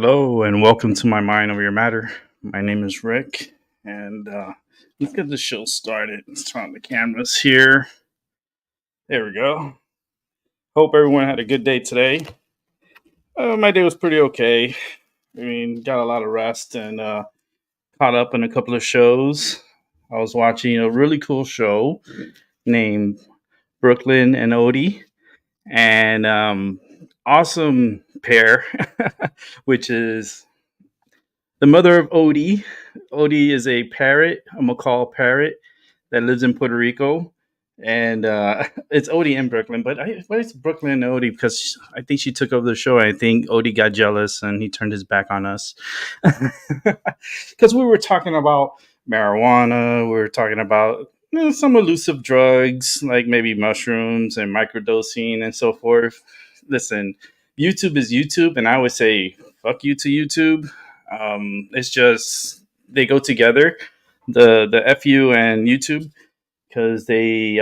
Hello and welcome to my Mind Over Your Matter. My name is Rick, and let's get the show started. Let's turn on the cameras here. There we go. Hope everyone had a good day today. My day was pretty okay. I mean, got a lot of rest and caught up in a couple of shows. I was watching a really cool show named Brooklyn and Odie, and awesome pair, which is the mother of Odie. Odie is a parrot, a macaw parrot that lives in Puerto Rico. And it's Odie in Brooklyn, but it's Brooklyn and Odie because I think she took over the show. I think Odie got jealous and he turned his back on us because we were talking about marijuana. We were talking about some elusive drugs like maybe mushrooms and microdosing and so forth. Listen, YouTube is YouTube, and I would say fuck you to YouTube. It's just they go together, the FU and YouTube, because they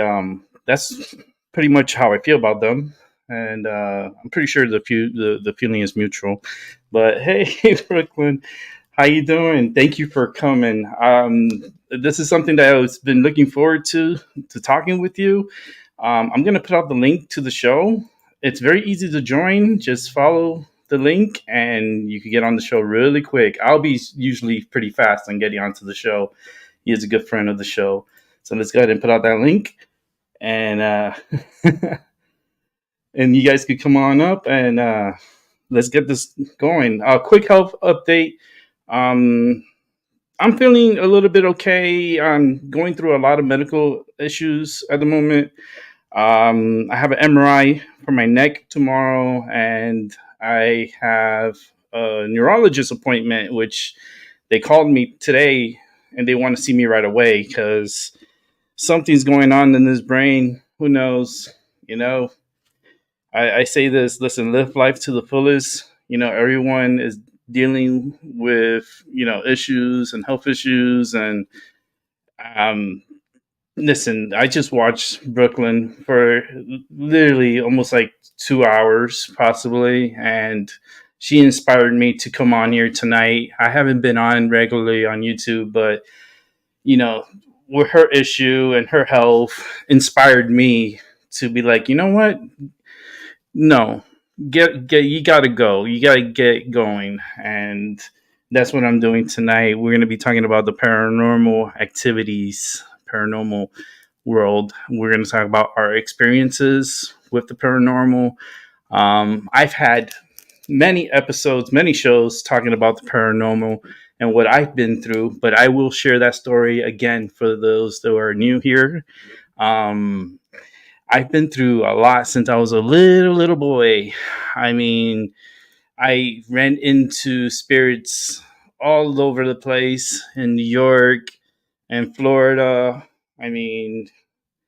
that's pretty much how I feel about them, and I'm pretty sure the feeling is mutual. But hey, Brooklyn, how you doing? Thank you for coming. This is something that I've been looking forward to talking with you. I'm gonna put out the link to the show. It's very easy to join. Just follow the link and you can get on the show really quick. I'll be usually pretty fast on getting onto the show. He is a good friend of the show. So let's go ahead and put out that link. And and you guys could come on up and let's get this going. Quick health update. I'm feeling a little bit okay. I'm going through a lot of medical issues at the moment. I have an MRI for my neck tomorrow, and I have a neurologist appointment, which they called me today, and they want to see me right away because something's going on in this brain. Who knows? You know, I say this, listen, live life to the fullest. Everyone is dealing with, issues and health issues. And um, listen, I just watched Brooklyn for literally almost like 2 hours, possibly. And she inspired me to come on here tonight. I haven't been on regularly on YouTube, but, with her issue and her health inspired me to be like, you know what? No, get you gotta go. You gotta get going. And that's what I'm doing tonight. We're gonna be talking about the paranormal activities, paranormal world. We're gonna talk about our experiences with the paranormal. I've had many episodes, many shows talking about the paranormal and what I've been through, but I will share that story again for those that are new here. I've been through a lot since I was a little boy. I mean, I ran into spirits all over the place in New York and Florida. I mean,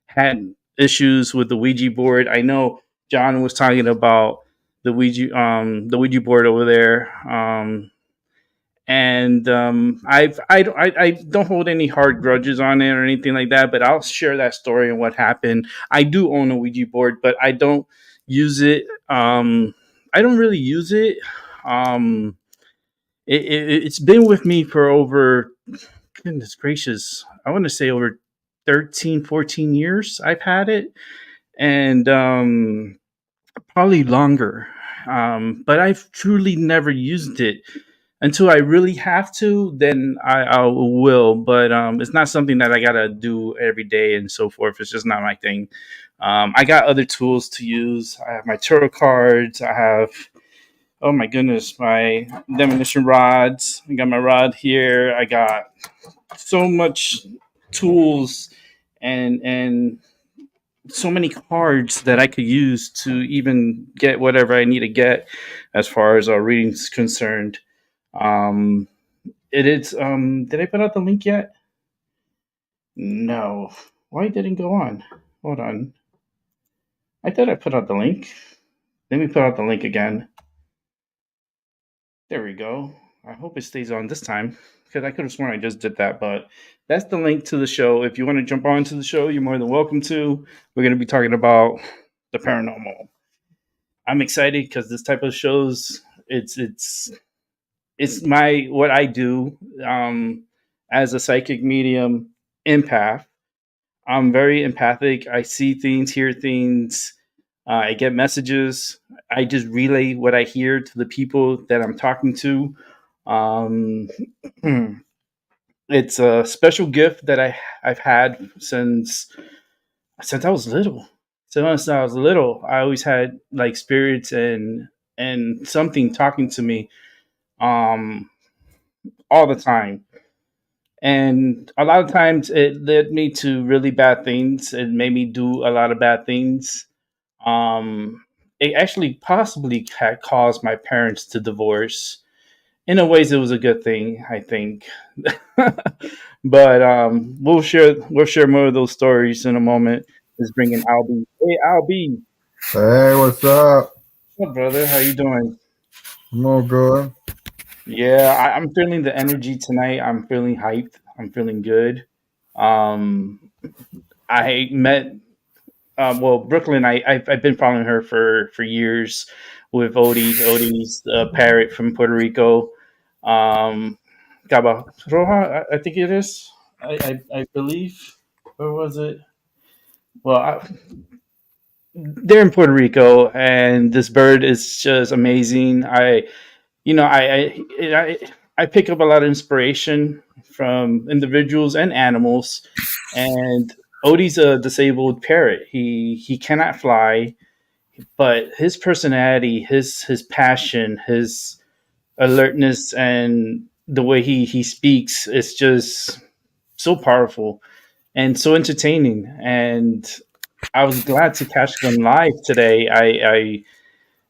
had issues with the Ouija board. I know John was talking about the Ouija board over there. And I don't hold any hard grudges on it or anything like that, but I'll share that story and what happened. I do own a Ouija board, but I don't use it. I don't really use it. Um, it's been with me for over, goodness gracious, I want to say over 13, 14 years I've had it, and probably longer. But I've truly never used it until I really have to. Then I will. But it's not something that I gotta do every day and so forth. It's just not my thing. I got other tools to use. I have my tarot cards. I have, oh my goodness, my demolition rods. I got my rod here. I got so much tools and so many cards that I could use to even get whatever I need to get as far as our reading's concerned. Um, it is. Did I put out the link yet? No. Why didn't it go on? Hold on. I thought I put out the link. Let me put out the link again. There we go. I hope it stays on this time because I could have sworn I just did that. But that's the link to the show. If you want to jump on to the show, you're more than welcome to. We're going to be talking about the paranormal. I'm excited because this type of shows, it's it's my what I do um, as a psychic medium empath. I'm very empathic. I see things, hear things. I get messages. I just relay what I hear to the people that I'm talking to. Um, it's a special gift that I've had since I was little. Since I was little, I always had like spirits and something talking to me um, all the time. And a lot of times it led me to really bad things. It made me do a lot of bad things. It actually possibly had caused my parents to divorce. In a ways, it was a good thing, I think. But we'll share more of those stories in a moment. Let's bring in Albie. Hey, Albie, Hey, what's up? what's up, brother? How you doing? I'm all good. Yeah, I'm feeling the energy tonight. I'm feeling hyped. I'm feeling good. Um, I met well, Brooklyn. I've been following her for years with Odie. Odie's a parrot from Puerto Rico. Um, Gaba Roja, I think it is. I believe. Or was it? Well, they're in Puerto Rico, and this bird is just amazing. You know, I pick up a lot of inspiration from individuals and animals. And Odie's a disabled parrot. He cannot fly, but his personality, his passion, his alertness, and the way he speaks is just so powerful and so entertaining. And I was glad to catch them live today. I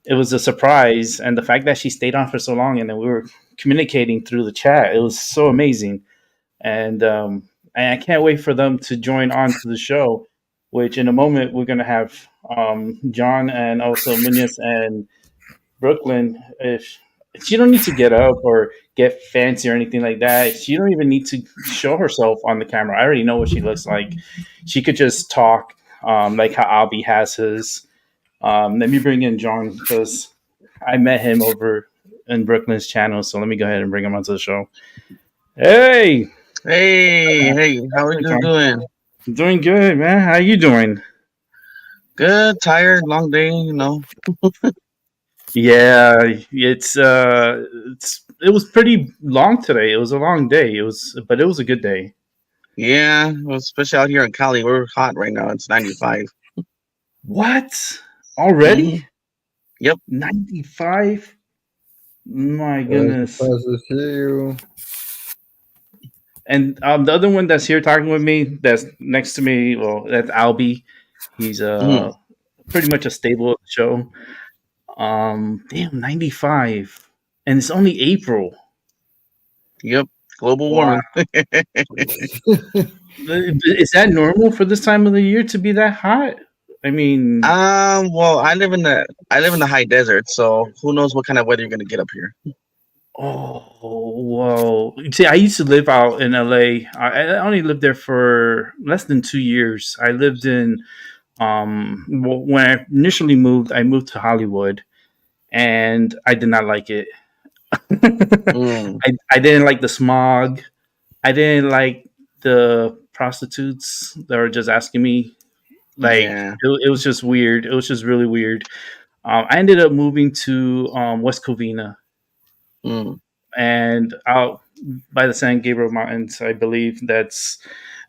it was a surprise, and the fact that she stayed on for so long, and then we were communicating through the chat, it was so amazing. And I can't wait for them to join on to the show, which in a moment we're going to have John and also Munoz and Brooklyn. If she don't need to get up or get fancy or anything like that, she don't even need to show herself on the camera. I already know what she looks like. She could just talk like how Albie has his. Let me bring in John because I met him over in Brooklyn's channel. So let me go ahead and bring him onto the show. Hey, Hey, how are hey, you John. doing? Doing good, man. How you doing? Good, tired, long day, you know. Yeah, it was pretty long today. It was a long day. But it was a good day. Yeah, well, especially out here in Cali, we're hot right now. It's 95. What? Mm-hmm. Already? Yep. 95? My It's a goodness. pleasure to see you. And the other one that's here talking with me, that's next to me, well, that's Albie. He's Mm-hmm. pretty much a staple of the show. Damn, 95. And it's only April. Yep. Global Wow. warming. Is that normal for this time of the year to be that hot? I mean, Well, I live in the high desert, so who knows what kind of weather you're gonna get up here. oh, whoa. See, I used to live out in LA. I only lived there for less than 2 years. I lived in, when I initially moved, I moved to Hollywood and I did not like it. Mm, I didn't like the smog. I didn't like the prostitutes that were just asking me. Like, yeah. it was just weird. It was just really weird. I ended up moving to West Covina Mm, and out by the San Gabriel Mountains, I believe that's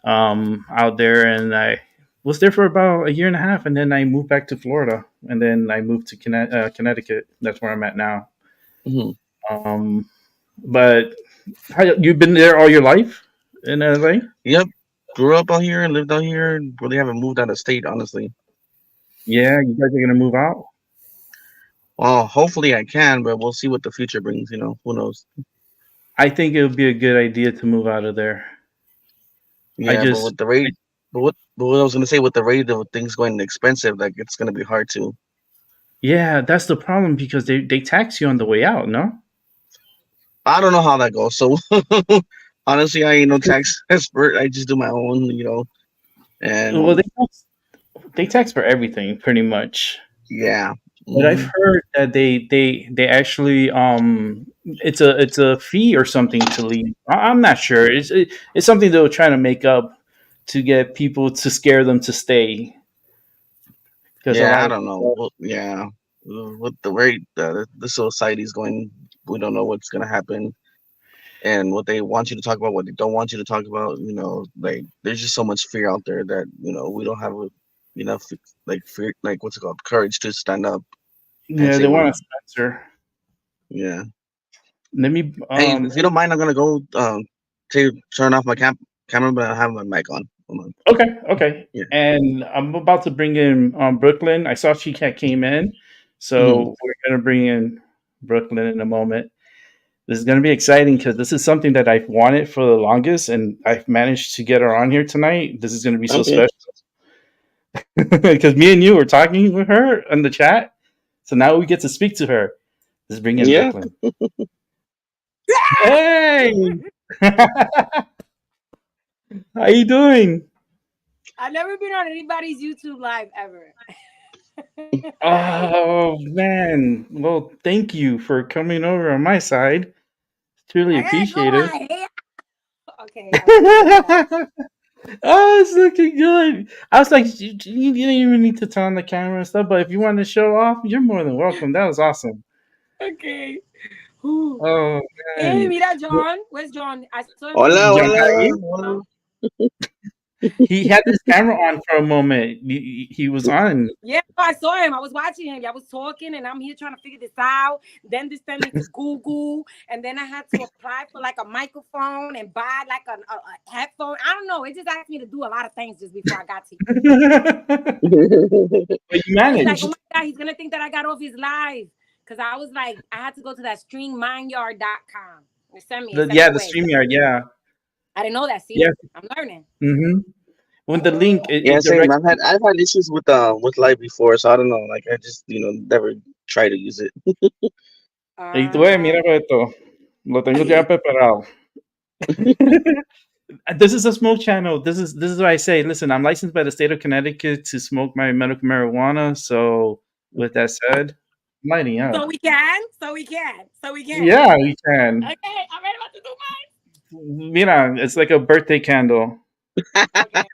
out there. And I was there for about a year and a half, and then I moved back to Florida, and then I moved to Connecticut. That's where I'm at now. mm. Um, but you've been there all your life in LA? Yep. Grew up out here, lived out here. Really haven't moved out of state, honestly. Yeah, you guys are gonna move out. Well, hopefully I can, but we'll see what the future brings. Who knows? I think it would be a good idea to move out of there. I Yeah, but just, with the rate, but what I was gonna say, with the rate of things going expensive, like it's gonna be hard to. yeah, that's the problem because they tax you on the way out. No, I don't know how that goes. So honestly, I ain't no tax expert. I just do my own, well and they tax for everything pretty much. yeah. But I've Hmm. heard that they actually it's a fee or something to leave. I'm not sure. It's something they were trying to make up to get people to scare them to stay because a Yeah, lot I of don't know. people. Well, yeah, with the way the society's going, we don't know what's gonna happen and what they want you to talk about, what they don't want you to talk about. Like there's just so much fear out there that we don't have enough like fear, like what's it called, courage to stand up and Yeah, say they we're want to censor. yeah. Let me Hey, if you don't mind, I'm gonna go turn off my camera, but I have my mic on. Hold on. Okay, okay. Yeah. And I'm about to bring in Brooklyn. I saw she came in, Hmm. so we're gonna bring in Brooklyn in a moment. This is gonna be exciting because this is something that I've wanted for the longest, and I've managed to get her on here tonight. This is gonna be so Okay. special because me and you were talking with her in the chat, so now we get to speak to her. Let's bring in Yeah. Brooklyn. Hey, how you doing? I've never been on anybody's YouTube live ever. Oh man. Well, thank you for coming over on my side. It's really I gotta go appreciated. on here. Okay, I'm gonna do that. Oh, it's looking good. I was like, you didn't even need to turn on the camera and stuff, but if you want to show off, you're more than welcome. That was awesome. Okay. Whew. Oh Hey, man. mira John. Where's John? I saw him in the Hola, John room. hola, Kai, hola. No? he had his camera on for a moment. He was on. Yeah, I saw him. I was watching him. Y'all was talking, and I'm here trying to figure this out. Then this sent me to Google, and then I had to apply for like a microphone and buy like a headphone. I don't know. It just asked me to do a lot of things just before I got to you. But you I was like, oh managed. my God, he's gonna think that I got off his live. Cause I was like, I had to go to that streammindyard.com. It sent me Yeah, the away. StreamYard. Yeah. I didn't know that. See, Yeah. I'm learning. When the link, Yeah, it same. directs. I've had issues with live before, so I don't know. Like I just never try to use it. Y tú ves, Uh, mira esto. Lo tengo ya preparado. This is a smoke channel. This is what I say. Listen, I'm licensed by the state of Connecticut to smoke my medical marijuana. So, with that said, I'm lighting up. so we can. So we can. So we can. Yeah, we can. Okay, I'm ready about to do Mira, it's like a birthday candle. mine. Okay.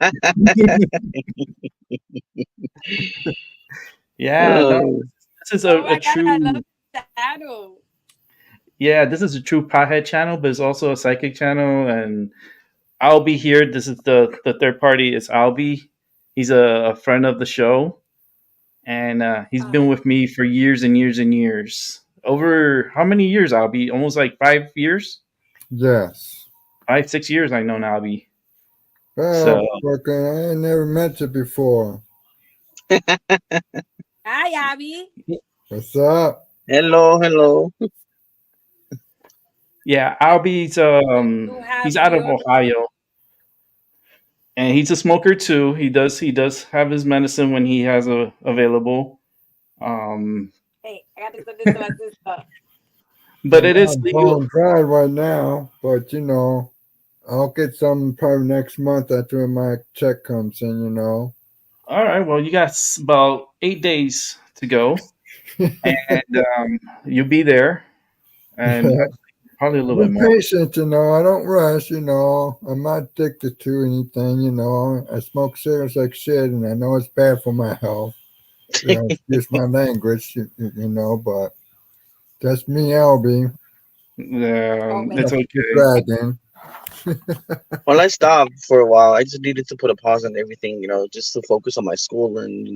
Yeah, no, Oh, this is Oh a my God, I love true. the channel. Yeah, this is a true pothead channel, but it's also a psychic channel. And I'll be here. This is the third party. Is Albie. He's a friend of the show, and he's been with me for years and years and years. Over how many years? Albie? Almost like 5 years. Yes. 5 6 years. I know Albie. So Well, fucking, I ain't never met you before. Hi, Abby. What's up? hello, hello. yeah, Albie's You have he's out of your. Ohio, and he's a smoker too. He does have his medicine when he has a available. Um, Hey, I got to send this to my sister. but I'm it is not legal. bone dry right now, but I'll get some probably next month after my check comes in. All right. Well, you got about 8 days to go, and you'll be there, and probably a little bit I'm more. patient. I don't rush. I'm not addicted to anything. I smoke cigarettes like shit, and I know it's bad for my health. Excuse my language, but that's me, Albie. Oh, It's man. The okay. dragon. Well, I stopped for a while. I just needed to put a pause on everything, just to focus on my school and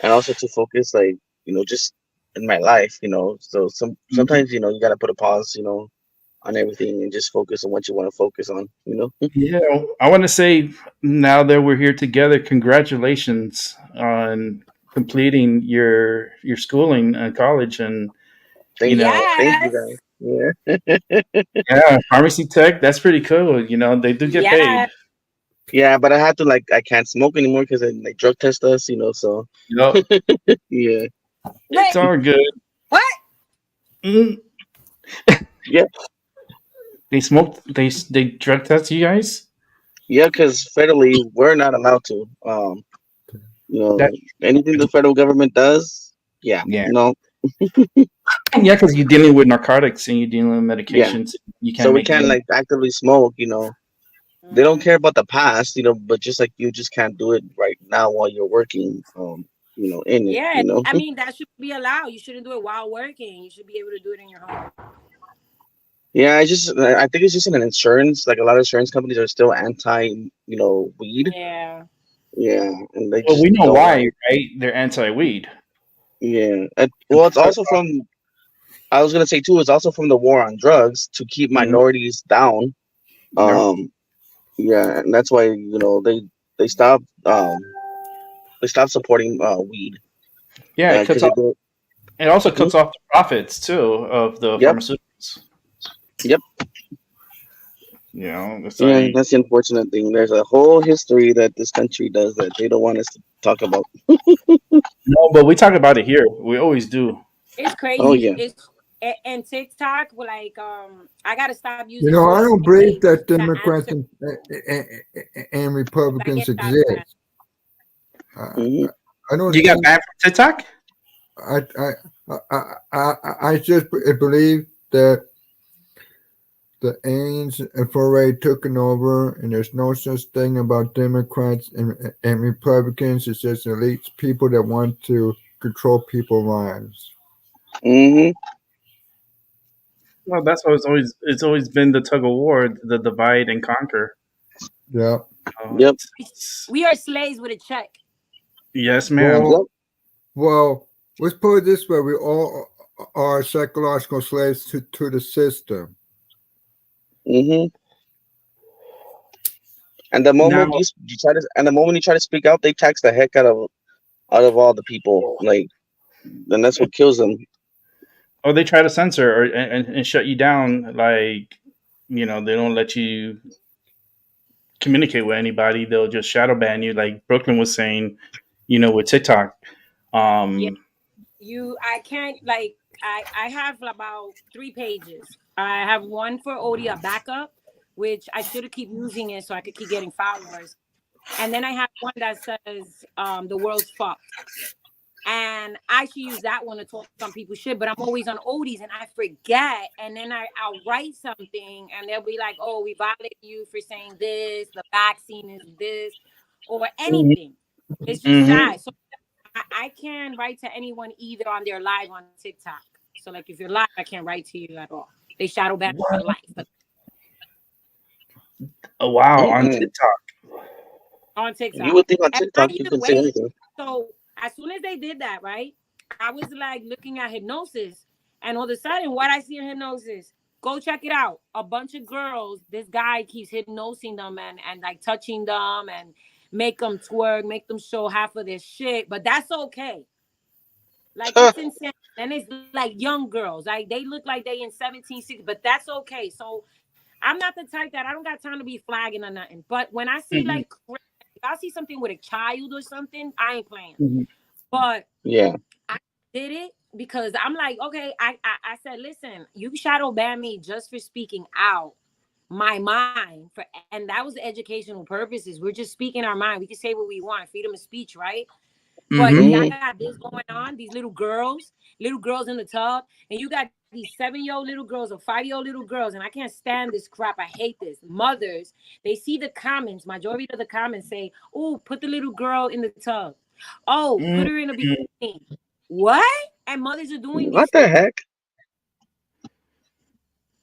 and also to focus like just in my life. So sometimes you gotta put a pause, on everything and just focus on what you want to focus on. Yeah, I want to say now that we're here together, congratulations on completing your schooling in college, and you know, Thank you Yes. guys. Yeah. yeah, pharmacy tech. That's pretty cool. They do get paid. Yes. Yeah, but I had to like I can't smoke anymore because they like drug test us. So Yep, yeah, it's Wait, all good. what? Mm, yeah, they smoked. They drug test you guys. yeah. Because federally we're not allowed to. You That know, anything the federal government does, Yeah, Yeah, no, yeah, because you're dealing with narcotics and you're dealing with yeah. medications. You So can't we make can't game. like actively smoke. They don't care about the past. But just like you just can't do it right now while you're working. In it. Yeah, I mean that should be allowed. You shouldn't do it while working. You should be able to do it in your home. Yeah, I think it's just an insurance. Like a lot of insurance companies are still anti, weed. Yeah. Yeah, and they Well, just we know don't why, want. right? They're anti-weed. Yeah, well, it's also from. I was gonna say too. It's also from the war on drugs to keep Mhm. minorities down. Yep. Um, yeah, and that's why they stopped supporting weed. Yeah, it cuts Because off. it go. It also Mhm. cuts off the profits too of the Yep, pharmaceuticals. yep. It's Yeah, like that's the unfortunate thing. There's a whole history that this country does that they don't want us to talk about. no, but we talk about it here. We always do. It's Oh crazy. yeah. And TikTok, like I gotta stop using I voice don't believe messages that to Democrats answer and because I Republicans get sidetracked. exist. Uh, Hmm. I don't You got think banned from TikTok? I I just believe that the aliens have already taken over, and there's no such thing about Democrats and Republicans. It's just elites, people that want to control people's lives. Hmm. Well, that's what it's always been the tug of war, the divide and conquer. Yeah. Yep. We are slaves with a check. Yes, ma'am. Yep. Well, well, let's put it this way: we all are psychological slaves to the system. Hmm. And the Now, moment you try to speak out, they tax the heck out of all the people. Like, then that's what kills them. or they try to censor and shut you down. Like, they don't let you communicate with anybody. They'll just shadow ban you, like Brooklyn was saying. With TikTok. Yeah, Um, I can't like I have about 3 pages. I have one for Odie, a backup, which I should keep using it so I could keep getting followers. And then I have one that says the world's fucked. And I should use that one to talk on people's shit, but I'm always on Odie's and I forget. And then I'll write something and they'll be like, oh, we violated you for saying this, the vaccine is this, or mhm, anything. It's just mhm. sad. So I can write to anyone either on their live on TikTok. So like if you're live, I can't write to you at all. They shadow ban for life. But Oh, wow, on Mm-mm. TikTok. on You TikTok. would think on And TikTok not you even can say wait. anything. So as soon as they did that, right? I was like looking at hypnosis, and all of a sudden, what I see in hypnosis, go check it out. A bunch of girls, this guy keeps hypnosing them and like touching them and make them twerk, make them show half of their shit, but that's okay. Like it's insane. And it's like young girls. Like they look like they in 17, 16, but that's okay. So I'm not the type that I don't got time to be flagging or nothing. But when I see Mhm, like if I see something with a child or something, I ain't playing. mhm. But Yeah. I did it because I'm like, okay, I said, listen, you shadow ban me just for speaking out my mind for, and that was the educational purposes. We're just speaking our mind. We can say what we want, freedom of speech, right? But Mhm. y'all Hmm. got this going on, these little girls in the tub, and you got these 7-year-old little girls or 5-year-old little girls, and I can't stand this crap. I hate this. Mothers, they see the comments, majority of the comments say, oh, put the little girl in the tub. Oh, put Mhm. her in a bikini. What? And mothers are doing What these the things. heck?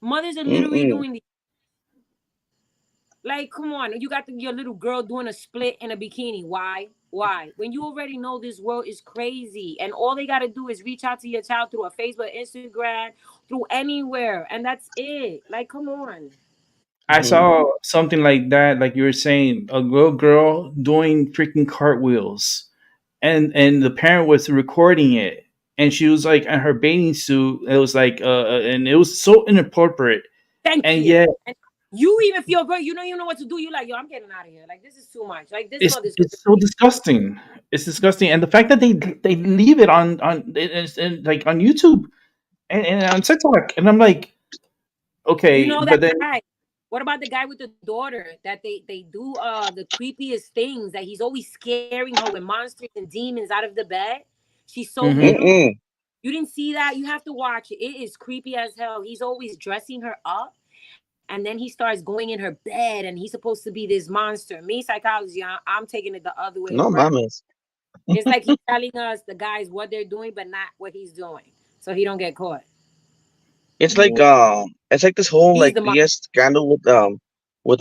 Mothers are literally Mm-mm. doing these. Like, come on, you got your little girl doing a split in a bikini. Why? Why? When you already know this world is crazy, and all they gotta do is reach out to your child through a Facebook, Instagram, through anywhere, and that's it. Like, come on. I Hmm. saw something like that, like you were saying, a little girl doing freaking cartwheels, and the parent was recording it, and she was like in her bathing suit. It was like, and it was so inappropriate, Thank and you. yet And you even feel good. You don't even know what to do. You like, yo, I'm getting out of here. Like, this is too much. Like, this it's mother's it's so crazy. disgusting. It's disgusting, and the fact that they leave it like on YouTube and on TikTok, and I'm like, You okay, know but that then guy. What about the guy with the daughter that they do the creepiest things that he's always scaring her with monsters and demons out of the bed? She's so Mm-hmm. little. Mm-mm. You didn't see that? You have to watch it. It is creepy as hell. He's always dressing her up, and then he starts going in her bed, and he's supposed to be this monster. Me, psychology, I'm taking it the other way No around. mames. It's like he's telling us the guys what they're doing, but not what he's doing, so he don't get caught. It's like this whole He's like the monster. BS scandal with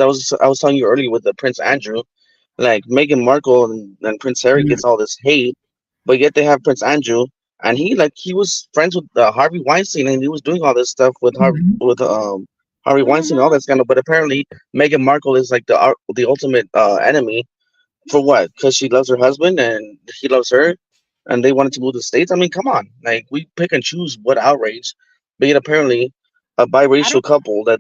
I was telling you earlier with the Prince Andrew, like Meghan Markle and Prince Harry gets all this hate, but yet they have Prince Andrew, and he was friends with Harvey Weinstein, and he was doing all this stuff with Harvey Weinstein, all Mm-hmm. that scandal. But apparently Meghan Markle is like the ultimate enemy for what? Because she loves her husband and he loves her, and they wanted to move to the states. I mean, come on, like we pick and choose what outrage, but yet apparently a I biracial don't. couple that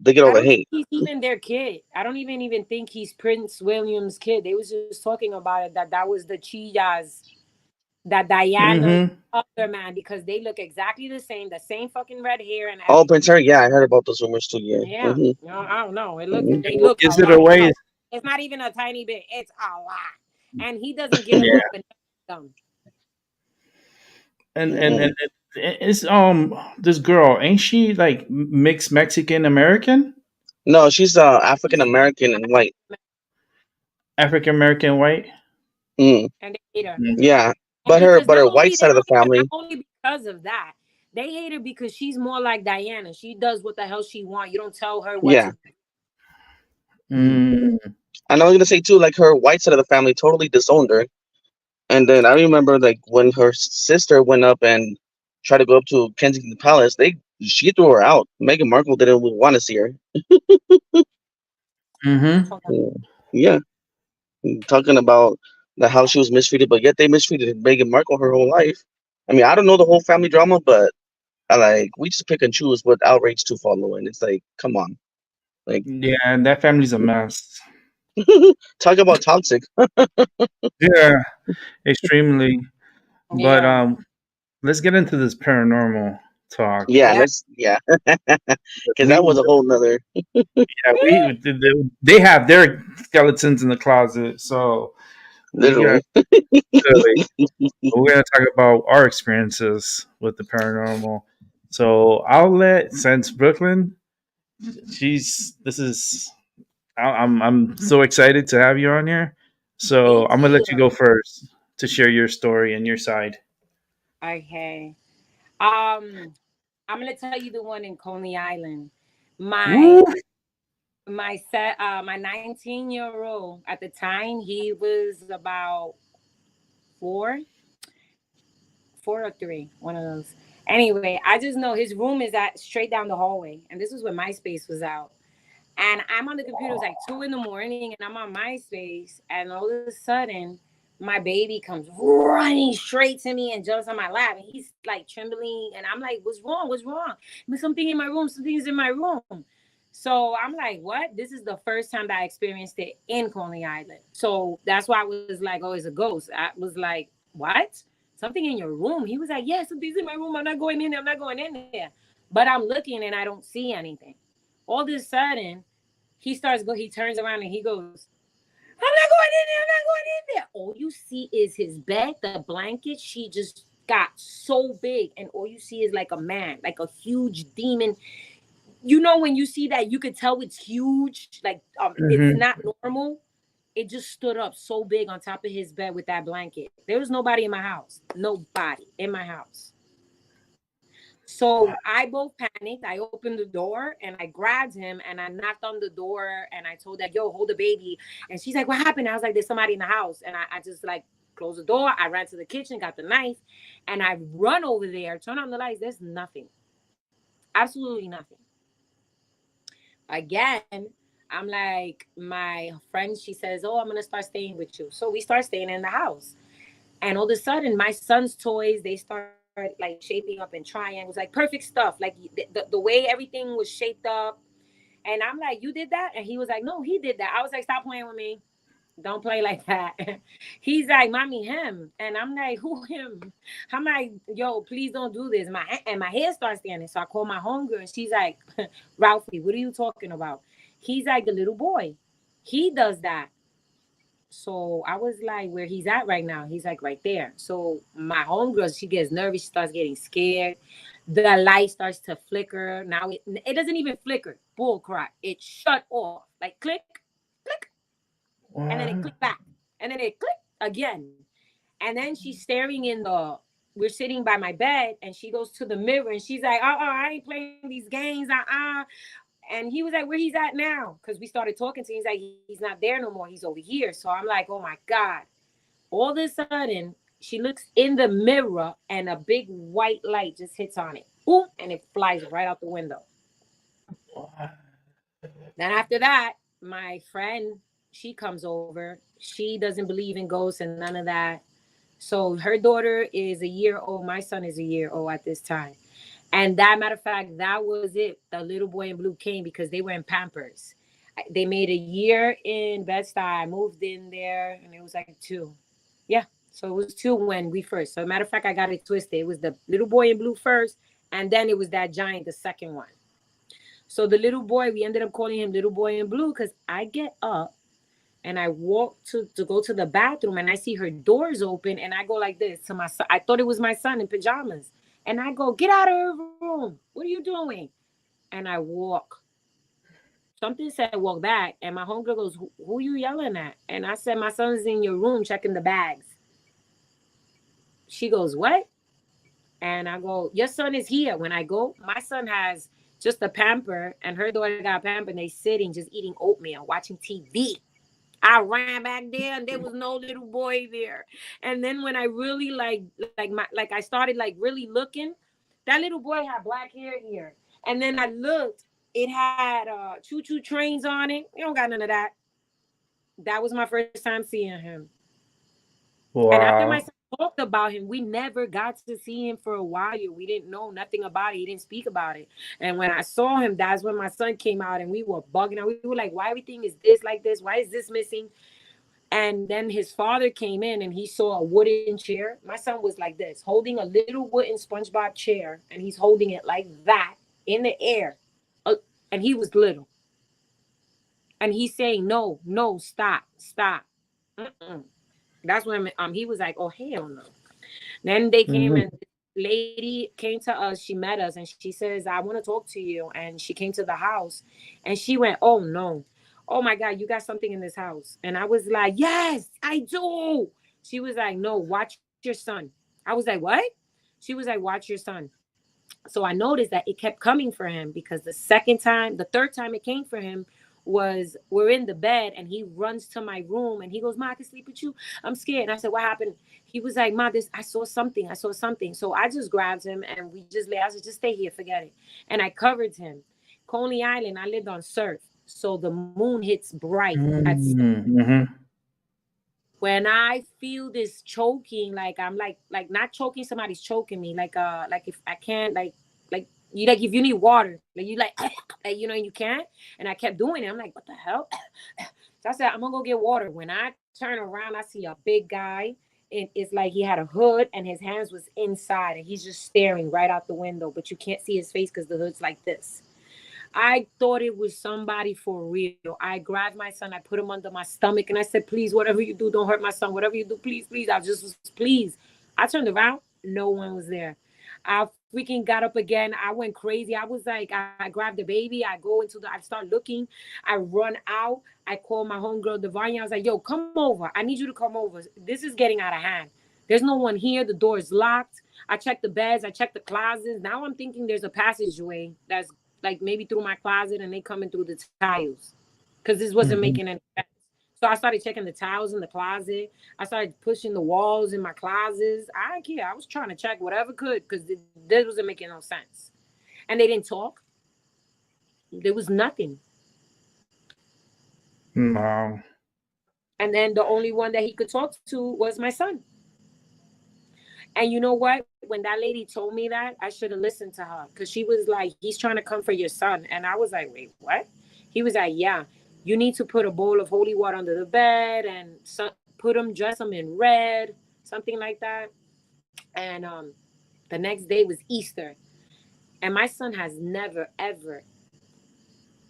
they get all I the don't think hate. he's even their kid. I don't even think he's Prince William's kid. They was just talking about it that was the Chillas, that Diana's Mm-hmm. other man, because they look exactly the same fucking red hair and Oh, Prince everything. Harry, yeah, I heard about those rumors too. Yeah. Yeah, no, I don't know. Hmm. They What look a gives it lot. away? It's not even a tiny bit. It's a lot, and he doesn't get Yeah, along with them. and it's this girl ain't she like mixed Mexican American, No, she's African He's American and white. African American white? Mm, and they hate her, Mm. yeah, and because but her white they side of the don't hate her not family, only because of that. They hate her because she's more like Diana. She does what the hell she want. You don't tell her what yeah. to. Mm. And I was gonna say too, like her white side of the family totally disowned her. And then I remember like when her sister went up and tried to go up to Kensington Palace, she threw her out. Meghan Markle didn't want to see her. Mm-hmm. Hold on. Mm, yeah, talking about how she was mistreated, but yet they mistreated Meghan Markle her whole life. I mean, I don't know the whole family drama, but I like we just pick and choose what outrage to follow, and it's like, come on, like Yeah, and that family's a mess. talk about toxic. Yeah, extremely. But Yeah, let's get into this paranormal talk. Yeah, yeah. because We that was a whole nother. yeah they have their skeletons in the closet, so we got Literally. like, we're gonna talk about our experiences with the paranormal. So I'll let since Brooklyn, she's this is I'm so excited to have you on here. So Me I'm gonna too. let you go first to share your story and your side. Okay. Um, I'm gonna tell you the one in Coney Island. My Woo! my 19-year-old at the time, he was about four, 4 or 3, one of those. Anyway, I just know his room is at straight down the hallway, and this was when MySpace was out. And I'm on the computer. It was like 2 in the morning, and I'm on MySpace, and all of a sudden, my baby comes running straight to me and jumps on my lap, and he's like trembling, and I'm like, "What's wrong? What's wrong? There's something in my room. Something's in my room." So I'm like, "What?" This is the first time that I experienced it in Coney Island. So that's why I was like, "Oh, it's a ghost." I was like, "What? Something in your room?" He was like, "Yeah, something's in my room. I'm not going in there. I'm not going in there." But I'm looking and I don't see anything. All of a sudden, he turns around and he goes, "I'm not going in there, I'm not going in there." All you see is his bed, the blanket. She just got so big, and all you see is like a man, like a huge demon. You know, when you see that, you could tell it's huge, like it's Mm-hmm. not normal. It just stood up so big on top of his bed with that blanket. There was nobody in my house. Nobody in my house. So I both panicked. I opened the door and I grabbed him and I knocked on the door and I told that, "Yo, hold the baby." And she's like, "What happened?" I was like, "There's somebody in the house." And I just like closed the door. I ran to the kitchen, got the knife, and I run over there, turn on the lights. There's nothing. Absolutely nothing. Again, I'm like, my friend, she says, "Oh, I'm gonna start staying with you." So we start staying in the house. And all of a sudden, my son's toys, they start like shaping up in triangles, like perfect stuff. Like the way everything was shaped up. And I'm like, "You did that?" And he was like, "No, he did that." I was like, "Stop playing with me. Don't play like that." He's like, "Mommy, him." And I'm like, "Who him?" I'm like, "Yo, please don't do this." My hair starts standing. So I call my homegirl and she's like, "Ralphie, what are you talking about?" He's like, "The little boy. He does that." So I was like, where he's at right now? He's like right there. So my homegirl, she gets nervous, she starts getting scared. The light starts to flicker. Now it doesn't even flicker. Bull crap. It shut off. Like click, click, and then it What? click back. And then it click again. And then she's staring in the we're sitting by my bed and she goes to the mirror and she's like, I ain't playing these games. And he was like, where he's at now? Because we started talking to him. He's like, he's not there no more. He's over here. So I'm like, oh my God. All of a sudden, she looks in the mirror and a big white light just hits on it. Boom, and it flies right out the window. Then after that, my friend, she comes over. She doesn't believe in ghosts and none of that. So her daughter is a year old. My son is a year old at this time. And that matter of fact, that was it. The little boy in blue came because they were in Pampers. They made a year in Bed-Stuy. I moved in there and it was like 2. Yeah. So it was 2 when we first. So matter of fact, I got it twisted. It was the little boy in blue first. And then it was that giant, the second one. So the little boy, we ended up calling him little boy in blue because I get up and I walk to go to the bathroom and I see her doors open and I go like this to my son. I thought it was my son in pajamas. And I go, get out of her room. What are you doing? And I walk. Something said walk back. And my homegirl goes, who are you yelling at? And I said, my son's in your room checking the bags. She goes, what? And I go, your son is here. When I go, my son has just a pamper and her daughter got a pamper and they sitting just eating oatmeal, watching TV. I ran back there and there was no little boy there. And then when I really like I started like really looking, that little boy had black hair here. And then I looked, it had choo-choo trains on it. You don't got none of that. That was my first time seeing him. And after my Wow. son talked about him, we never got to see him for a while. We didn't know nothing about it. He didn't speak about it. And when I saw him, that's when my son came out and we were bugging out. We were like, why everything is this like this? Why is this missing? And then his father came in and he saw a wooden chair. My son was like this, holding a little wooden SpongeBob chair. And he's holding it like that in the air. And he was little. And he's saying, no, stop. Mm-mm. That's when he was like, oh, hell no. Then they came Mhm. and the lady came to us. She met us and she says, I want to talk to you. And she came to the house and she went, oh, no. Oh, my God, you got something in this house. And I was like, yes, I do. She was like, no, watch your son. I was like, what? She was like, watch your son. So I noticed that it kept coming for him because the third time it came for him was we're in the bed and he runs to my room and he goes, Ma, I can sleep with you. I'm scared. And I said, what happened? He was like, Ma, I saw something. So I just grabbed him and we just lay. I said, just stay here, forget it. And I covered him. Coney Island, I lived on surf. So the moon hits bright at Mm-hmm. when I feel this choking, like I'm like not choking, somebody's choking me, like if I can't like you like if you need water, like you like you know you can't, and I kept doing it. I'm like, what the hell? So I said, I'm gonna go get water. When I turn around, I see a big guy. It's like he had a hood and his hands was inside, and he's just staring right out the window, but you can't see his face because the hood's like this. I thought it was somebody for real. I grabbed my son, I put him under my stomach, and I said, please, whatever you do, don't hurt my son. Whatever you do, please, please. I just was, please. I turned around, no one was there. I freaking got up again. I went crazy. I was like, I grabbed the baby. I start looking. I run out. I call my homegirl, Devanya. I was like, yo, come over. I need you to come over. This is getting out of hand. There's no one here. The door is locked. I checked the beds. I checked the closets. Now I'm thinking there's a passageway that's like maybe through my closet and they coming through the tiles because this wasn't Mm-hmm. making any sense. So I started checking the tiles in the closet. I started pushing the walls in my closets. I don't care. I was trying to check whatever could because this wasn't making no sense. And they didn't talk. There was nothing. Wow. And then the only one that he could talk to was my son. And you know what? When that lady told me that, I should have listened to her because she was like, he's trying to come for your son. And I was like, wait, what? He was like, yeah, you need to put a bowl of holy water under the bed and dress him in red, something like that. And the next day was Easter. And my son has never, ever,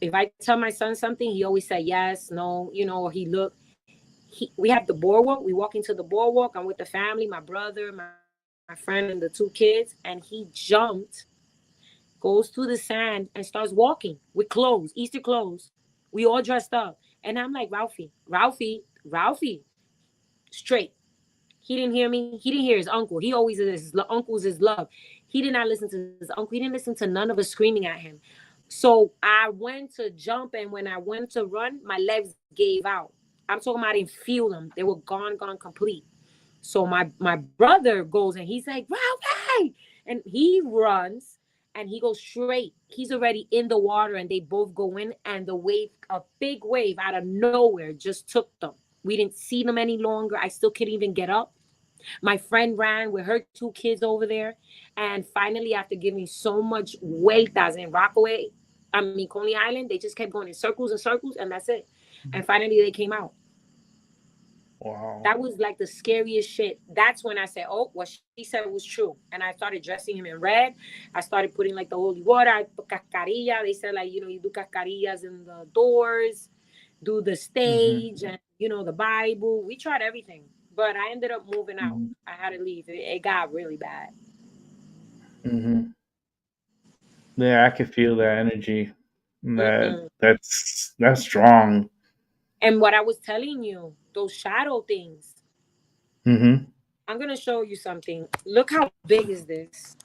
if I tell my son something, he always said yes, no, or he looked. we have the boardwalk. We walk into the boardwalk. I'm with the family, my brother, my friend, and the two kids, and he jumped, goes to the sand, and starts walking with clothes, Easter clothes. We all dressed up, and I'm like, Ralphie, straight. He didn't hear me. He didn't hear his uncle. He always is. His uncle's his love. He did not listen to his uncle. He didn't listen to none of us screaming at him. So I went to jump, and when I went to run, my legs gave out. I'm talking about I didn't feel them. They were gone complete. So my brother goes and he's like, Ralphie! And he runs and he goes straight. He's already in the water and they both go in and the wave, a big wave out of nowhere just took them. We didn't see them any longer. I still couldn't even get up. My friend ran with her two kids over there. And finally, after giving so much vueltas in Rockaway, I mean, Coney Island, they just kept going in circles and circles, and that's it. And finally, they came out. Wow. That was like the scariest shit. That's when I said, oh, what she said was true. And I started dressing him in red. I started putting like the holy water. I put cascarilla. They said, like, you do cascarillas in the doors, do the Mm-hmm. stage, and, the Bible. We tried everything. But I ended up moving out. Mm-hmm. I had to leave. It got really bad. Mm-hmm. Yeah, I could feel that energy. Mm-mm. That's strong. And what I was telling you, those shadow things. Mm-hmm. I'm going to show you something. Look how big is this.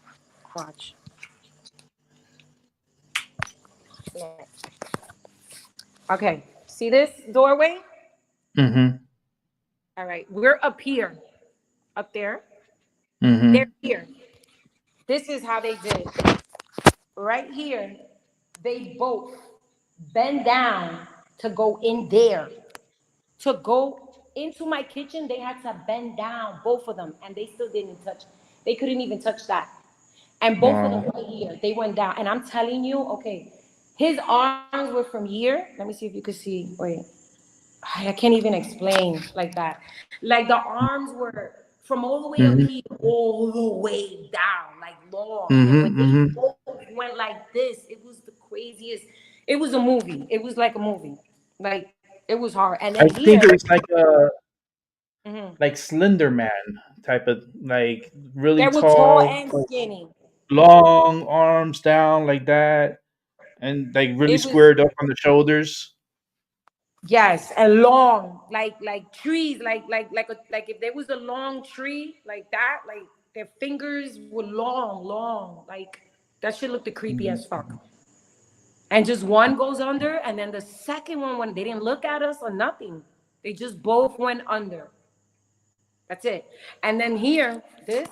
Watch. Okay. See this doorway? Mm-hmm. All right. We're up here. Up there. They're Mm-hmm. here. This is how they did. Right here, they both bend down to go in there. To go into my kitchen, they had to bend down, both of them, and they still didn't touch. They couldn't even touch that. And both of them Wow. right here, they went down. And I'm telling you, okay, his arms were from here. Let me see if you could see. Wait. I can't even explain like that. Like the arms were from all the way up Mm-hmm. here, all the way down, like long. And when Mm-hmm. they Mm-hmm. both went like this, it was the craziest. It was a movie. It was like a movie. Like it was hard. And then I here, think it was like a mhm, like Slender Man type of like they really were tall tall, and skinny. long arms down like that, and like really It was squared up on the shoulders. yes, and long, like trees, like if there was a long tree like that, like their fingers were long, like that shit looked creepy Mhm. as fuck. And just one goes under, and then the second one, when they didn't look at us or nothing, they just both went under. That's it. And then here, this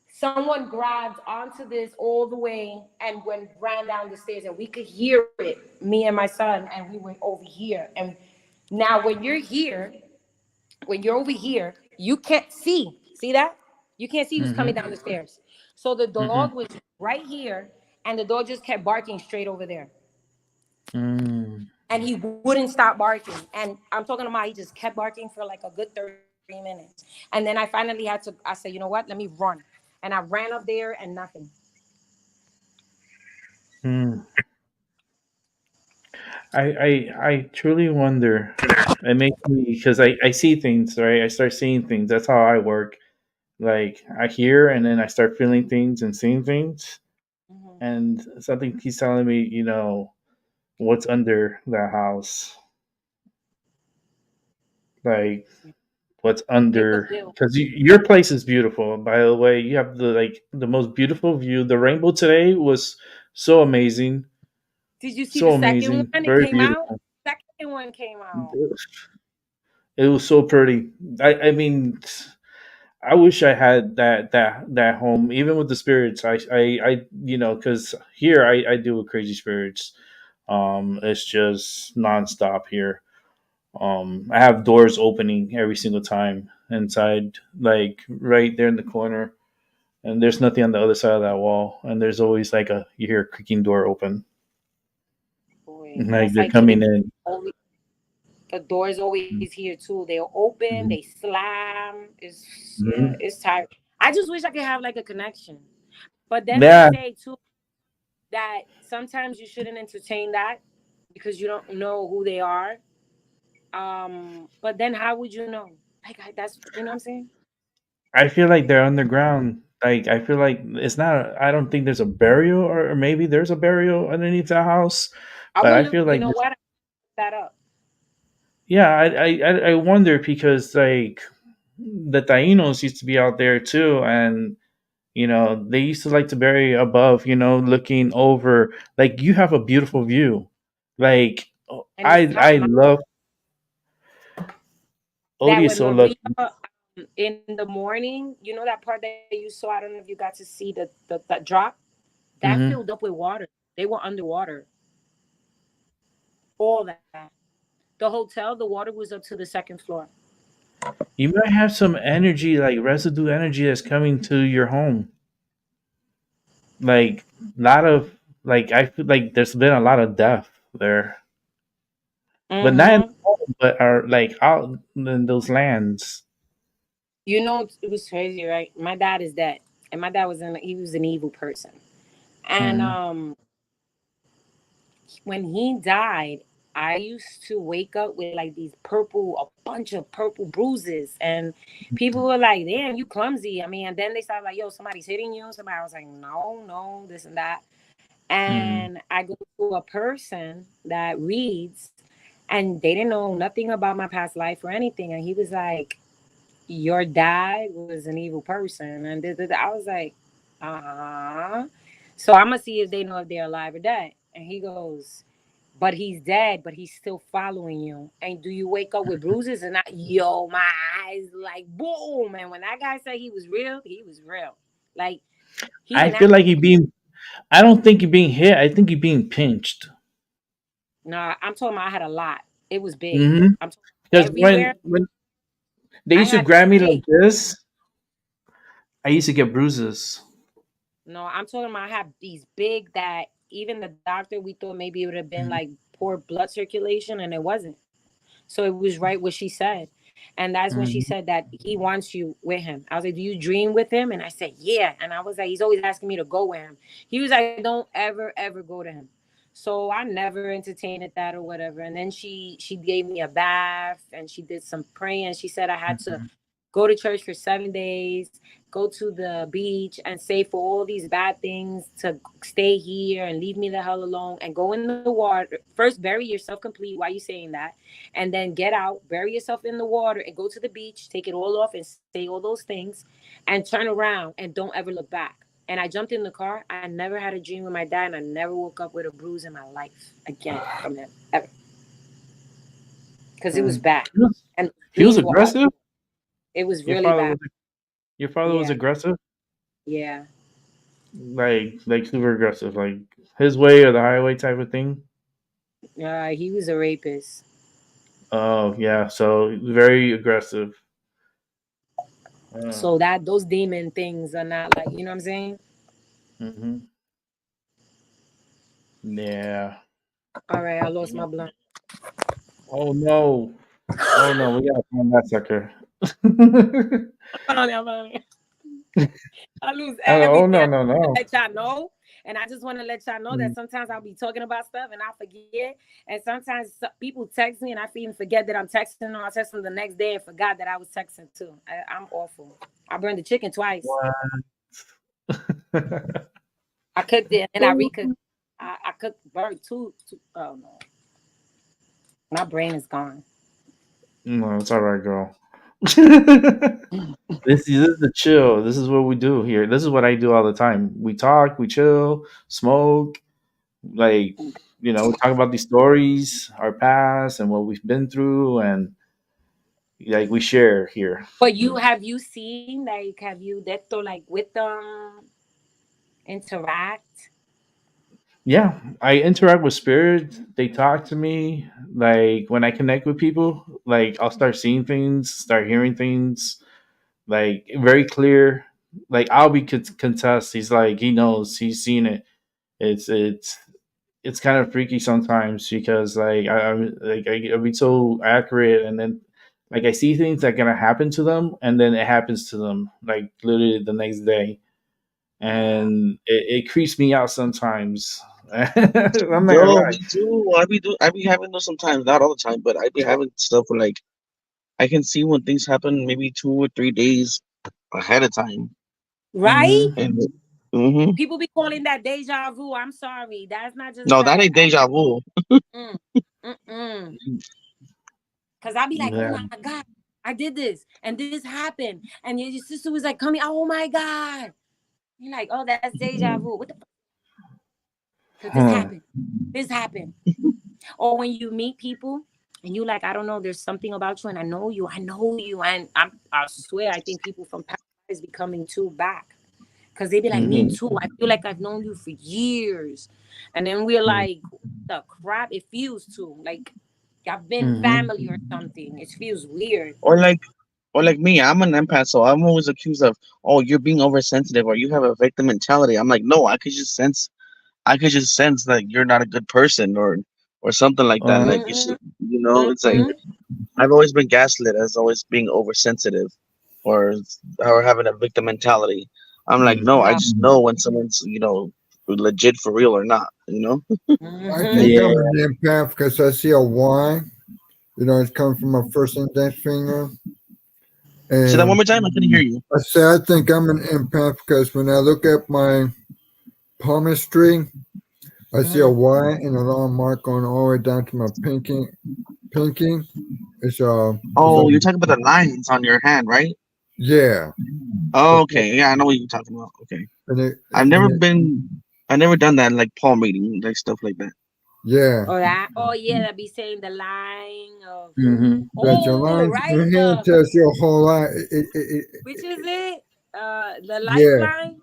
someone grabbed onto this all the way and went ran down the stairs, and we could hear it, me and my son, and we went over here. And now when you're over here, you can't see that, you can't see who's coming Mhm. down the stairs. So the dog Mhm. was right here, and the dog just kept barking straight over there, Mm. and he wouldn't stop barking. And I'm talking about he just kept barking for like a good 30 minutes. And then I finally had to, I said, you know what, let me run. And I ran up there and nothing. Mm. I truly wonder. It makes me because I see things, right. I start seeing things. That's how I work. Like I hear and then I start feeling things and seeing things, Mhm. and something keeps telling me, what's under that house. Like what's It's a under bill. because your place is beautiful, by the way. You have the most beautiful view. The rainbow today was so amazing, Did you see the so second amazing, one? It very came out. beautiful. Second one came out. It was so pretty. I mean, I wish I had that home, even with the spirits. I because here I deal with crazy spirits. It's just nonstop here. I have doors opening every single time inside, like right there in the corner, and there's nothing on the other side of that wall, and there's always like you hear a creaking door open, Boy, like that's they're like it. coming in. Always, the door's always here too. They'll open, they Mhm. slam. It's yeah, Mhm. it's tired. I just wish I could have like a connection. But then they Yeah. say too that sometimes you shouldn't entertain that because you don't know who they are. But then how would you know? Like that's you know what I'm saying? I feel like they're underground. Like I feel like it's not. I don't think there's a burial, or maybe there's a burial underneath the house. I But will I look. feel You like, know what? I look that up. yeah, I wonder because like the Tainos used to be out there too, and they used to like to bury above, looking over. Like you have a beautiful view. Like And it's I top. love That Odie is when so Maria lucky. in the morning, you know that part that you saw. I don't know if you got to see the drop that Hmm. filled up with water. They were underwater. All that. The hotel, the water was up to the second floor. You might have some energy, like residue energy, that's coming to your home. Like a lot of like I feel like there's been a lot of death there, but not in Mm-hmm. the home, but are like out in those lands. You know, it was crazy, right? My dad is dead, and my dad he was an evil person. And Hmm. when he died, I used to wake up with like these a bunch of purple bruises, and people were like, "Damn, you clumsy." I mean, and then they started like, "Yo, somebody's hitting you." Somebody I was like, "No, no, this and that." Mm. And I go to a person that reads, and they didn't know nothing about my past life or anything, and he was like, "Your dad was an evil person," and I was like, "Uh-huh." So I'm gonna see if they know if they're alive or dead. And he goes, "But he's dead, but he's still following you. And do you wake up with bruises?" And my eyes like boom. And when that guy said he was real, he was real. Like he I didn't feel act. like you being. I don't think you're being hit. I think you're being pinched. No, I'm talking about I had a lot. It was big. Hmm. I'm talking Because everywhere. when they I used to had grab me like big. this, I used to get bruises. No, I'm talking about I have these big that even the doctor we thought maybe it would have been like poor blood circulation and it wasn't. So it was right what she said. And that's when she Mm-hmm. said that he wants you with him. I was like, "Do you dream with him?" And I said, "Yeah." And I was like, he's always asking me to go with him. He was like, "Don't ever, ever go to him." So I never entertained at that or whatever. And then she gave me a bath and she did some praying. She said I had to go to church for 7 days, go to the beach and say for all these bad things to stay here and leave me the hell alone and go in the water. First, bury yourself complete. Why are you saying that? And then get out, bury yourself in the water and go to the beach, take it all off and say all those things and turn around and don't ever look back. And I jumped in the car. I never had a dream with my dad and I never woke up with a bruise in my life again from him, ever. Because it was Mm. bad. And the He was dreams were awful. aggressive. It was Your really father bad. was. Your father was Yeah. aggressive. Yeah. Like super aggressive, like his way or the highway type of thing. He was a rapist. Oh yeah, so very aggressive. Uh, So that those demon things are not like, you know what I'm saying? hmm. Yeah. All right, I lost my blunt. Oh no. Oh no, we gotta find that sucker. I lose Oh everything. no I no just no. let y'all know. And I just want to let y'all know that Mm. sometimes I'll be talking about stuff and I forget. And sometimes people text me and I even forget that I'm texting them. I text them the next day and forgot that I was texting too. I'm awful. I burned the chicken twice. What? I cooked it and I recooked. I cooked bird too. Oh no, my brain is gone. No, it's all right, girl. This is the chill. This is what we do here. This is what I do all the time. We talk, we chill, smoke, like we talk about these stories, our past, and what we've been through, and like we share here. But you have you seen like have you that like with them interact? Yeah, I interact with spirits. They talk to me. Like when I connect with people, like I'll start seeing things, start hearing things, like very clear. Like I'll be contest. He's like he knows. He's seen it. It's it's kind of freaky sometimes because I'm like I'll be so accurate, and then like I see things that gonna happen to them, and then it happens to them like literally the next day, Wow. and it creeps me out sometimes. I'm not gonna Yo, lie. me too. I be having those sometimes, not all the time, but I be having stuff where like I can see when things happen maybe 2 or 3 days ahead of time. Right? Mm-hmm. And hmm People be calling that deja vu. I'm sorry. That's not just no, that like ain't deja vu. mm, mm. Cause I be like, oh Yeah. my God, I did this and this happened. And your sister was like coming, oh my God. You're like, oh, that's deja vu. What the fuck? Cause this Huh. happened. This happened. Or when you meet people and you like, I don't know, there's something about you and I know you. And I swear, I think people from past is becoming too back. Cause they be like, me Mm-hmm. too. I feel like I've known you for years. And then we're like, what the crap? It feels too like I've been Mm-hmm. family or something. It feels weird. Or like or like me, I'm an empath, so I'm always accused of, oh, you're being oversensitive or you have a victim mentality. I'm like, no, I could just sense that you're not a good person or something like that. Like you Mm-hmm. should, it's like Mm-hmm. I've always been gaslit as always being oversensitive or or having a victim mentality. I'm like, no, I Oh, just know when someone's, legit for real or not, I mm-hmm. think Yeah. I'm an empath because I see a Y. It's coming from my first index finger. Say that one And more time, I couldn't hear you. I say I think I'm an empath because when I look at my palmistry, I see a Mm-hmm. Y and a long mark going all the way down to my pinky. Pinky. It's like Oh, you're talking about the lines on your hand, right? yeah. Oh, It's like- okay. Yeah, I know what you're talking about. Okay. And it, I've and never it, been I never done that like palm reading, like stuff like that. yeah. Oh, that. Oh, yeah. That be saying the line of. Mm-hmm. That your Oh, lines in right. your hand tells you a whole lot. Which is it? The Yeah. lifeline.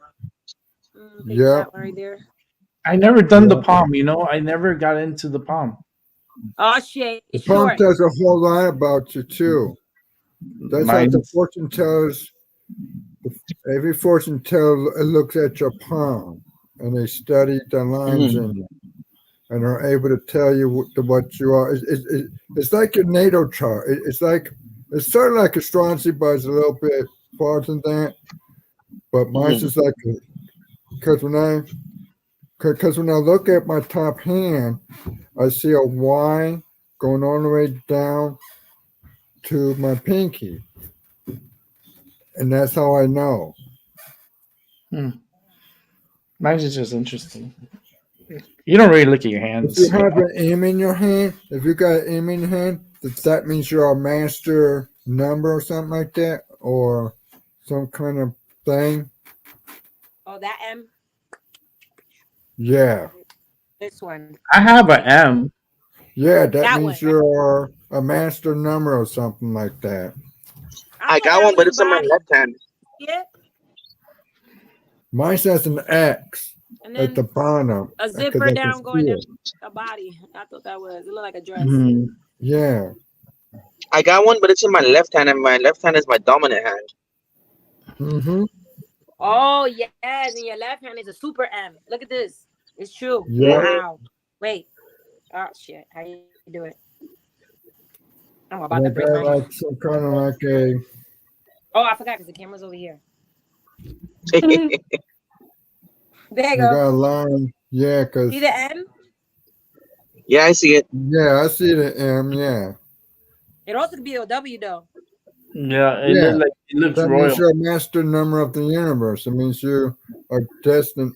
Take Yep. that right there. I never done the Yep. palm. I never got into the palm. Oh shit! The It's palm short. tells a whole lot about you too. That's like the Mine's. fortune tellers. Every fortune teller looks at your palm and they study the lines Hmm in it and are able to tell you what you are. It's like your natal chart. It's sort of like astrology, but it's a little bit farther than that. But mine's hmm just like because when I look at my top hand, I see a Y going all the way down to my pinky, and that's how I know. Hmm. Mine's is just interesting. You don't really look at your If you hands. have an M in your hand, if you got an M in your hand, that means you're a master number or something like that, or some kind of thing. Oh, that M. Yeah, This one. I have a M. yeah, that That one. means you're a master number or something like that. I I thought got that one, was but the it's on my body. left hand. Yeah. Mine says an X And at the then bottom a because zipper I can down see going down it. a body. I thought that was. It looked like a dress. Mm. Yeah. I got one, but it's in my left hand, and my left hand is my dominant hand. Mm-hmm. Oh yes, and your left hand is a super M. Look at this. It's true. Yeah. Hmm Wow. Wait. Oh shit. How you do it? I'm about to And I break my got hand. like some kind of like a Oh, I forgot because the camera's over here. There you I go. got a line. Yeah, See because the M? Yeah, I see it. yeah, I see the M. Yeah. It also could be a W though. Yeah, Yeah. it looks That means royal. you're a master number of the universe. It means you are destined,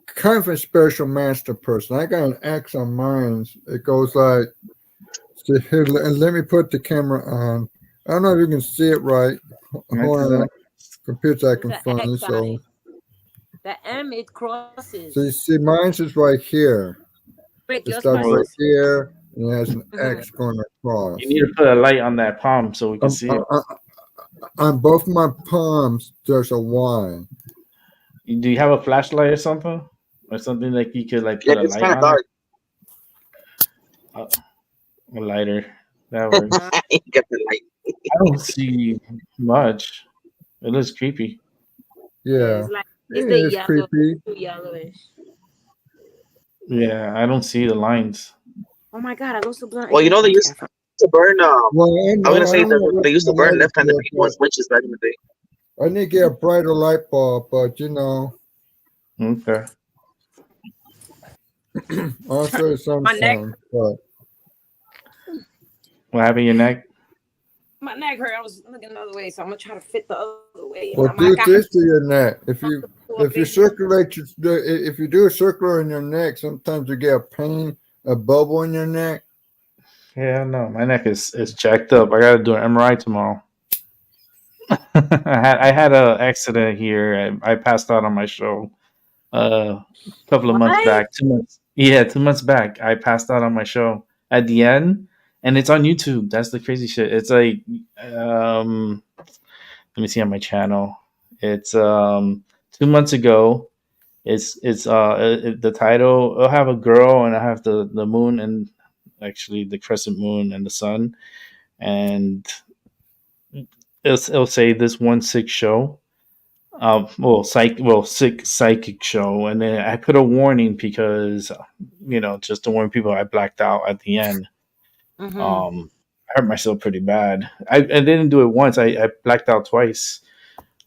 kind of a spiritual master person. I got an X on mine. It goes like, see, here, let me put the camera on. I don't know if you can see it right. Mine's Hold on. Computer's It's acting an funny. X on So, it. The M it crosses. see, mine's is right here. Rick, It yours starts right crosses. here and it has an Mhm. X going You across. need to put a light on that palm so we can Um, see it. on both my palms, there's a Y. Do you have a flashlight or something? Or something like you could like Yeah, put a it's light kind of on it? dark. A lighter. That works. I ain't got the light. I don't see much. It looks creepy. Yeah, Yeah, it's like it's the it is yellow, creepy. too yellowish. Yeah, I don't see the lines. Oh my god, I lost the blunt Well, again. they Okay, used to burn. Well, I I'm know gonna I say don't that know they what used my to burn light is left-handed for, people but as witches back in the day. I need to get a brighter light bulb. But Okay. I'll say My neck, sometimes, but What happened to your neck? my neck hurt. I was looking the other way, so I'm gonna try to fit the other way. well, I'm like, do I this to your neck. have If you circulate, if you do a circular in your neck, sometimes you get a pain, a bubble in your neck. Yeah, no, my neck is jacked up. I got to do an MRI tomorrow. I had a accident here. I passed out on my show a couple of months what? back. 2 months. Yeah, 2 months back. I passed out on my show at the end, and it's on YouTube. That's the crazy shit. It's like, let me see on my channel. It's 2 months ago. The title. I'll have a girl, and I have the moon, and actually the crescent moon and the sun, and it'll say this one sick show. Sick psychic show, and then I put a warning because, just to warn people, I blacked out at the end. Mm-hmm. I hurt myself pretty bad. I didn't do it once. I blacked out twice.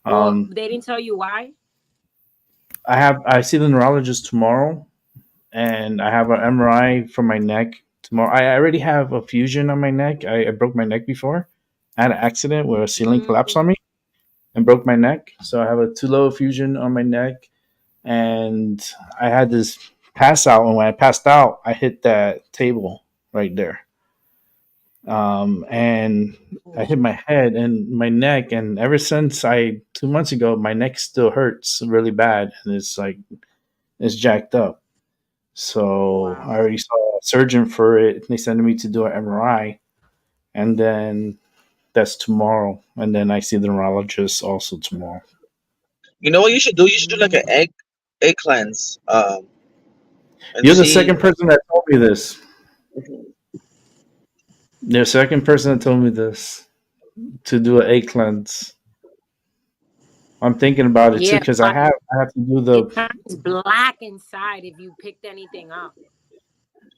Well, Um, they didn't tell you why. I see the neurologist tomorrow, and I have an MRI for my neck tomorrow. I already have a fusion on my neck. I broke my neck before. I had an accident where a ceiling collapsed Mm-hmm. on me and broke my neck. So I have a two low fusion on my neck, and I had this pass out. And when I passed out, I hit that table right there, and I hit my head and my neck. And ever since 2 months ago, my neck still hurts really bad, and it's jacked up. So I Wow. already saw a surgeon for it. They sent me to do an MRI, and then that's tomorrow. And then I see the neurologist also tomorrow. You know what you should do? You should do like an Mm. egg cleanse. And You're the see. second person that told me this. You're the second person that told me this to do an egg cleanse. I'm thinking about it too Yeah, because I but have to do it the. turns black inside if you picked anything up.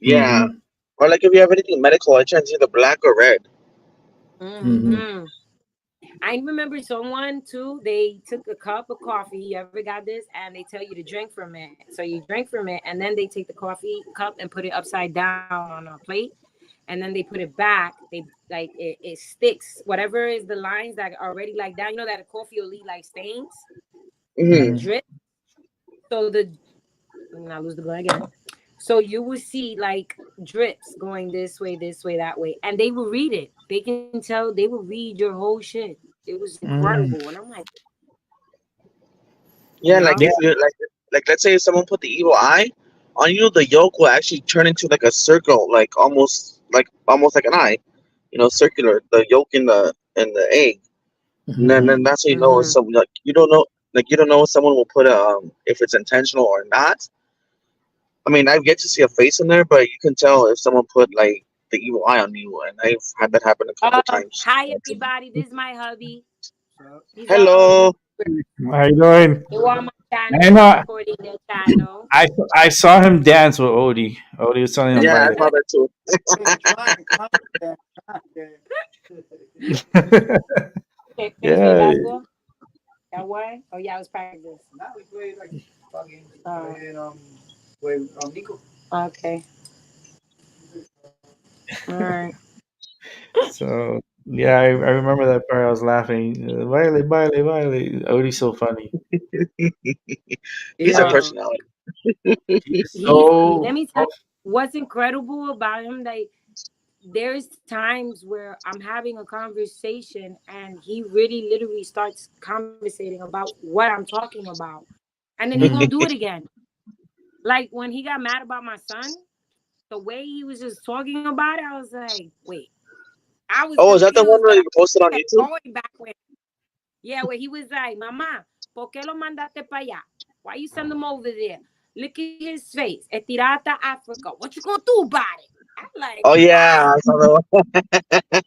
Yeah. Mm-hmm, Or like if you have anything medical, it turns either black or red. mm-hmm, Mm-hmm. I remember someone too. They took a cup of coffee. You ever got this? And they tell you to drink from it. So you drink from it, and then they take the coffee cup and put it upside down on a plate, and then they put it back. They like it sticks. Whatever is the lines that are already like down. You know that the coffee will leave like stains, like Hmm. mm-hmm. drip. So the let me not lose the blood again. So you will see like drips going this way, that way, and they will read it. They can tell. They will read your whole shit. It was Mm-hmm. incredible, and I'm like, you Yeah, like know, Yeah. if you like let's say if someone put the evil eye on you, the yolk will actually turn into like a circle, like almost like an eye, circular. The yolk in the egg, and then Mm-hmm. that's how you know if mm-hmm. some like you don't know if someone will put if it's intentional or not. I mean, I've yet to see a face in there, but you can tell if someone put like the evil eye on you, and I've had that happen a couple times. Hi everybody, this is my hubby. He's Hello. How you doing? they were on my I channel. I'm know. supporting their channel. I saw him dance with Odie. Odie was telling him Yeah, about I saw that too. it. Okay, finish play Yeah. basketball. That why? Oh yeah, it was practice. Okay, all right. So yeah, I remember that part. I was laughing. Wiley, Wiley, Wiley. Odie's so funny. He's a Yeah, personality. He's let so. me tell you what's incredible about him. Like there's times where I'm having a conversation and he really literally starts conversating about what I'm talking about, and then he won't Mhm. do it again. Like when he got mad about my son, the way he was just talking about it, I was like, wait, I was Oh, is that the one confused, but that I you posted on kept YouTube? going back with, yeah, where he was like, Mama, ¿por qué lo mandaste para allá? Why you send him over there? Look at his face. Estirata Africa. What you gonna do about it? I'm like, Oh yeah, what? I saw that one.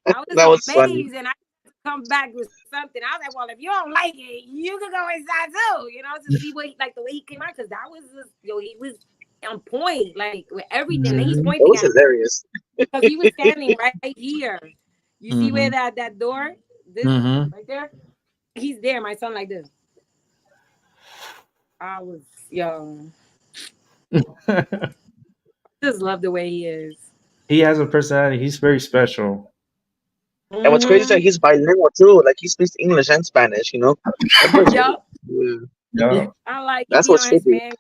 I was That was funny. amazed, and I come back with something. I was like, well, if you don't like it, you can go inside too, to see what like the way he came out, because that was just, he was on point, like with everything. And he's Mhm. It pointing was at me hilarious. because he was standing right here. You see where Mhm. that door, this Mhm. right there, he's there. My son like this. I was young. just love the way he is. He has a personality. He's very special. And what's crazy is that Mm-hmm. he's bilingual too. Like he speaks English and Spanish. You know, that boy's Yup. yeah. Yeah. I like he That's be what's on his trippy. man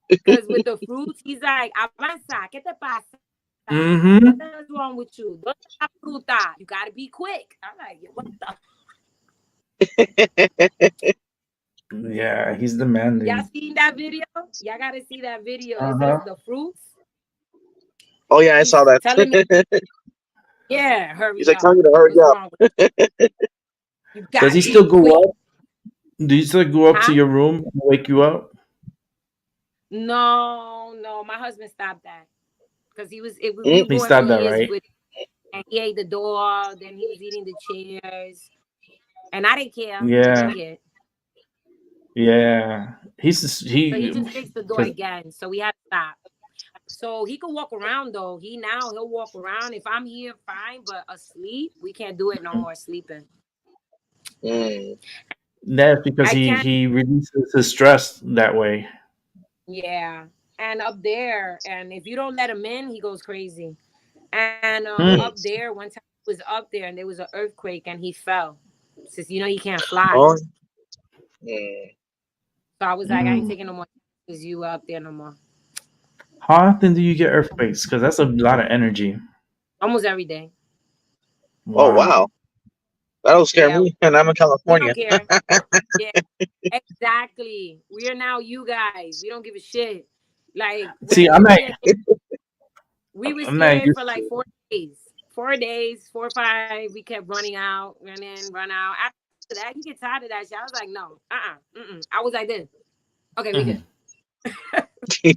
because with the fruits, he's like, avanza, ¿qué te pasa? What the Mm-hmm. hell's wrong with you? ¿Dónde está la fruta? You gotta be quick. I'm like, what the? Yeah, he's Y'all demanding. seen that video? Y'all gotta see that video. It says Uh-huh. the fruits. Oh yeah, I saw He's that. telling me, yeah, He's hurry like up. telling you to hurry What's up. wrong with you? You Does gotta he be still go quick. up? Do you still go up to Huh? your room and wake you up? No, no. My husband stopped that because we Mm, were He going stopped through that, years right? with, and he ate the door. Then he was eating the chairs, and I didn't care. I Yeah, didn't care. yeah. He's just, So he he just fixed the door because again. So we had to stop. So he could walk around though. He'll walk around. If I'm here, fine. But asleep, we can't do it no more sleeping. mm. that's because I can't. he releases his stress that way. Yeah. And up there, and if you don't let him in, he goes crazy. And up Hmm. Mm. there, one time he was up there and there was an earthquake and he fell. Since he can't fly. Oh, mm. So I was like, I ain't Mm. taking no more because you up there no more. How often do you get earthquakes? Because that's a lot of energy. Almost every day. Oh Wow. wow, that'll scare Yeah. me. And I'm in We don't California. care. Yeah. Exactly. We are now you guys. We don't give a shit. Like See, when I'm not. Maria, we were I'm not scared used for to like it. 4 days. 4 days, 4 or 5. We kept running out, run in, run out. After that, you get tired of that shit. I was like, no, mm-mm. I was like this. Okay, we good. Mhm.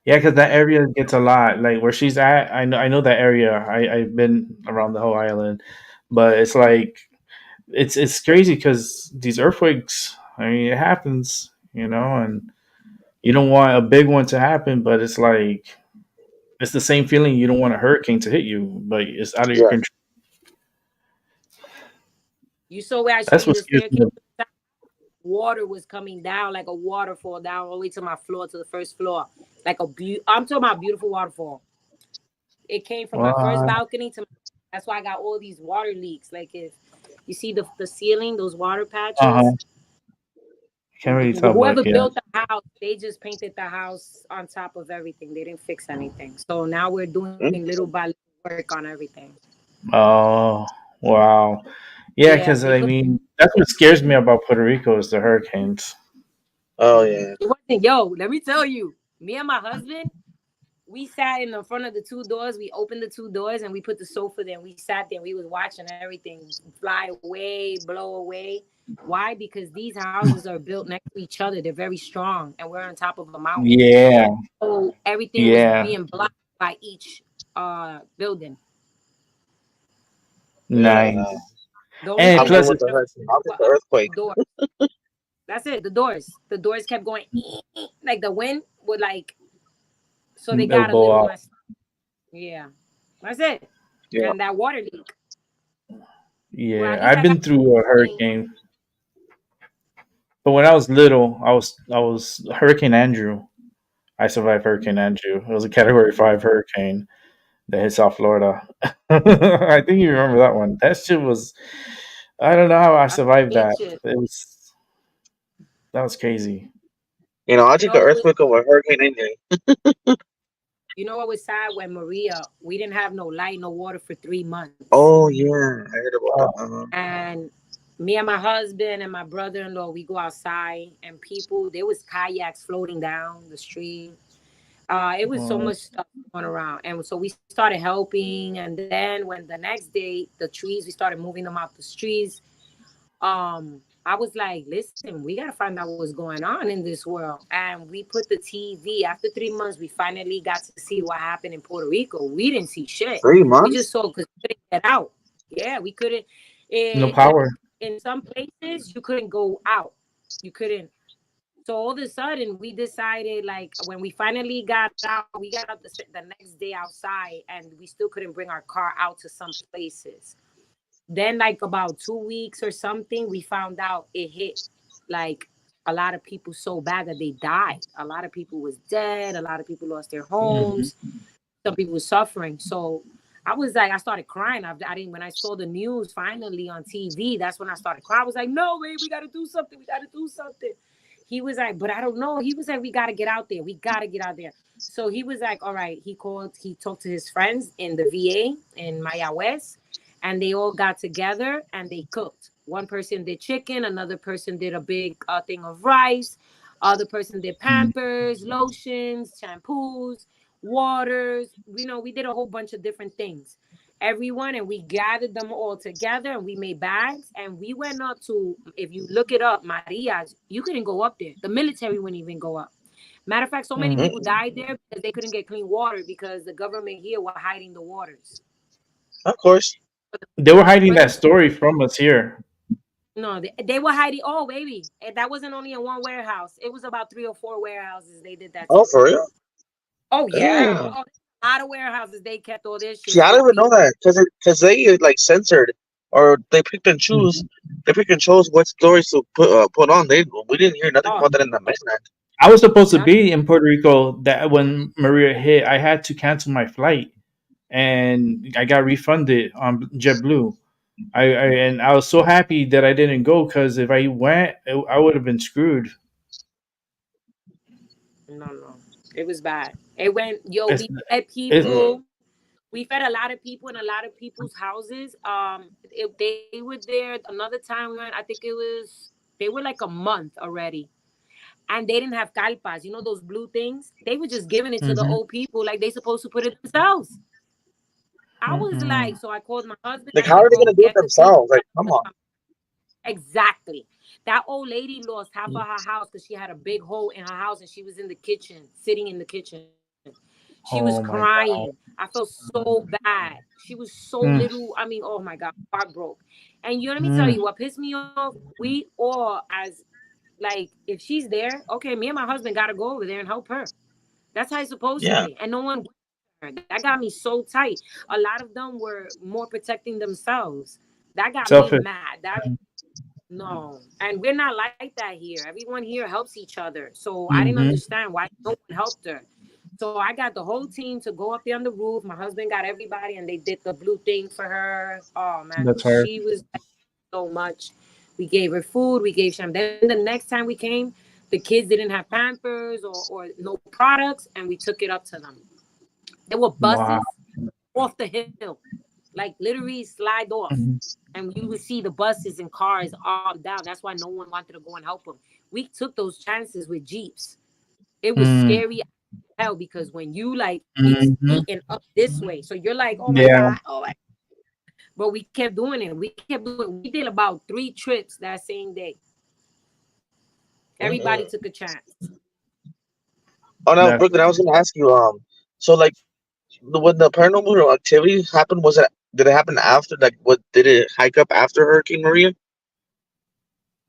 Yeah, because that area gets a lot. Like where she's at, I know that area. I've been around the whole island, but it's like it's crazy because these earthquakes. I mean, it happens, and you don't want a big one to happen, but it's like it's the same feeling. You don't want a hurricane to hit you, but it's out of your Yeah. control. You saw where I showed That's you what the scares staircase. me. Water was coming down like a waterfall down all the way to my floor, to the first floor. Like I'm talking about beautiful waterfall. It came from my first Wow. balcony to that's why I got all these water leaks. Like if you see the ceiling, those water Uh huh. patches. Can't really tell, but Whoever yeah. built the house, they just painted the house on top of everything. They didn't fix anything. So now we're doing Mm. little by little work on everything. Oh, wow. Yeah, Yeah, because they I could. mean, that's what scares me about Puerto Rico is the hurricanes. Oh yeah. It wasn't, yo, let me tell you, me and my husband, we sat in the front of the two doors. We opened the two doors and we put the sofa there. And we sat there and we was watching everything fly away, blow away. Why? Because these houses are built next to each other. They're very strong, and we're on top of a mountain. Yeah, So everything was yeah, being blocked by each building. Yeah. nice. No. The only And I'm thing good that plus, with was the never hurricane. I'll take were the earthquake. doors. That's it. The doors. The doors kept going like the wind would like. So they it'll got a blow little out. messed. Yeah, that's it. Yeah. And that water leak. Well, Yeah, at least I've I got been through a clean. hurricane, but when I was little, I was Hurricane Andrew. I survived Hurricane Andrew. It was a Category 5 hurricane that hit South Florida. I think you remember that one. That shit was. I don't know how I I survived that. picture. It was that was crazy. You know, I'll You take an know what was earthquake over a hurricane any day. what was sad when Maria, we didn't have no light, no water for 3 months. Oh yeah, I heard about that. Oh, And me and my husband and my brother-in-law, we go outside and people, there was kayaks floating down the street. It was so oh, much stuff going around. And so we started helping. And then when the next day, the trees, we started moving them out the streets. I was like, listen, we gotta find out what's going on in this world. And we put the TV. After 3 months, we finally got to see what happened in Puerto Rico. We didn't see shit. Three We just months? saw because we couldn't get out. Yeah, we couldn't. no Like power. in some places, you couldn't go out. You couldn't. So all of a sudden, we decided, like, when we finally got out, we got out the next day outside, and we still couldn't bring our car out to some places. Then, like, about 2 weeks or something, we found out it hit, like, a lot of people so bad that they died. A lot of people was dead. A lot of people lost their Mhm. homes. Some people were suffering. So I was like, I started crying. I didn't, when I saw the news finally on TV, that's when I started crying. I was like, no, babe, we got to do something. We got to do something. He was like, but I don't know. He was like, we got to get out there. We got to get out there. So he was like, all right. He talked to his friends in the VA in Maya West, and they all got together and they cooked. One person did chicken, another person did a big thing of rice, other person did Pampers, lotions, shampoos, waters. We did a whole bunch of different things. Everyone, and we gathered them all together and we made bags and we went up to, if you look it up, Maria's, you couldn't go up there. The military wouldn't even go up. Matter of fact, so many Mm. people died there because they couldn't get clean water because the government here were hiding the waters. Of course. They were hiding For the that story from us here. No, they were hiding. Oh, baby, and that wasn't only in one warehouse. It was about 3 or 4 warehouses. They did that Oh, too. for real? Oh yeah. Damn. Oh, a lot of warehouses. They kept all their See, shit I for don't even know people. that because they like censored or they picked and choose. Mhm. They pick and chose what stories to put on. We didn't hear nothing Oh, about that in the mainland. I was supposed to that be in Puerto Rico that when Maria hit, I had to cancel my flight, and I got refunded on JetBlue. And I was so happy that I didn't go because if I went, I would have been screwed. no. It was bad. It went. Yo, It's, we fed it's Mm. people. We fed a lot of people in a lot of people's houses. If they were there another time we went, I think they were like a month already, and they didn't have calpas. You know those blue things? They were just giving it to the Mhm. old people like they supposed to put it themselves. I was like, Mm-mm. so I called my husband. Like, I how said, are they bro, gonna do it get the team. themselves? Like, come on. Exactly. That old lady lost half of her house because she had a big hole in her house and she was in the kitchen, sitting in the kitchen. She was Oh my crying. god. I felt so bad. She was so Mm, little. I mean, oh my God, heart broke. And let me tell mm. you what pissed me off. We all, as like, if she's there, okay, me and my husband got to go over there and help her. That's how it's supposed to Yeah. be. And no one, that got me so tight. A lot of them were more protecting themselves. That got me Selfish. mad. That no, and we're not like that here. Everyone here helps each other. So I didn't Mm-hmm. understand why no one helped her. So I got the whole team to go up there on the roof. My husband got everybody, and they did the blue thing for her. Oh man, That's hard. she was so much. We gave her food. We gave some. Then the next time we came, the kids didn't have Pampers or no products, and we took it up to them. There were Wow. buses off the hill, like literally slide off. Mhm. And you would see the buses and cars all down. That's why no one wanted to go and help them. We took those chances with Jeeps. It was Mm. scary as hell because when you like it's Mhm. eating up this way. So you're like, oh my Yeah. God, oh my. But we kept doing it. We kept doing it. We did about 3 trips that same day. Everybody Mm-mm. took a chance. Oh no, That's Brooklyn. I was gonna ask you. So like, when the paranormal activity happened, was it did it happen after? Like, what did it hike up after Hurricane Maria?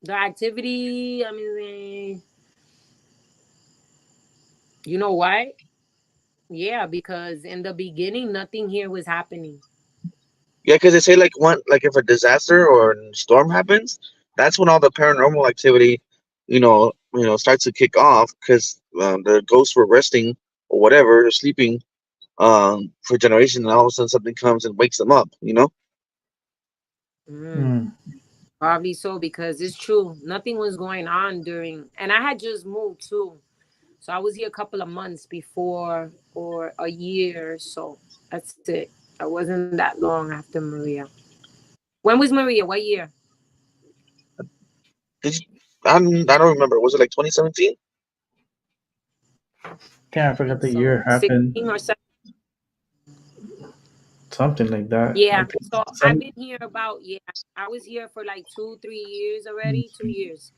The activity, I mean, you know why? Yeah, because in the beginning, nothing here was happening. Yeah, because they say like like if a disaster or a storm happens, that's when all the paranormal activity, starts to kick off because the ghosts were resting or whatever, or sleeping for generations, and all of a sudden something comes and wakes them up. Mm. mm. Probably so because it's true. Nothing was going on during, and I had just moved too. So I was here a couple of months before or a year. So that's it. I wasn't that long after Maria. When was Maria? What year? Did you, I don't remember. Was it like 2017? Can't I I forgot think the year it so. happened. 16 or 17. Something like that. I Yeah. think So I've some. been here about, yeah, I was here for like 2, 3 years already. 2 years.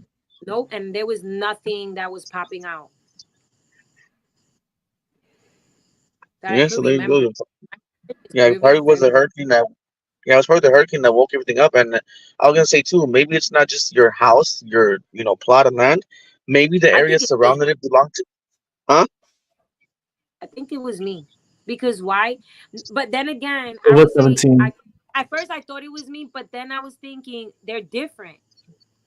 Nope. And there was nothing that was popping out that I Yeah, could so there you remember. go. It's Yeah, it very, probably was the very. hurricane that. Yeah, it was probably the hurricane that woke everything up. And I was gonna say too, maybe it's not just your house, your plot of land. Maybe the I area think it's me. surrounding it belonged to. Huh? I think it was me. Because why? But then again, It I was would say 17. I at first I thought it was me, but then I was thinking they're different.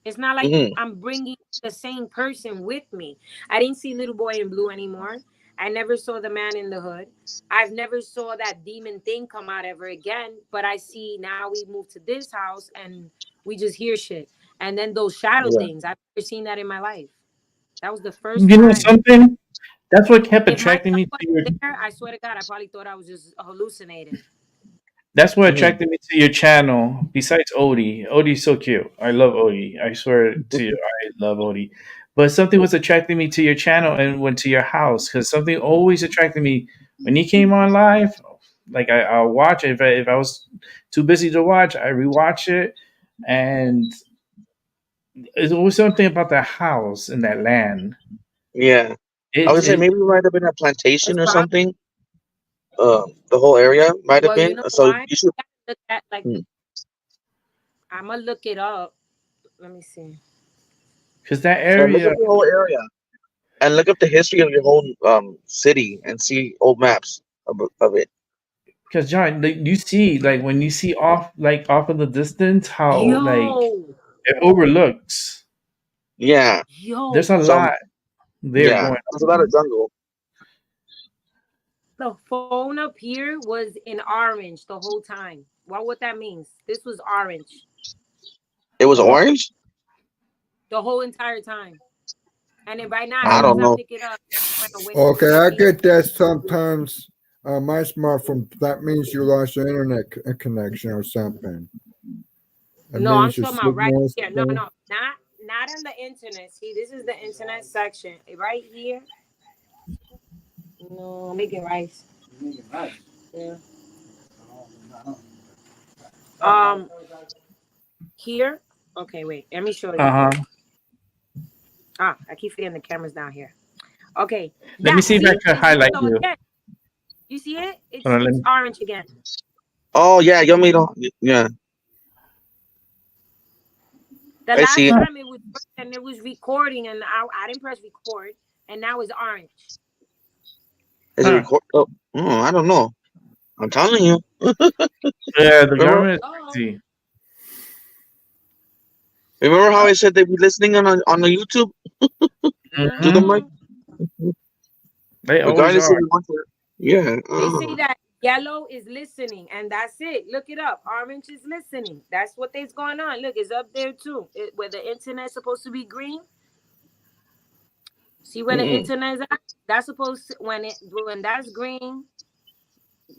It's not like Hmm. I'm bringing the same person with me. I didn't see Little Boy in Blue anymore. I never saw the Man in the Hood. I've never saw that demon thing come out ever again. But I see now we moved to this house and we just hear shit. And then those shadow Yeah. things, I've never seen that in my life. That was the first You know time. something? That's what kept If my attracting son me to your. wasn't there, I swear to God, I probably thought I was just hallucinating. That's what Hmm. attracted me to your channel. Besides Odie, Odie's so cute. I love Odie. I swear to you, I love Odie. But something was attracting me to your channel and went to your house because something always attracted me when you came on live. Like I'll watch it. If I was too busy to watch, I rewatch it, and it's always something about that house and that land. Yeah. I It, would say it maybe it might have been a It's plantation or probably, something. The whole area might have well, you been. know So why? you should. Look at, like, Hmm. I'm gonna look it up. Let me see. because that Yeah, look area. up the whole area and look up the history of your whole city and see old maps of it. Because John, like, you see, like when you see off in the distance, how like Yo, it overlooks. Yeah. There's yo, a So lot there yeah, going there's a lot of jungle. the phone up here was in orange the whole time. What that means? This was orange It was on. orange. the whole entire time. And then right now, as I soon Uh, as don't I know. pick it up, it went away Okay, I completely. get that sometimes. My smartphone, that means you lost your internet connection or something. That No, I'm means your talking about right signals. here. No, no, not on the internet. See, this is the internet section right here. No, making rice. Yeah. Um, here. Okay, wait. Let me show you. huh. Ah, I keep forgetting the camera's down here. Okay, Let me that see if I see, can highlight so you. again, you see it? Hold on, let It's me. orange again. Oh yeah, you me to. Yeah, The I see last it. Huh. time it was and it was recording, and I didn't press record, and now it's orange. Is it Huh. record? Oh, I don't know. I'm telling you. Yeah, the Remember, government is Oh, crazy. remember how I said they be listening on the YouTube to the Hmm. mic, uh-huh. They always regardless if are. you want to. Yeah. They say that yellow is listening, and that's it. Look it up. Orange is listening. That's what is going on. Look, it's up there too. Where the internet's supposed to be green. See where the Mm-mm. internet's at? That's supposed to, when that's green,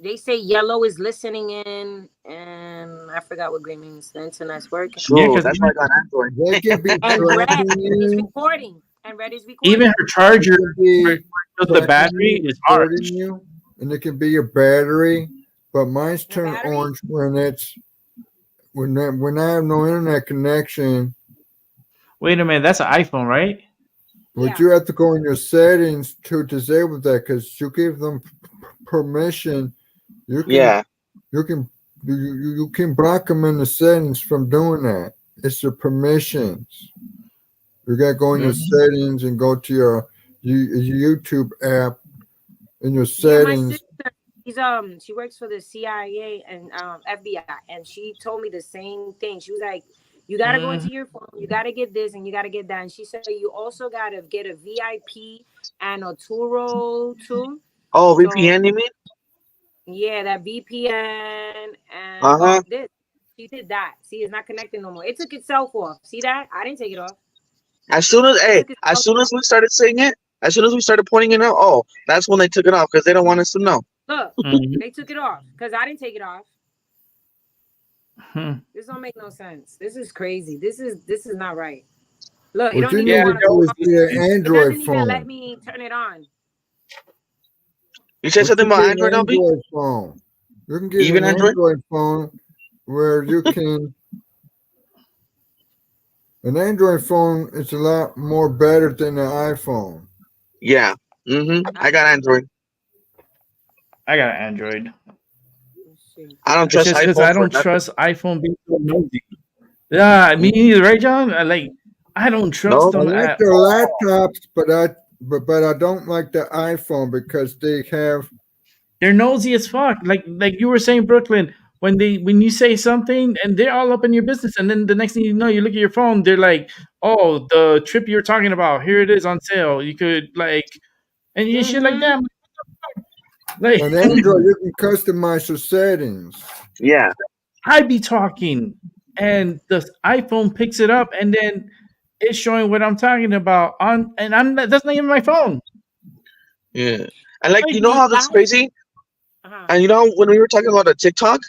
they say yellow is listening in, and I forgot what green means. The internet's working. Yeah, True. because That's why I got Android. They can be And red tracking is you. recording. And red is even recording. her charger, Can be where the tracking battery you, is recording orange. you, and it can be your battery. But mine's The turned battery? orange when I have no internet connection. Wait a minute, that's an iPhone, right? But Yeah. you have to go in your settings to disable that because you give them permission. You can Yeah. you can you can block them in the settings from doing that. It's the permissions. You got to go in your Hmm. settings and go to your YouTube app in your Yeah, my settings. sister, she works for the CIA and FBI, and she told me the same thing. She was like, "You got to go Hmm. into your phone. You got to get this, and you got to get that." And she said, "You also got to get a VIP and a Turo too." Oh, So VPN, you mean? yeah, that VPN and Uh huh. this. She did that. See, it's not connecting no more. It took itself off. See that? I didn't take it off. As soon as It hey, took as itself soon off. as we started saying it, as soon as we started pointing it out, oh, that's when they took it off because they don't want us to know. Look, Hmm. they took it off because I didn't take it off. Hmm. This don't make no sense. This is crazy. This is not right. Look, it What don't you even Yeah. need to want to do go is on. get an It Android doesn't even let phone. me turn it on. You said What something you about get Android, an LB? Android phone. You can get Even an Android? Android phone where you can. An Android phone is a lot more better than an iPhone. Yeah. I, I got Android. I got an Android. let's see. I don't It's trust just because I iPhone for don't nothing. trust iPhone being so nosy. Yeah, me Mm. neither, right, John? I don't trust No. I them like at the all. laptops, but I don't like the iPhone because they have They're nosy as fuck. Like you were saying, Brooklyn. when you say something and they're all up in your business, and then the next thing you know, you look at your phone, they're like, "Oh, the trip you're talking about, here it is on sale. You could like," and you shit like that. Like On Android, you can customize your settings. Yeah. I be talking, and the iPhone picks it up, and then it's showing what I'm talking about on, and that's not even my phone. Yeah. And like, Like, you know how that's crazy? Uh-huh. And you know when we were talking about the TikTok,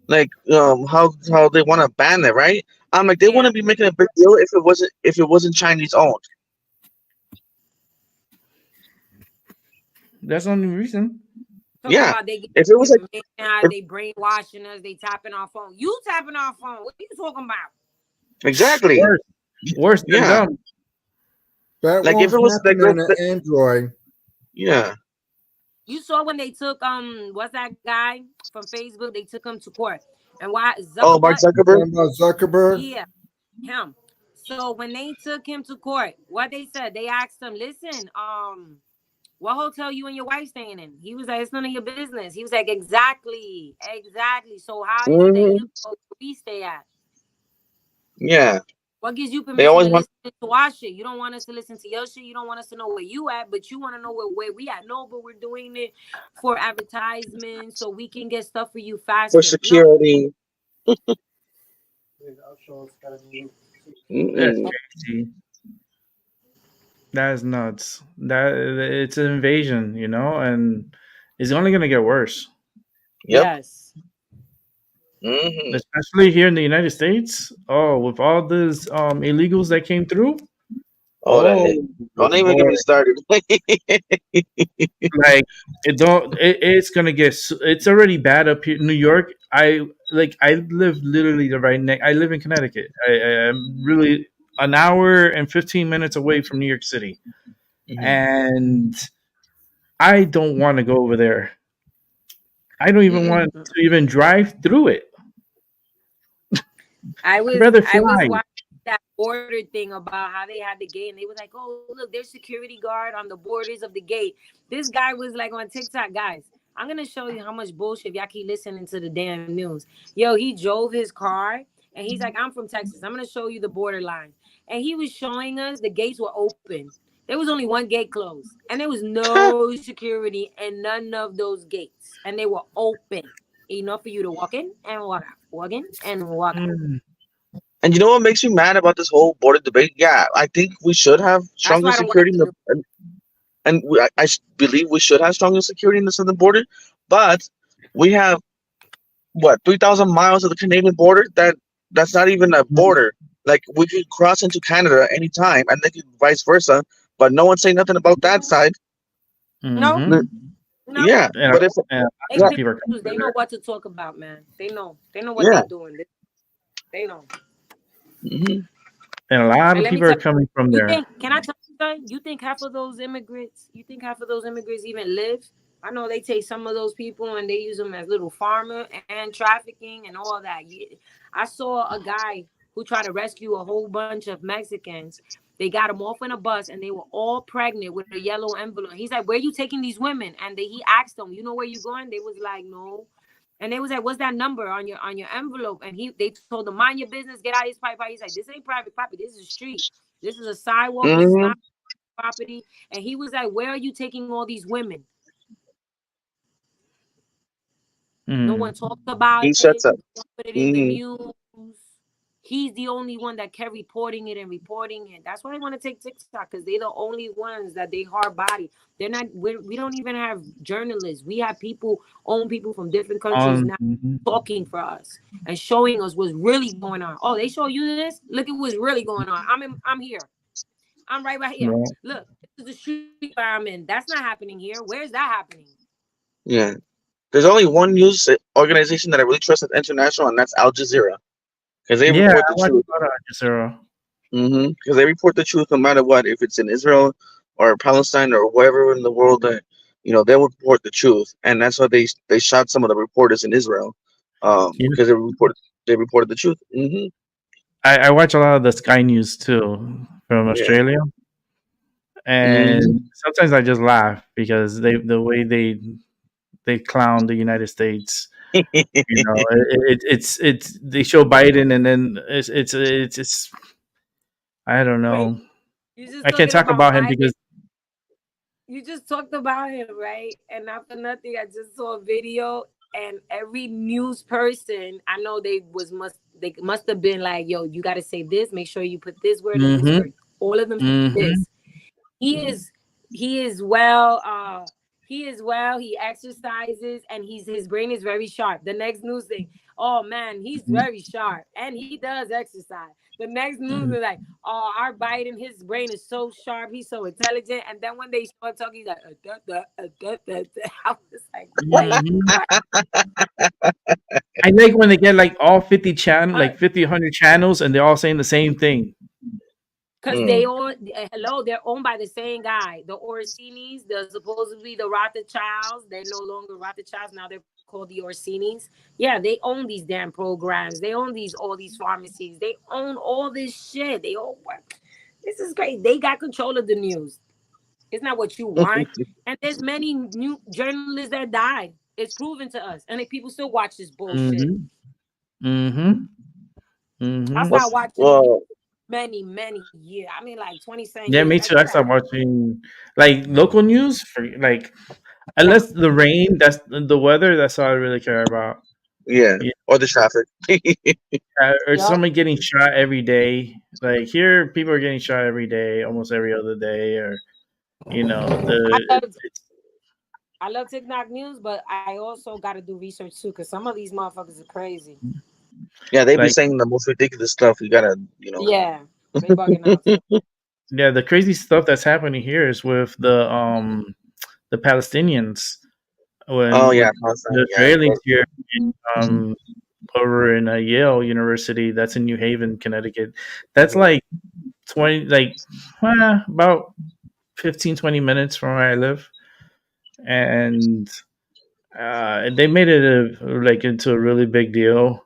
like how they want to ban it, right? I'm like they Yeah. wouldn't be making a big deal if it wasn't Chinese owned. that's the only reason. Talking Yeah. about they get If it was like information, how if, they brainwashing us, they tapping our phone. You tapping our phone. What are you talking about? exactly. Worse, worse than Yeah. dumb. That Like if won't it was like happen on an Android. yeah. You saw when they took what's that guy from Facebook? They took him to court. And why Oh, Mark Zuckerberg? You Zuckerberg. talking about Zuckerberg? Yeah, him. So when they took him to court, what they said, they asked him, listen, what hotel you and your wife staying in? He was like, it's none of your business. He was like, exactly, exactly. So how is it that you Hmm. know where we stay at? Yeah. What gives you They permission always to want. listen to our shit? You don't want us to listen to your shit. You don't want us to know where you at, but you want to know where we at. No, but we're doing it for advertisement so we can get stuff for you For faster. No. security. That's Mm-mm. crazy. That is nuts. That it's an invasion, and it's only gonna get worse. Yep. Yes. Hmm. Especially here in the United States. Oh, with all these illegals that came through. Oh, that Oh hit. Don't even get boy, me started. like it don't. It's gonna get. It's already bad up here in New York. I live literally the right next. I live in Connecticut. I'm really an hour and 15 minutes away from New York City, Hmm. and I don't want to go over there. I don't even Mm-mm. want to even drive through it. I I'd was rather I was fly. watching that border thing about how they had the gate and they was like, oh look, there's security guard on the borders of the gate. This guy was like on TikTok, guys. I'm gonna show you how much bullshit y'all keep listening to the damn news. Yo, he drove his car and he's like, I'm from Texas. I'm gonna show you the borderline. And he was showing us the gates were open. There was only one gate closed, and there was no security in none of those gates, and they were open enough for you to walk in and walk out, walk in and walk out. Mm, And you know what makes me mad about this whole border debate? Yeah, I think we should have That's stronger why I don't watch security in the the, news. and believe we should have stronger security in the southern border. But we have what 3,000 miles of the Canadian border that's not even a border. Like we could cross into Canada anytime, and they could vice versa. But no one's saying nothing about that side. No, N- mm-hmm. no. Yeah, And, but if and a They lot of yeah, pick people are news. coming They through know there. what to talk about, man. They know. They know what yeah, they doing. They know. hmm, And a lot And of let me people tell are coming from you, there. can I tell you something? You think half of those immigrants, even live? I know they take some of those people and they use them as little farmer and trafficking and all that. I saw a guy who tried to rescue a whole bunch of Mexicans. They got them off in a bus and they were all pregnant with a yellow envelope. He's like, "Where are you taking these women?" And he asked them, "You know where you going?" They was like, "No." And they was like, "What's that number on your envelope?" And they told him, "Mind your business, get out of his private property." He's like, "This ain't private property. This is a street. This is a sidewalk. This is hmm, not property." And he was like, "Where are you taking all these women?" No Mm. one talked about he it. shuts up. No one put it in the Hmm. news. He's the only one that kept reporting it and reporting it. That's why I want to take TikTok, because they're the only ones that they hard body. They're not. We don't even have journalists. We have people, own people from different countries now Mhm. talking for us and showing us what's really going on. Oh, they show you this? Look at what's really going on. I'm here. I'm right here. Well, Look, this is the street where I'm in. That's not happening here. Where's that happening? Yeah, there's only one news organization that I really trust at international, and that's Al Jazeera because they yeah, report I the watch truth. a lot of Al Jazeera. Because they report the truth no matter what, if it's in Israel or Palestine or wherever in the world that they'll report the truth, and that's why they shot some of the reporters in Israel, Yeah. because they reported the truth. I watch a lot of the Sky News too from Yeah. Australia, and Hmm. sometimes I just laugh because the way they clown the United States. You know, it's they show Biden, and then it's I don't Wait, know. you just I can't talking talk about about him Biden? because You just talked about him, right? And not for nothing, I just saw a video, and every news person, I know they must have been like, "Yo, you got to say this. Make sure you put this word and this mm-hmm, word." All of them said mm-hmm, this. He is he is well. He is well. He exercises, and his brain is very sharp. The next news thing, oh man, he's very sharp, and he does exercise. The next news is like, oh, our Biden, his brain is so sharp, he's so intelligent. And then when they start talking, he's like, I was like, wait, mm-hmm. what? I like when they get like all 50 channel, Uh, like 50, 100 channels, and they're all saying the same thing. Because they Mm. all hello, they're owned by the same guy, the Orsinis. They're supposed to be the Rothschilds. They're no longer Rothschilds now. They're called the Orsinis. Yeah, they own these damn programs. They own these all these pharmacies. They own all this shit. They all work. This is great. They got control of the news. It's not what you want. And there's many new journalists that died. It's proven to us, and people still watch this bullshit. Mm-hmm, mm-hmm, I mm-hmm. stopped What's watching it well, many years. I mean, like 27 Yeah, years. me I too. I get out. stopped watching like local news for like unless the rain, that's the weather. That's all I really care about. yeah, Yeah, or the traffic. or Yup. somebody getting shot every day. Like here, people are getting shot every day, almost every other day, or you know I the love I love TikTok news, but I also got to do research too, because some of these motherfuckers are crazy. Yeah, they be like saying the most ridiculous stuff. You gotta, Yeah, they bugging out too. yeah, the crazy stuff that's happening here is with the Palestinians Oh when yeah, with Palestine. the Yeah, Israelis here in, over in Yale University. That's in New Haven, Connecticut. That's like 20, like about 15, 20 minutes from where I live, and they made it like into a really big deal.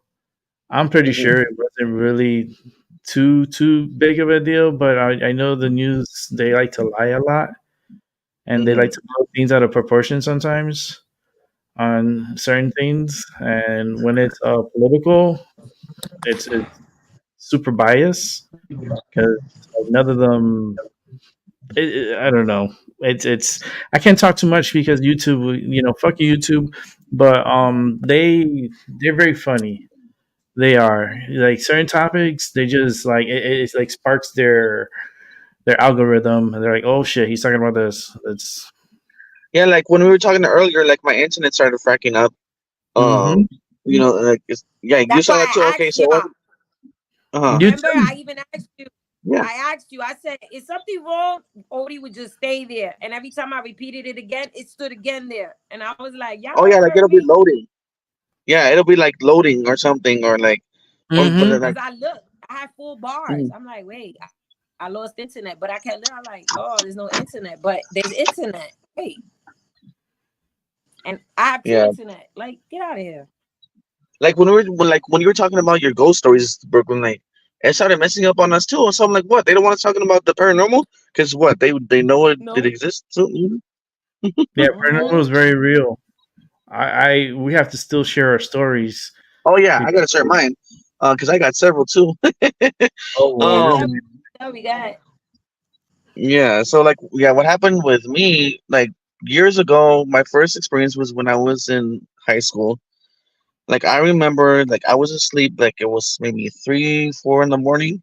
I'm pretty hmm sure it wasn't really too big of a deal, but I know the news, they like to lie a lot, and they hmm like to blow things out of proportion sometimes on certain things. And when it's political, it's super biased because none of them. I don't know. It's I can't talk too much because YouTube, fuck YouTube, but they're very funny. They are like certain topics. They just like it's like sparks their algorithm. And they're like, oh shit, he's talking about this. It's Yeah, like when we were talking earlier, like my internet started fracking up. mm-hmm. Um, like yeah, you That's saw why that too. I Okay, asked so what? y'all. Uh huh. You Remember, too. I even asked you. Yeah. I asked you. I said, "Is something wrong?" Odie would just stay there, and every time I repeated it again, it stood again there. And I was like, "Y'all Oh yeah, like heard it'll be me?" loading. Yeah, it'll be like loading or something, or like, or but Mm-hmm. then Because like, I looked, I had full bars. mhm. I'm like, "Wait, I lost internet," but I kept looking. I'm like, "Oh, there's no internet," but there's internet. Wait, and I have two Yeah, internet. Like, get out of here. like when you were talking about your ghost stories, Brooklyn, like it started messing up on us too. So I'm like, what? They don't want us talking about the paranormal because what? They know it No. exists. So, Yeah, paranormal Mm-hmm. is very real. I we have to still share our stories oh yeah, I because gotta share mine, because I got several too. oh Yeah, well, um, we got. yeah. So like, yeah, what happened with me like years ago? My first experience was when I was in high school. Like I remember, like I was asleep, like it was maybe 3, 4 in the morning,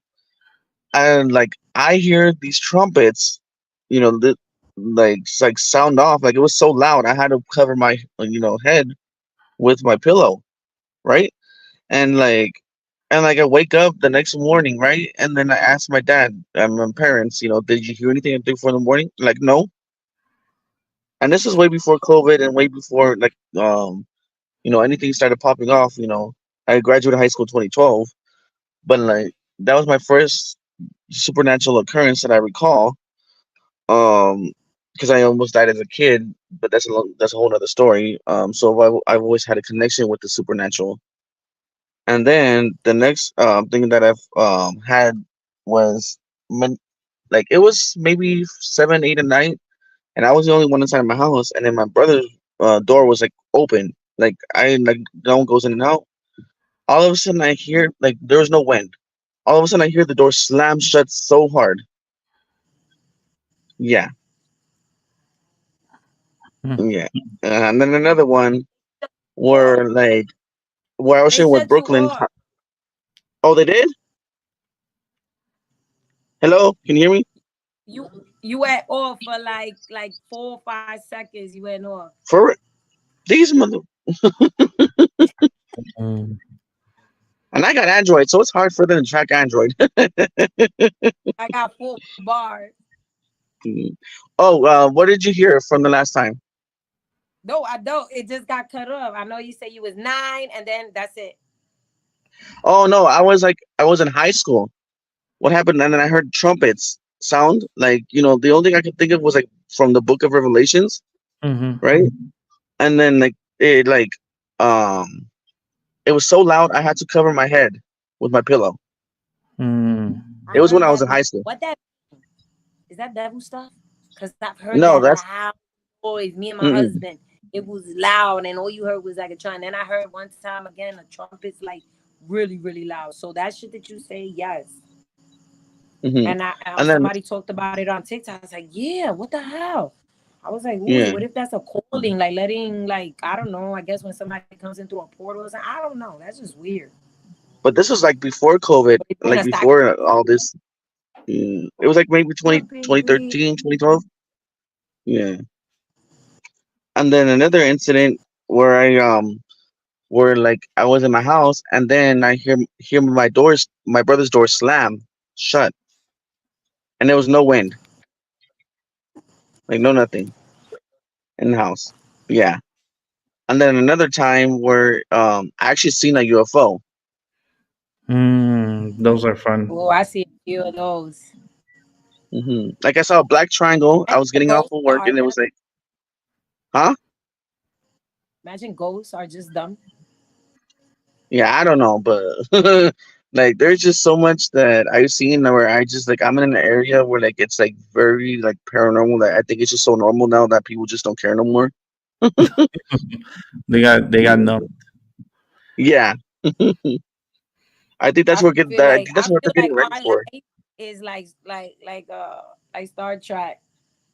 and like I hear these trumpets, like sound off. Like it was so loud, I had to cover my head with my pillow, right? And I wake up the next morning, right? And then I ask my dad and my parents, did you hear anything at 3, 4 in the morning? Like no. And this is way before COVID and way before anything started popping off. I graduated high school 2012, but like that was my first supernatural occurrence that I recall. Um, because I almost died as a kid, but that's a whole other story. So I've always had a connection with the supernatural. And then the next thing that I've had was like it was maybe 7, 8 at night, and I was the only one inside my house, and then my brother's door was like open, Like I like no one goes in and out. All of a sudden I hear like there was no wind. All of a sudden I hear the door slam shut so hard. Yeah, Hmm. yeah. And then another one Off. where like where I was They sharing with shut you Brooklyn. off. Oh, they did? Hello, can you hear me? You went off for like 4 or 5 seconds. You went off. For these mother, Mm. and I got Android, so it's hard for them to track Android. I got 4 bars. Oh, what did you hear from the last time? No, I don't. It just got cut off. I know you say you was 9, and then that's it. Oh no, I was in high school. What happened? And then I heard trumpets sound. Like the only thing I could think of was like from the Book of Revelations, Hmm. right? And then um, it was so loud I had to cover my head with my pillow. Mm. It I was when heard I was that. in high school. What that is that devil stuff? Because I've heard No, that that's loud noise. Me and my mm-mm. husband. It was loud, and all you heard was like a chime. Then I heard one time again the trumpets like really, really loud. So that shit that you say, yes. Hmm. And I And then somebody talked about it on TikTok. I was like, yeah, what the hell? I was like, ooh, yeah, what if that's a calling? Like letting, like, I don't know. I guess when somebody comes in through a portal or something, I don't know. That's just weird. but this was like before COVID, But it's like gonna start, before all this. It was like maybe baby. 2013, 2012. Yeah. And then another incident where where like I was in my house and then I hear my brother's door slam shut and there was no wind, like no nothing in the house. Yeah. And then another time where I actually seen a UFO. Mm. Those are fun. Oh, I see a few of those. Like I saw a black triangle. I was Imagine getting off ghosts of work are and it them. was like, huh? Imagine ghosts are just them. Yeah, I don't know, but like there's just so much that I've seen where I just like I'm in an area where like it's like very like paranormal that I think it's just so normal now that people just don't care no more. They got no. Yeah, I think that's I what get feel that. I like think I that's what they're feel like getting ready our for. life is like Star Trek.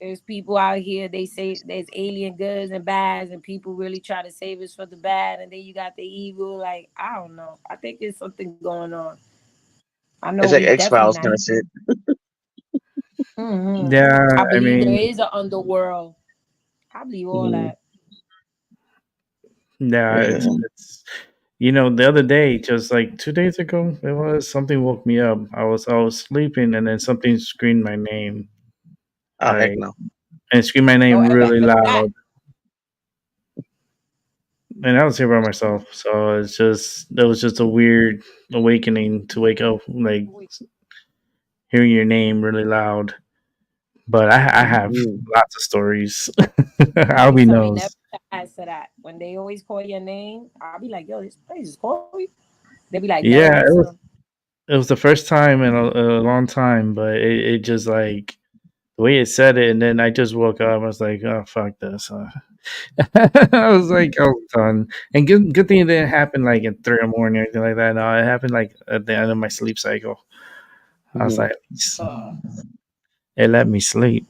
There's people out here. They say there's alien goods and bads, and people really try to save us from the bad, and then you got the evil. Like I don't know. I think there's something going on. I know It's like we X definitely Files not. kind of shit. Yeah, I I believe there mean, is an underworld. I believe all Hmm. that. yeah, Yeah. it's the other day, just like 2 days ago, it was something woke me up. I was sleeping, and then something screamed my name, Oh heck like, no. and it screamed my Don't name ever really heard that. loud, and I was here by myself. So that was just a weird awakening to wake up, like hearing your name really loud. But I have Mm. lots of stories. Me Albie too. I ain't never knows. answer that. When they always call your name, I'll be like, yo, this place is calling you. They be like, never Yeah, answer them. it was the first time in a long time, but it just like the way it said it, and then I just woke up. I was like, "Oh fuck this!" I was like, "Oh, done." And good thing it didn't happen like at 3 in the morning or anything like that. No, it happened like at the end of my sleep cycle. I was Mm-hmm. like, Uh, it let me sleep.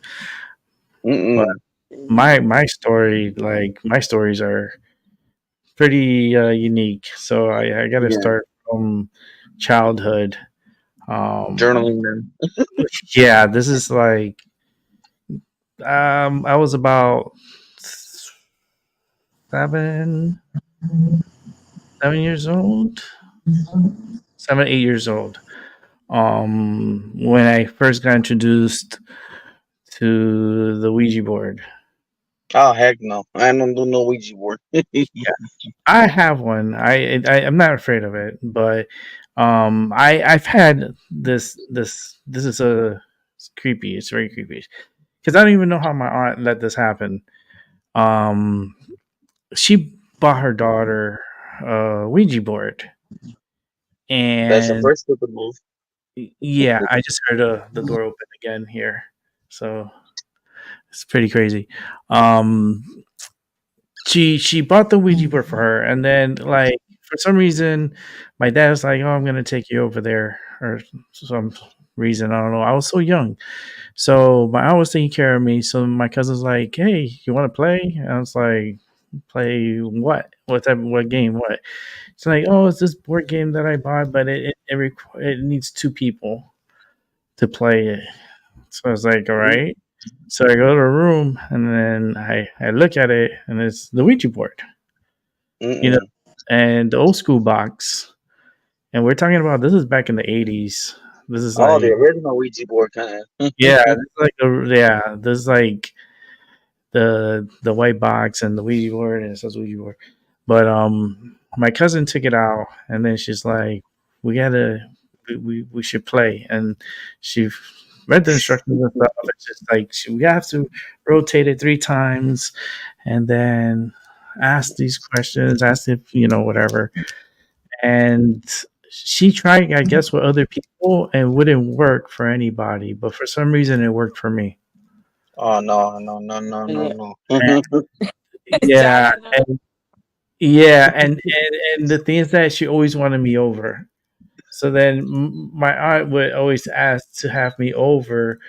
But Mm-mm. my stories are pretty unique. So I got to Yeah. start from childhood. Um, Journaling then. yeah, this is like I was about 7 7 years old, 7 8 years old. When I first got introduced to the Ouija board. Oh heck no. I don't do no Ouija board. Yeah, I have one. I'm not afraid of it, but I've had this is a it's creepy. It's very creepy because I don't even know how my aunt let this happen. Um, she bought her daughter a Ouija board, That's the and first stupid move. yeah, I just heard the door open again here, so it's pretty crazy. Um, she bought the Ouija board for her, and then like for some reason, my dad was like, "Oh, I'm gonna take you over there," or some reason I don't know. I was so young, so my aunt was taking care of me. So my cousin's like, "Hey, you want to play?" And I was like, "Play what? What type? What game? What?" It's like, "Oh, it's this board game that I bought, but it needs two people to play it." So I was like, "All right." So I go to the room and then I look at it and it's the Ouija board, you know, Mm-mm. and the old school box. And we're talking about this is back in the 80s. This is Oh, the like, original Ouija board kind of. yeah, this is like this is like the white box and the Ouija board and it says Ouija board. But my cousin took it out and then she's like, we gotta we should play, and she read the instructions and stuff. It's just like we have to rotate it 3 times and then ask these questions, ask if whatever. And she tried, I guess, with other people and wouldn't work for anybody, but for some reason it worked for me. Oh no, no, no, no, no, Yeah. no. Yeah, Jacking up. and yeah, and the thing is that she always wanted me over. So then my aunt would always ask to have me over,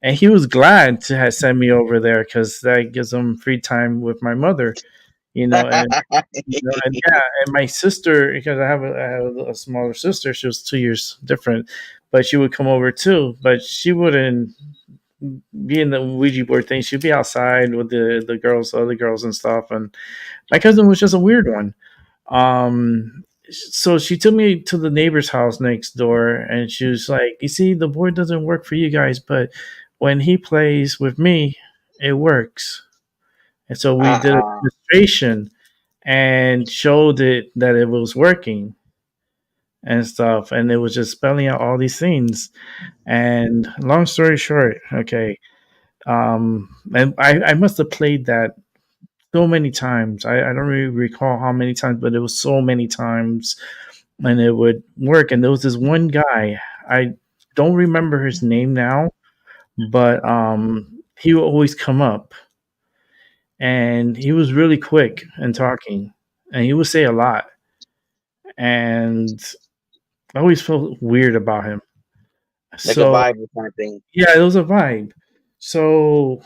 and he was glad to have sent me over there because that gives him free time with my mother, and and yeah, and my sister, because I have a smaller sister, she was 2 years different, but she would come over too, but she wouldn't be in the Ouija board thing. She'd be outside with the girls, other girls and stuff, and my cousin was just a weird one. So she took me to the neighbor's house next door and she was like, "You see, the board doesn't work for you guys, but when he plays with me, it works." And so we did a Uh-uh. demonstration and showed it that it was working and stuff, and it was just spelling out all these things. And long story short, okay, and I must have played that so many times. I don't really recall how many times, but it was so many times, and it would work. And there was this one guy. I don't remember his name now, but he would always come up, and he was really quick in talking, and he would say a lot, and I always felt weird about him. Like a So vibe kind of thing. yeah, it was a vibe. So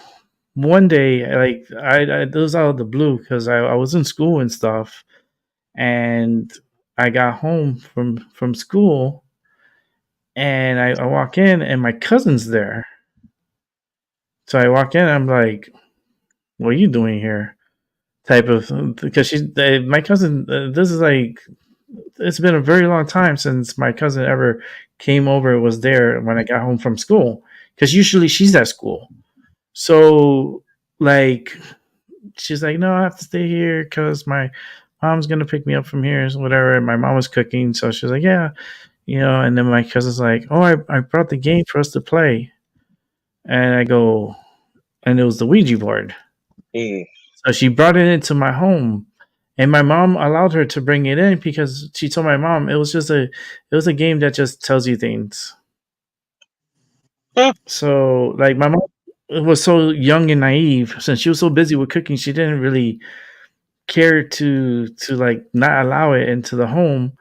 one day, like it was out of the blue because I was in school and stuff, and I got home from school, and I walk in, and my cousin's there. So I walk in, I'm like, "What are you doing here?" Type of, because my cousin. This is like it's been a very long time since my cousin ever came over. Was there when I got home from school because usually she's at school. So like she's like, "No, I have to stay here because my mom's gonna pick me up from here, so whatever." And my mom was cooking, so she's like, "Yeah, And then my cousin's like, "Oh, I brought the game for us to play," and I go, and it was the Ouija board. Mm. So she brought it into my home, and my mom allowed her to bring it in because she told my mom it was a game that just tells you things. Huh. So like my mom was so young and naive since she was so busy with cooking, she didn't really care to like not allow it into the home,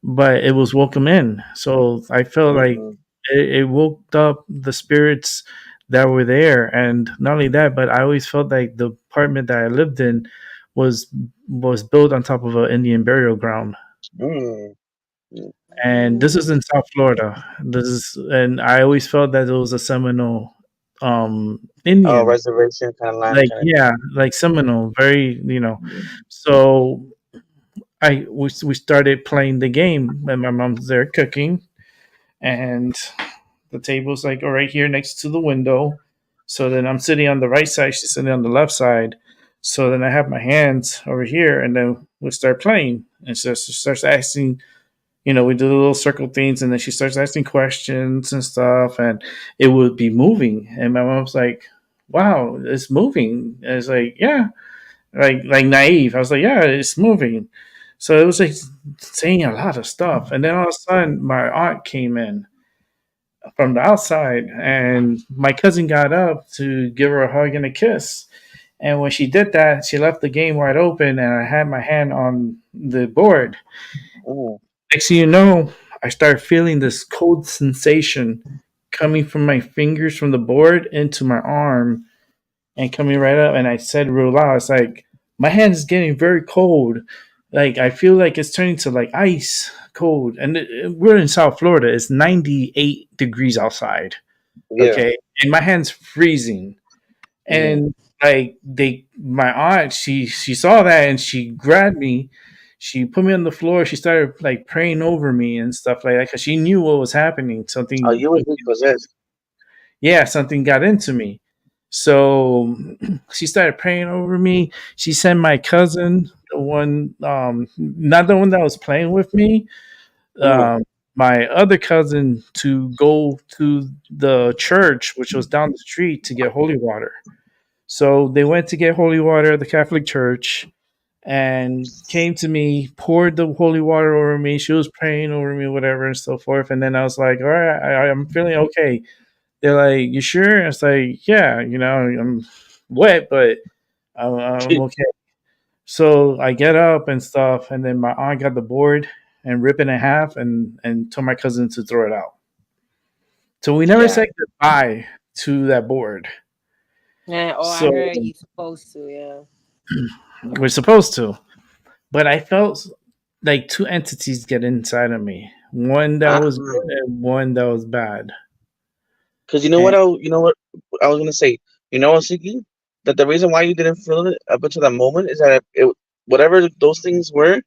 but it was welcome in. So I felt like Mm-mm. it woke up the spirits that were there, and not only that, but I always felt like the apartment that I lived in was was built on top of an Indian burial ground. Mm. Mm. And this is Mm. in South Florida. And I always felt that it was a Seminole Oh, Indian, reservation kind of land like kind of yeah, thing. like Seminole, very. So we started playing the game, and my mom's there cooking, and the table's like right here next to the window. So then I'm sitting on the right side, she's sitting on the left side. So then I have my hands over here, and then we start playing. And so she starts asking, we do the little circle things, and then she starts asking questions and stuff, and it would be moving. And my mom's like, "Wow, it's moving." And it's like, "Yeah," like naive. I was like, "Yeah, it's moving." So it was like saying a lot of stuff, and then all of a sudden, my aunt came in from the outside, and my cousin got up to give her a hug and a kiss, And when she did that, she left the game wide open, and I had my hand on the board. Mm. Next thing you know, I started feeling this cold sensation coming from my fingers from the board into my arm and coming right up. And I said real loud, it's like, my hand is getting very cold. Like, I feel like it's turning to like ice cold. And we're in South Florida. It's 98 degrees outside. Yeah. Okay. And my hand's freezing. Mm-hmm. And like my aunt, she saw that and she grabbed me. She put me on the floor. She started like praying over me and stuff like that because she knew what was happening. Oh, Something, you was possessed. yeah, something got into me. So she started praying over me. She sent my cousin, the one, not the one that was playing with me, Mm. um, my other cousin, to go to the church, which was down the street, to get holy water. So they went to get holy water at the Catholic Church and came to me, poured the holy water over me. She was praying over me, whatever, and so forth. And then I was like, all right, I'm feeling okay. They're like, you sure? I was like, yeah, I'm wet, but I'm okay. So I get up and stuff. And then my aunt got the board and rip it in half and told my cousin to throw it out. So we never Yeah. said goodbye to that board. Yeah. Oh, I So heard you supposed to. Yeah. we're supposed to. But I felt like two entities get inside of me. One that Ah, was good and one that was bad. because you know what And I was gonna say. You know, I was thinking that the reason why you didn't feel it up until that moment is that whatever those things were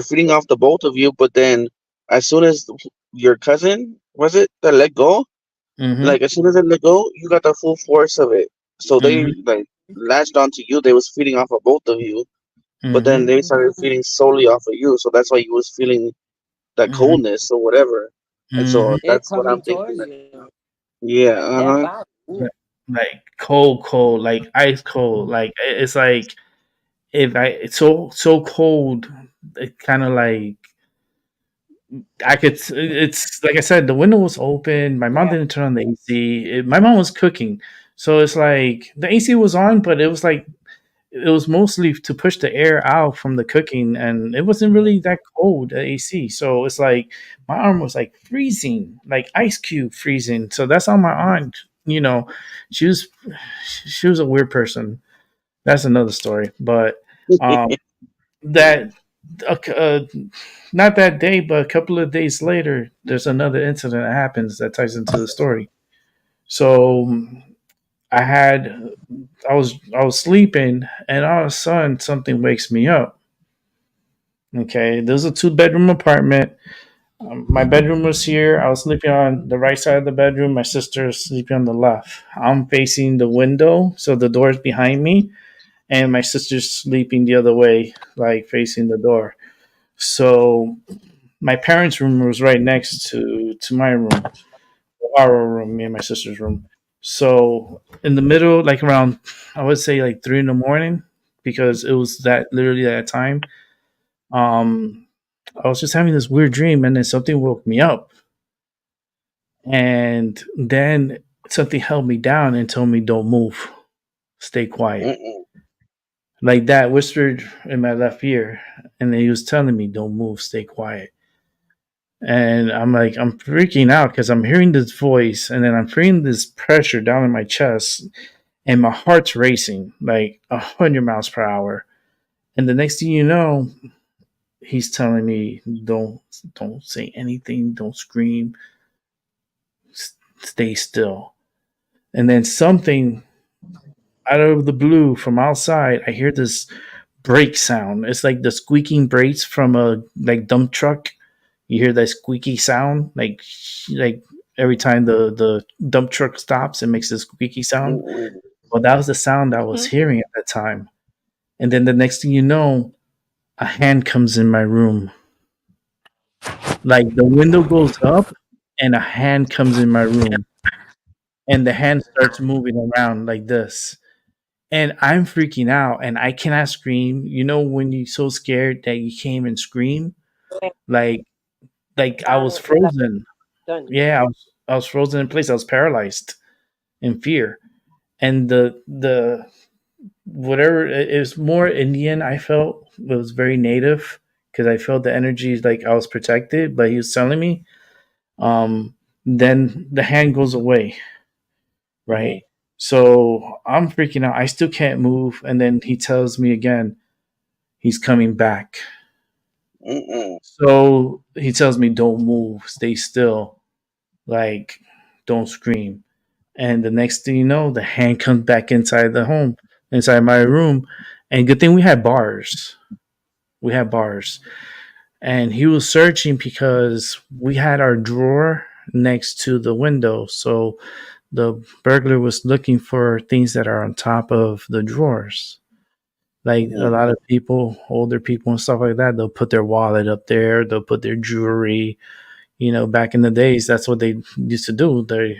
feeding off the both of you. But then, as soon as your cousin was it that let go, mm-hmm, like as soon as it let go, you got the full force of it. So they mm-hmm, like latched onto you. They was feeding off of both of you, but then mm-hmm, they started feeding solely off of you. So that's why you was feeling that mm-hmm, coldness or whatever. And mm-hmm. so They're that's what coming I'm thinking. towards you. Yeah, That uh-huh. body. Ooh. Like cold, cold, like ice cold. Like it's like if I it's so cold, it kind of like I could. It's like I said, the window was open. My mom Yeah. didn't turn on the AC. My mom was cooking, so it's like the AC was on, but it was like it was mostly to push the air out from the cooking, and it wasn't really that cold, the AC. So it's like my arm was like freezing, like ice cube freezing. So that's how my aunt, she was she was a weird person. That's another story. But that uh, not that day, but a couple of days later, there's another incident that happens that ties into the story. So I had I was sleeping, and all of a sudden something wakes me up. Okay, there's a two-bedroom apartment. My bedroom was here. I was sleeping on the right side of the bedroom. My sister is sleeping on the left. I'm facing the window, so the door is behind me, and my sister's sleeping the other way, like facing the door. So my parents' room was right next to my room, our room, me and my sister's room. So in the middle, like around, I would say like 3 in the morning, because it was that literally that time. Um, I was just having this weird dream, and then something woke me up, and then something held me down and told me, "Don't move, stay quiet." Mm-mm. Like that, whispered in my left ear, and then he was telling me, "Don't move, stay quiet." And I'm like, I'm freaking out because I'm hearing this voice, and then I'm feeling this pressure down in my chest, and my heart's racing like 100 miles per hour. And the next thing you know, he's telling me, don't say anything, don't scream, stay still. And then something out of the blue from outside, I hear this brake sound. It's like the squeaking brakes from a like dump truck. You hear that squeaky sound, like every time the dump truck stops, it makes this squeaky sound. Mm-mm. Well, that was the sound I was Mhm. hearing at that time. And then the next thing you know, a hand comes in my room. Like the window goes up, and a hand comes in my room, and the hand starts moving around like this. And I'm freaking out, and I cannot scream. You know when you're so scared that you can't even scream, Yeah. like I was Silent. Like frozen. done. Yeah, I was frozen in place. I was paralyzed in fear. And the whatever it was more Indian. I felt it was very native because I felt the energy like I was protected. But he was telling me, um, then the hand goes away, Mm-hmm. right? So I'm freaking out. I still can't move, and then he tells me again he's coming back. Mm-mm. So he tells me, "Don't move, stay still, like don't scream." And the next thing you know, the hand comes back inside the home, inside my room. And good thing we had bars. We had bars. And he was searching because we had our drawer next to the window. So the burglar was looking for things that are on top of the drawers. Like a Mm-hmm. lot of people, older people and stuff like that, they'll put their wallet up there, they'll put their jewelry. Back in the days, that's what they used to do. They,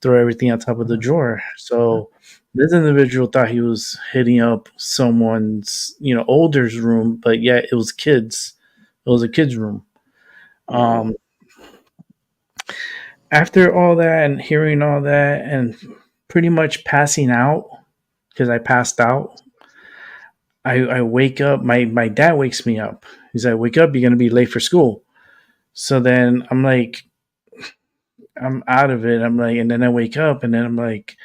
throw everything on top of the drawer. So this individual thought he was hitting up someone's, older's room, but yet it was kids. It was a kid's room. Mm-hmm. Um, After all that and hearing all that and pretty much passing out because I passed out, I wake up. My dad wakes me up. He's like, "Wake up! You're gonna be late for school." So then I'm like, I'm out of it. I'm like, and then I wake up, and then I'm like,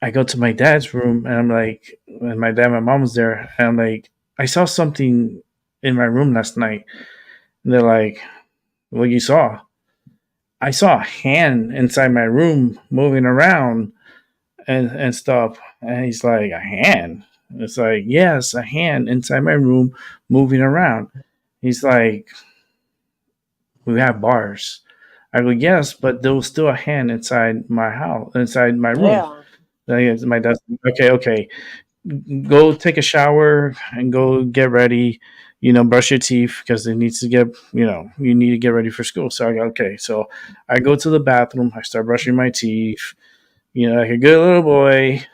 I go to my dad's room and I'm like, and my dad, my mom was there, and I'm like, I saw something in my room last night. And they're like, what you saw? I saw a hand inside my room moving around and stuff. And he's like, a hand? It's like, yes, a hand inside my room moving around. He's like, we have bars. I go, yes, but there was still a hand inside my house, inside my room. Yeah. My dad's okay, okay. Go take a shower and go get ready. Brush your teeth because it needs to get. You need to get ready for school. So I go, okay. So I go to the bathroom. I start brushing my teeth. Like a good little boy,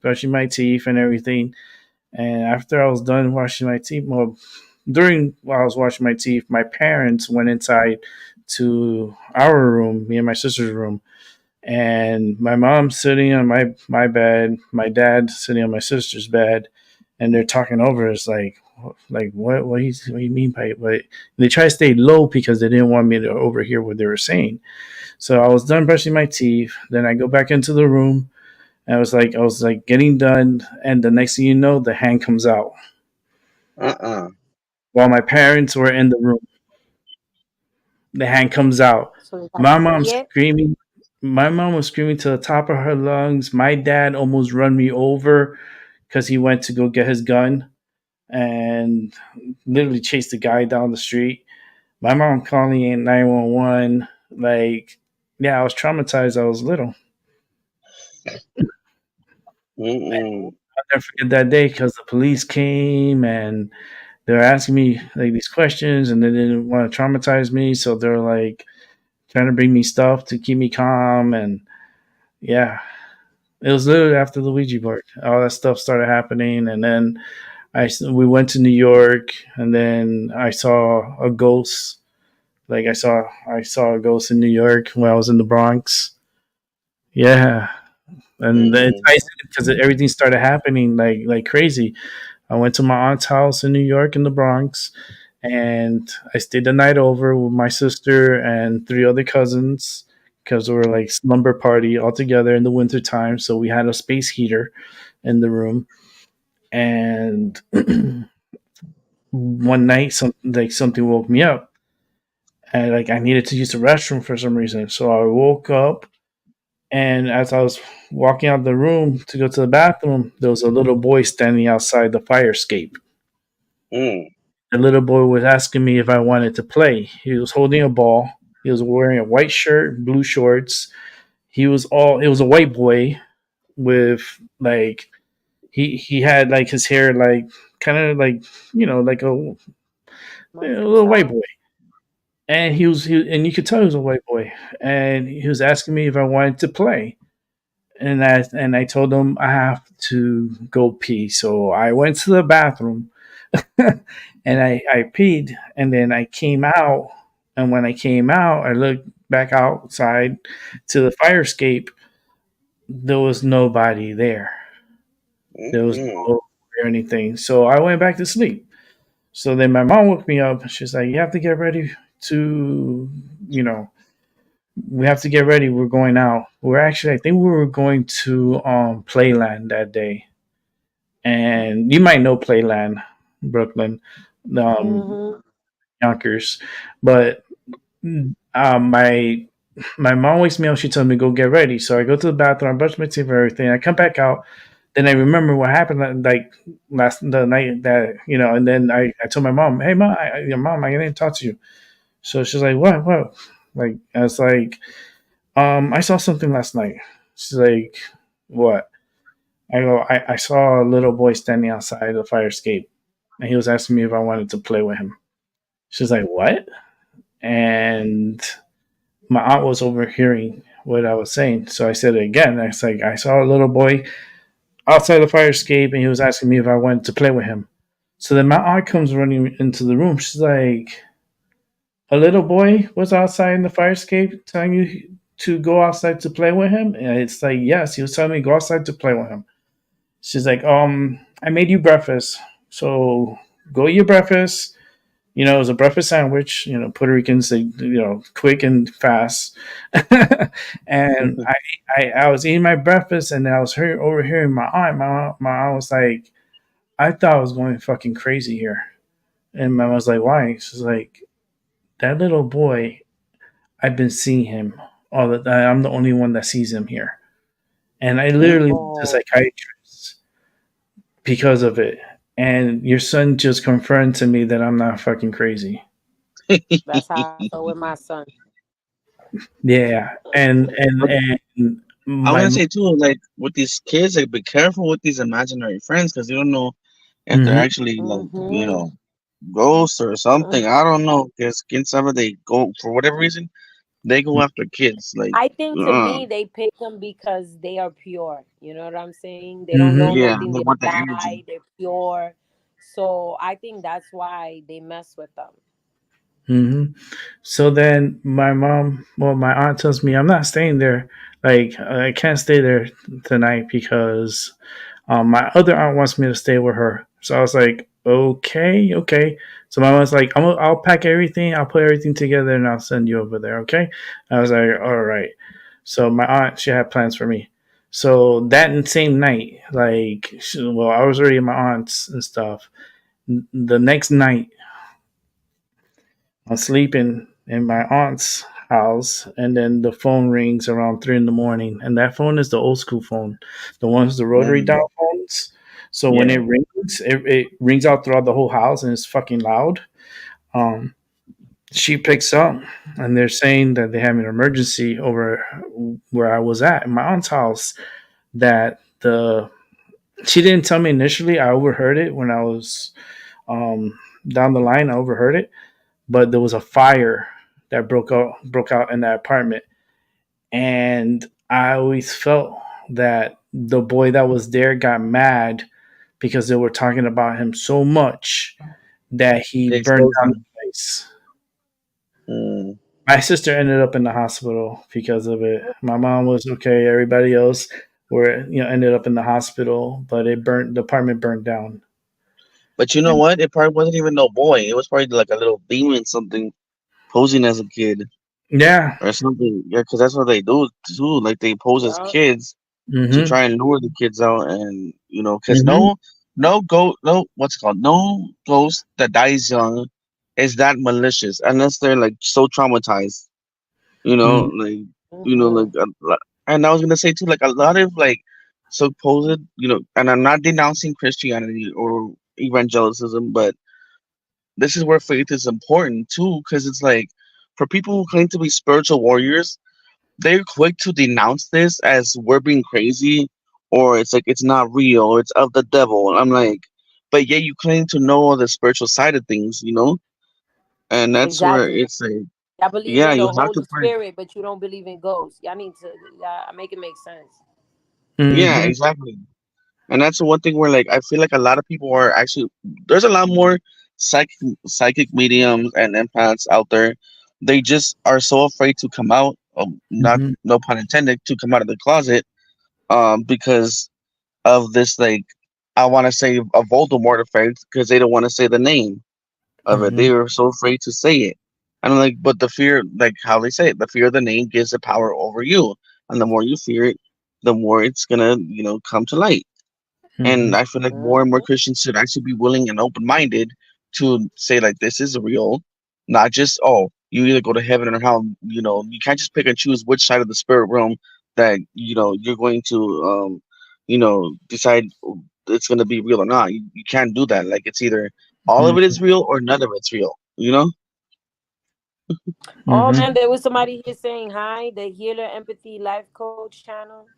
brushing my teeth and everything. And after I was done washing my teeth, well, while I was washing my teeth, my parents went inside to our room, me and my sister's room, and my mom's sitting on my bed, my dad sitting on my sister's bed, and they're talking over us like what do you mean by what? They try to stay low because they didn't want me to overhear what they were saying. So I was done brushing my teeth, then I go back into the room, and I was like getting done, and the next thing you know, the hand comes out Uh-uh. while my parents were in the room. The hand comes out. So you gotta My mom's see it. screaming. My mom was screaming to the top of her lungs. My dad almost run me over because he went to go get his gun and literally chased the guy down the street. My mom calling in 911. Like, yeah, I was traumatized. I was little. Mm-mm. I'll never forget that day because the police came and they were asking me like these questions and they didn't want to traumatize me. So they're like trying to bring me stuff to keep me calm. And yeah, it was literally after the Ouija board. All that stuff started happening, and then we went to New York, and then I saw a ghost. Like I saw a ghost in New York when I was in the Bronx. Yeah, and it Mm-mm. ties in because everything started happening like crazy. I went to my aunt's house in New York in the Bronx, and I stayed the night over with my sister and three other cousins because we were like slumber party all together in the winter time. So we had a space heater in the room, and one night something woke me up, and like I needed to use the restroom for some reason. So I woke up, and as I was walking out the room to go to the bathroom, there was a little boy standing outside the fire escape. Mm. The little boy was asking me if I wanted to play. He was holding a ball. He was wearing a white shirt, blue shorts. It was a white boy with like he had like his hair like kind of like like a Mustard little white side. boy. And and you could tell he was a white boy. And he was asking me if I wanted to play. And I told him I have to go pee. So I went to the bathroom and I peed, and then I came out. And when I came out, I looked back outside to the fire escape. There was nobody there. There was Mm-hmm. no or anything. So I went back to sleep. So then my mom woke me up. She's like, "You have to get ready to, you know, we have to get ready. We're going out. We're actually, I think we were going to Playland that day, and you might know Playland, Brooklyn, um, Mm-hmm. Yonkers, but my mom wakes me up. She tells me go get ready. So I go to the bathroom. I brush my teeth and everything. I come back out. Then I remember what happened like last the night that and then I told my mom, "Hey mom, your mom, I didn't talk to you." So she's like, "What?" Like I was like, I saw something last night." She's like, "What?" I go, I saw a little boy standing outside the fire escape, and he was asking me if I wanted to play with him." She's like, "What?" And my aunt was overhearing what I was saying, so I said it again. I was like, "I saw a little boy outside the fire escape, and he was asking me if I wanted to play with him." So then my aunt comes running into the room. She's like, "A little boy was outside in the fire escape telling you to go outside to play with him?" And it's like, "Yes, he was telling me to go outside to play with him." She's like, I made you breakfast. So go eat your breakfast. It was a breakfast sandwich. Puerto Ricans, they, quick and fast. And I was eating my breakfast, and I was overhearing my aunt. My aunt was like, "I thought I was going fucking crazy here." And my mom was like, "Why?" She's like, "That little boy, I've been seeing him all the time. I'm the only one that sees him here." And I literally went to Oh, psychiatrist because of it. And your son just confirmed to me that I'm not fucking crazy. that's how I felt with my son. Yeah, and I'm my gonna say too, like with these kids, like be careful with these imaginary friends because you don't know if they're mhm, actually like Mm-hmm. ghosts or something. I don't know because kids, ever they go for whatever reason they go after kids. Like, I think to uh, me they pick them because they are pure. You know what I'm saying? They don't know mhm, yeah, nothing. they They want the energy. lie. They're pure. So I think that's why they mess with them. mhm. So then my aunt tells me I'm not staying there. Like I can't stay there tonight because my other aunt wants me to stay with her. So I was like, okay, okay. So my mom's like, I'll pack everything, I'll put everything together, and I'll send you over there. Okay. I was like, all right. So my aunt, she had plans for me. So that same night, like, well, I was already at my aunt's and stuff. The next night, I'm sleeping in my aunt's house, and then the phone rings around 3 in the morning, and that phone is the old school phone, the ones the rotary Mm, dial phones. So when it yeah, rings, it rings out throughout the whole house, and it's fucking loud. Um, she picks up, and they're saying that they have an emergency over where I was at in my aunt's house. That the She didn't tell me initially. I overheard it when I was down the line. I overheard it, but there was a fire that broke out in that apartment, and I always felt that the boy that was there got mad because they were talking about him so much that he they burned exposed down the them. place. Mm. My sister ended up in the hospital because of it. My mom was okay. Everybody else were ended up in the hospital, but the apartment burned down. But you know And what? It probably wasn't even no boy. It was probably like a little demon, something posing as a kid yeah. or something. Yeah, because that's what they do too. Like they pose as Yeah. kids to Mhm. try and lure the kids out, and because Mhm. no, what's it called? No ghost that dies young is that malicious unless they're like so traumatized. You know, Mhm. like Mm-hmm. like and I was gonna say too, like a lot of like supposed, and I'm not denouncing Christianity or evangelicism, but this is where faith is important too, because it's like for people who claim to be spiritual warriors, they're quick to denounce this as we're being crazy, or it's like it's not real, or it's of the devil. And I'm like, but yet you claim to know the spiritual side of things, and that's where Exactly. it's like, I believe yeah, in you the have to Holy pray. Spirit, but you don't believe in ghosts. Y'all need to make it make sense. Yeah, Mhm. exactly. And that's the one thing where like I feel like a lot of people are actually there's a lot more psychic mediums and empaths out there. They just are so afraid to come out, not Mhm. no pun intended, to come out of the closet, because of this like. I want to say a Voldemort effect because they don't want to say the name of it. They Hmm. were so afraid to say it. And I'm like, but the fear, like how they say it, the fear of the name gives the power over you. And the more you fear it, the more it's gonna, come to light. And Hmm. I feel like more and more Mhm. Christians should actually be willing and open minded to say like this is real, not just you either go to heaven or hell. You can't just pick and choose which side of the spirit realm that you're going to decide it's gonna be real or not. You can't do that. Like it's either all of it is real or none of it's real. You know? Oh Hmm. man, there was somebody here saying hi. The Healer Empathy Life Coach channel.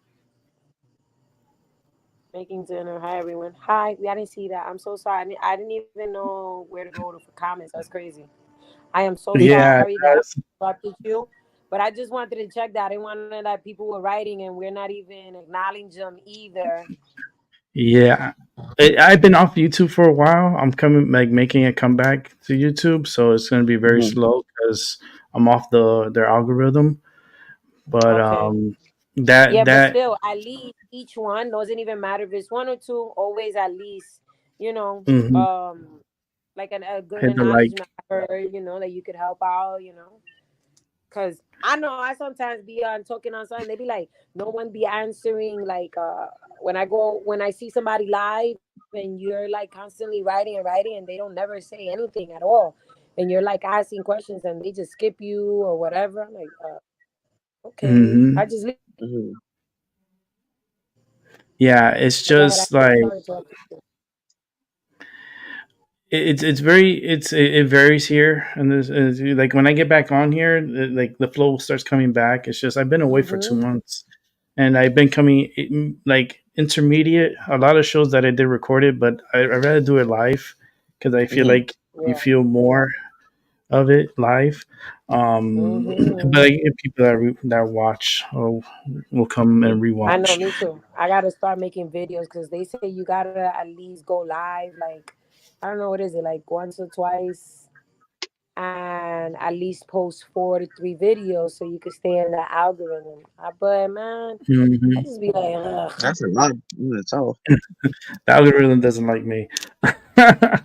Making dinner. Hi everyone. Hi. I didn't see that. I'm so sorry. I didn't even know where to go for comments. That's crazy. I am so Yeah. sorry that I interrupted you. But I just wanted to check that. I didn't want to that people were writing and we're not even acknowledging them either. Yeah. I've been off YouTube for a while. I'm coming, like, making a comeback to YouTube, so it's going to be very Hmm. slow because I'm off their algorithm. But Okay. that Yeah, but that still, at least each one doesn't even matter if it's one or two. Always at least, you know, mhm, like a good hit the like. acknowledgement for that you could help out. Cause I know I sometimes be on talking on something. They be like, no one be answering. Like when I see somebody live and you're like constantly writing and writing, and they don't never say anything at all, and you're like asking questions and they just skip you or whatever. I'm like, okay, I Hmm. just leave. Hmm. But Yeah, go ahead. it's I'm so just sorry to like interrupt you. it's very it varies here, and like when I get back on here, like the flow starts coming back. It's just I've been away for Mm-hmm. 2 months, and I've been coming like intermediate. A lot of shows that I did recorded, but I rather do it live because I feel Hmm. like you Yeah. feel more of it live. But Mm-hmm. I get people that watch or will come and I know, rewatch. me too. I gotta start making videos because they say you gotta at least go live. Like, I don't know what is it, like once or twice, and at least post 4 to 3 videos so you could stay in the algorithm. But man, I Hmm. just be like, ugh. That's a lot in itself. The algorithm doesn't like me. I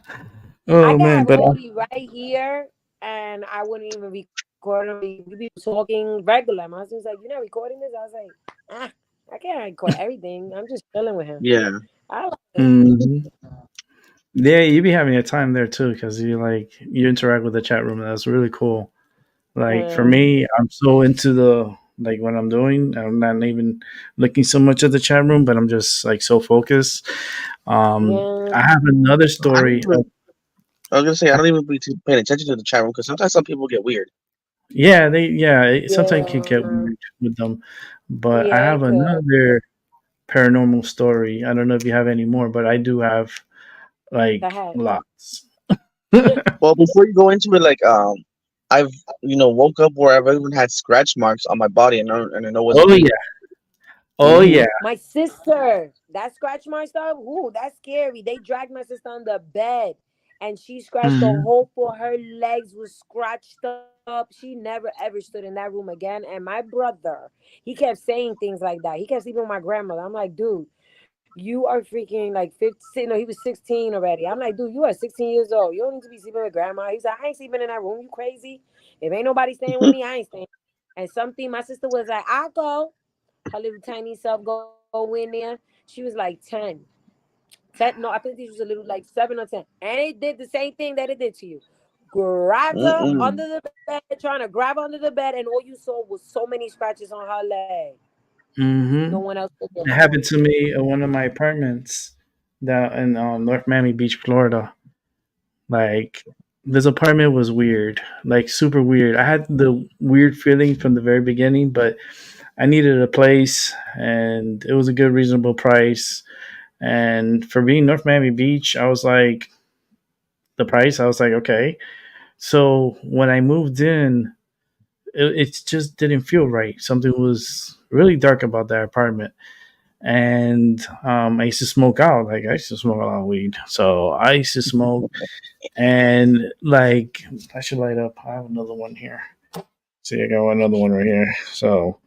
Oh man, got but Brody right here, and I wouldn't even record him. We be talking regular. My husband's like, "You're not recording this?" I was like, "Ah, I can't record everything. I'm just chilling with him." Yeah. I like it. mhm. Yeah, you be having a time there too because you interact with the chat room. And that's really cool. Like for Yeah. me, I'm so into the like what I'm doing. I'm not even looking so much at the chat room, but I'm just like so focused. Yeah. I have another I don't story. even. I was gonna say I don't even be too paying attention to the chat room because sometimes some people get weird. Yeah, sometimes can get Yeah. weird with them. But I Yeah, have it could. another paranormal story. I don't know if you have any more, but I do have Go like ahead. lots. Well, before you go into it, like I've woke up where I've even had scratch marks on my body and I know it wasn't Oh me. yeah. Oh Hmm. yeah. My sister, that scratch my stuff. Ooh, that's scary. They dragged my sister on the bed and she scratched the Hmm. hole for her legs was scratched up. She never ever stood in that room again. And my brother, he kept saying things like that. He kept sleeping with my grandmother. I'm like, dude, you are freaking like 15. No, he was 16 already. I'm like, dude, you are 16 years old. You don't need to be sleeping with grandma. He's like, I ain't sleeping in that room. You crazy? If ain't nobody staying with me, I ain't staying. And something, my sister was like, I'll go. Her little tiny self go in there. She was like 10. 10, no, I think she was a little like 7 or 10. And it did the same thing that it did to you. Grabbed her Mm-mm. under the bed, trying to grab her under the bed, and all you saw was so many scratches on her leg. No Hmm. one else was It there. happened to me at one of my apartments down in North Miami Beach, Florida. Like this apartment was weird, like super weird. I had the weird feeling from the very beginning, but I needed a place, and it was a good, reasonable price. And for being North Miami Beach, I was like the price. I was like okay. So when I moved in, it just didn't feel right. Something was really dark about that apartment. And I used to smoke out. Like I used to smoke a lot of weed, so I used to smoke. And like I should light up. I have another one here. See, I got another one right here. So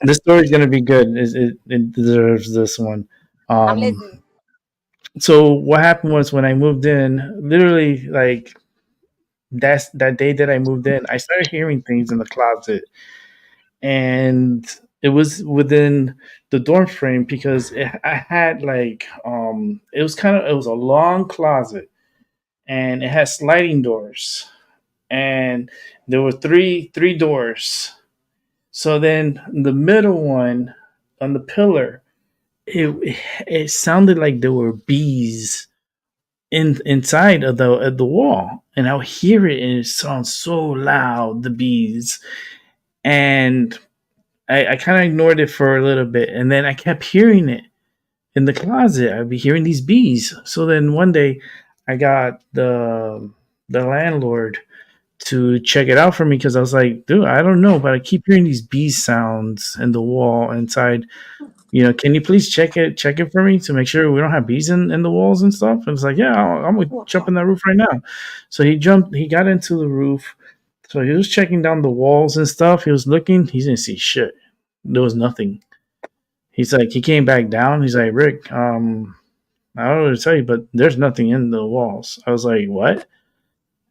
this story's gonna be good. It deserves this one. I'm Um, listening. so what happened was when I moved in, literally like that day that I moved in, I started hearing things in the closet, and it was within the dorm frame because I had like it was it was a long closet, and it had sliding doors, and there were three doors. So then the middle one on the pillar, it sounded like there were bees inside of the wall, and I'll hear it, and it sounds so loud, the bees. And I kind of ignored it for a little bit, and then I kept hearing it in the closet. I'd be hearing these bees. So then one day, I got the landlord to check it out for me because I was like, dude, I don't know, but I keep hearing these bee sounds in the wall inside. Can you please check it for me to make sure we don't have bees in the walls and stuff? And it's like, yeah, I'm gonna jump in that roof right now. So he got into the roof. So he was checking down the walls and stuff. He was looking, he didn't see shit. There was nothing. He's like, he came back down. He's like, Rick, I don't know what to tell you, but there's nothing in the walls. I was like, what?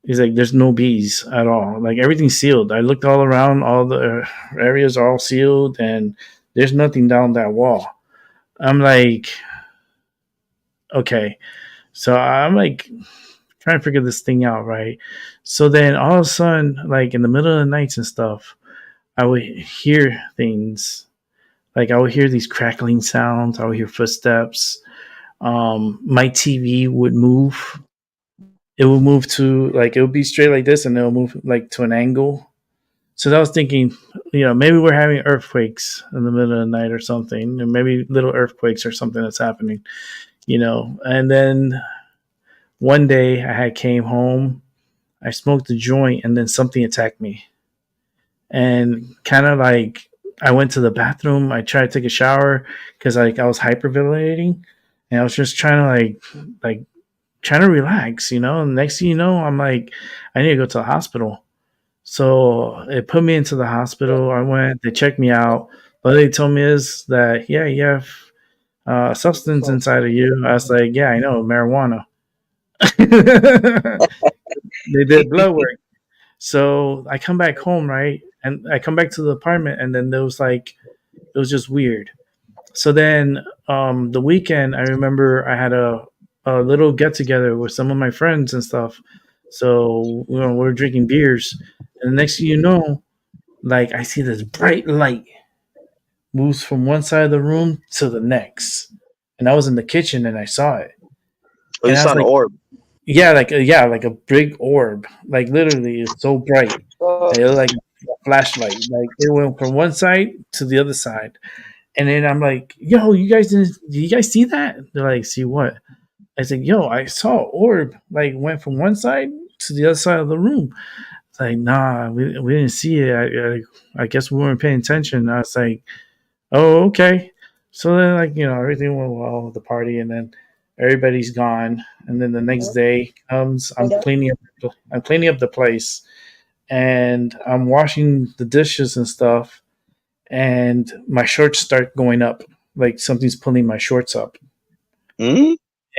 He's like, there's no bees at all. Like everything's sealed. I looked all around, all the areas are all sealed, and there's nothing down that wall. I'm like, okay. So I'm like trying to figure this thing out, right? So then all of a sudden, like in the middle of the nights and stuff, I would hear things. Like I would hear these crackling sounds. I would hear footsteps. My TV would move. It would move to like it would be straight like this, and it would move like to an angle. So I was thinking, maybe we're having earthquakes in the middle of the night or something, or maybe little earthquakes or something that's happening. And then one day I had came home, I smoked a joint, and then something attacked me, and kind of like I went to the bathroom. I tried to take a shower because like I was hyperventilating, and I was just trying to like trying to relax. And next thing you know, I'm like, I need to go to the hospital. So it put me into the hospital. I went. They checked me out. What they told me is that yeah, you have substance inside of you. I was like, yeah, I know, marijuana. They did blood work. So I come back home, right? And I come back to the apartment, and then it was just weird. So then the weekend, I remember I had a little get together with some of my friends and stuff. So we're drinking beers, and the next thing you know, like I see this bright light moves from one side of the room to the next, and I was in the kitchen and I saw it, Oh, you and I saw was an like, orb. like a big orb, like literally it's so bright. It looked like a flashlight. Like it went from one side to the other side. And then I'm like, yo, did you guys see that? They're like, see what? I said, yo, I saw an orb, like went from one side to the other side of the room. It's like, nah, we didn't see it. I guess we weren't paying attention. I was like, oh, okay. So then, like, everything went well with the party, and then everybody's gone. And then the next day comes, I'm cleaning up the place, and I'm washing the dishes and stuff, and my shorts start going up, like something's pulling my shorts up, Hmm?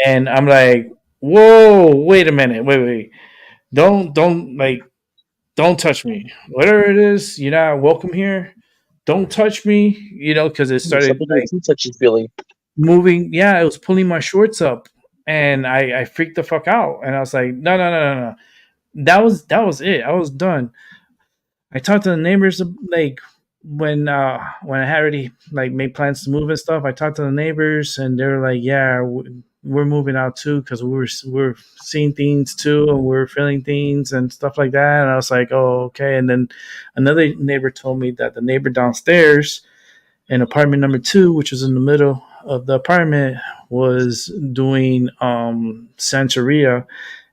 and I'm like, "Whoa, wait a minute, wait, don't like, don't touch me. Whatever it is, you're not welcome here. Don't touch me, because it started Something like too touchy feely. moving. Yeah, it was pulling my shorts up, and I freaked the fuck out, and I was like, no, no, no, no, no. That was it. I was done. I talked to the neighbors like when I had already like made plans to move and stuff. I talked to the neighbors, and they were like, "Yeah, we're moving out too because we're seeing things too, and we're feeling things and stuff like that." And I was like, "Oh, okay." And then another neighbor told me that the neighbor downstairs in apartment number two, which was in the middle of the apartment, was doing Santeria,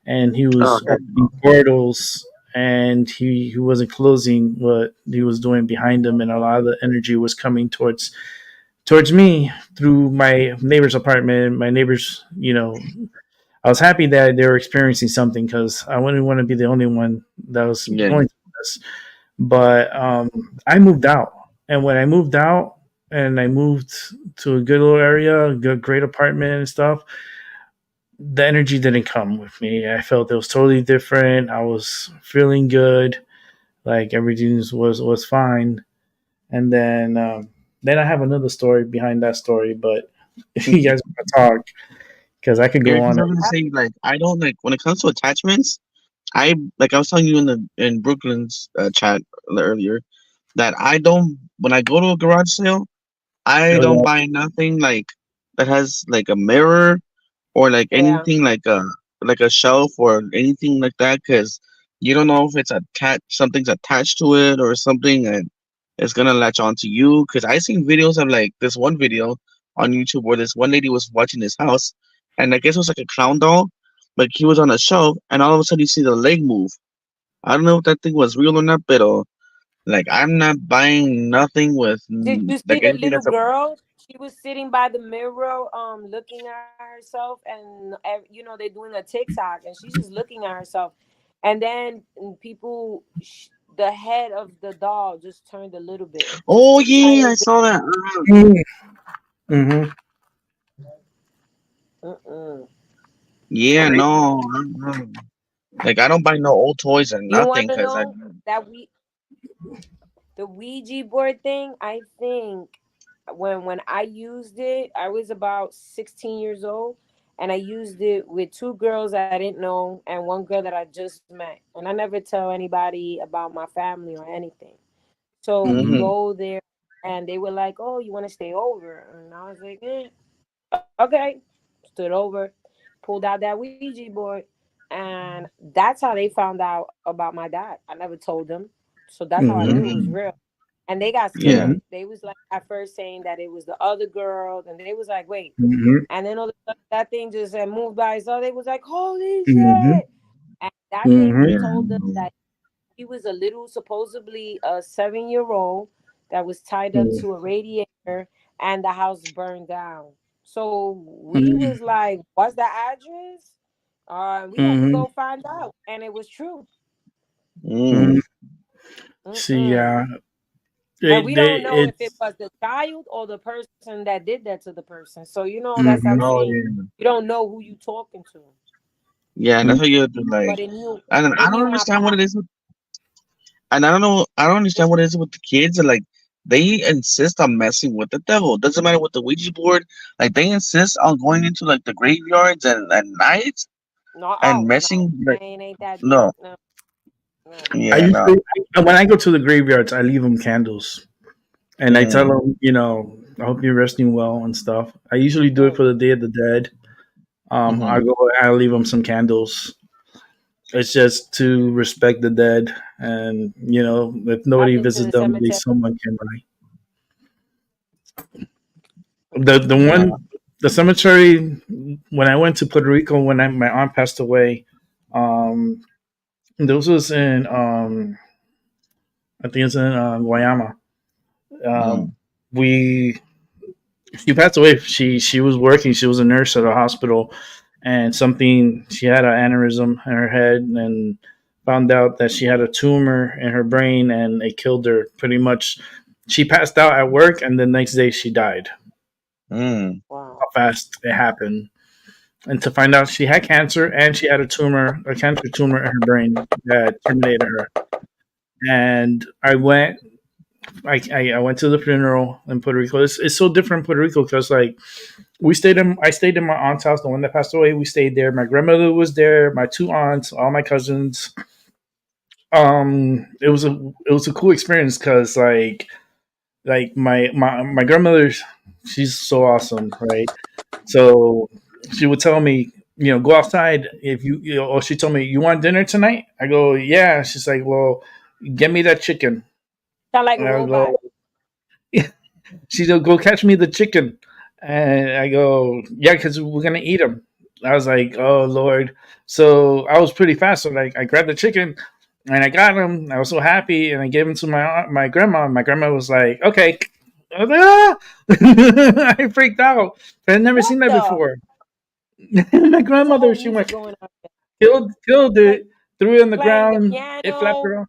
and he Oh, was heck opening no. portals, and he wasn't closing what he was doing behind him, and a lot of the energy was coming towards me through my neighbor's apartment. My neighbors, I was happy that they were experiencing something because I wouldn't want to be the only one that was Yeah. going through this. But I moved out, and when I moved out, and I moved to a good little area, a good, great apartment and stuff, the energy didn't come with me. I felt it was totally different. I was feeling good, like everything was fine. And then I have another story behind that story, but if you guys want to talk, because I could Yeah, go because on. I was gonna say like I don't like when it comes to attachments. I like I was telling you in the in Brooklyn's chat earlier that I don't when I go to a garage sale I Oh don't yeah. buy nothing like that has like a mirror or like Yeah. anything like a shelf or anything like that because you don't know if it's attached something's attached to it or something and it's gonna latch onto you. Because I seen videos of like this one video on YouTube where this one lady was watching his house and I guess it was like a clown doll, but he was on a shelf and all of a sudden you see the leg move. I don't know if that thing was real or not, but like I'm not buying nothing with Did you see like the anything little that's a. girl? She was sitting by the mirror, looking at herself, and they're doing a TikTok, and she's just looking at herself, and then the head of the doll just turned a little bit, just Oh a yeah, tiny I bit. saw that. Mm-hmm. Mm-mm. Yeah, no, like I don't buy no old toys or You want nothing to because I. know that the Ouija board thing? I think when I used it, I was about 16 years old, and I used it with two girls I didn't know and one girl that I just met. And I never tell anybody about my family or anything. So we Hmm. go there, and they were like, "Oh, you want to stay over?" And I was like, "Okay." Stood over, pulled out that Ouija board, and that's how they found out about my dad. I never told them, so that's how I knew it was Mm-hmm. Hmm. real. And they got Yeah. scared. They was like at first saying that it was the other girl, and they was like, "Wait." Mm-hmm. And then all of a sudden, that thing just moved by itself. They was like, "Holy Mm-hmm. shit!" And that thing Mm-hmm. Yeah. told us that he was a little, supposedly a 7-year old that was tied up Mm-hmm. to a radiator, and the house burned down. So we Mm-hmm. was like, "What's the address?" We had to Mm-hmm. go find out, and it was true. Mm. Mm-hmm. See, Mm-mm. they And we don't know if it it's. was the child or the person that did that to the person. So that's how I'm Mm-hmm. Oh saying, yeah. you don't know who you talking to. Yeah, and that's what you have to like. But it knew And I it don't knew my understand what past. it is with, and I don't know. I don't understand what it is with the kids. And like they insist on messing with the devil. Doesn't matter with the Ouija board. Like they insist on going into like the graveyards and at night No, and oh no, messing. Like ain't that deep. no. No, no. I Yeah. No. usually when I go to the graveyards, I leave them candles, and I tell Mm. them, I hope you're resting well and stuff. I usually do it Mm. for the Day of the Dead. Hmm. I leave them some candles. It's just to respect the dead, and if I've nobody been to visits the them, at cemetery. least someone can. The Yeah. one the cemetery when I went to Puerto Rico when my aunt passed away, um, this was in I think it's in Guayama. Mm. Um, we She passed away. She was working. She was a nurse at a hospital, and she had an aneurysm in her head, and found out that she had a tumor in her brain, and it killed her. Pretty much, she passed out at work, and the next day she died. Mm. How Wow. fast it happened! And to find out she had cancer and she had a cancer tumor in her brain that terminated her. And I went to the funeral in Puerto Rico. It's so different in Puerto Rico because like I stayed in my aunt's house, the one that passed away. We stayed there. My grandmother was there, my two aunts, all my cousins. It was a cool experience because my grandmother, she's so awesome, right? So she would tell me, go outside if or she told me, you want dinner tonight? I go, yeah. She's like, well, get me that chicken. Sound like And a I robot. go, she's like, go catch me the chicken. And I go, yeah, because we're going to eat them. I was like, oh, Lord. So I was pretty fast. So like, I grabbed the chicken and I got him. I was so happy. And I gave him to my grandma. My grandma was like, okay. I was like, ah! I freaked out. I'd never What seen that the? before. My There's a grandmother, whole she music went, going on. killed Play, it, threw it on the playing the ground. It flapped piano. around.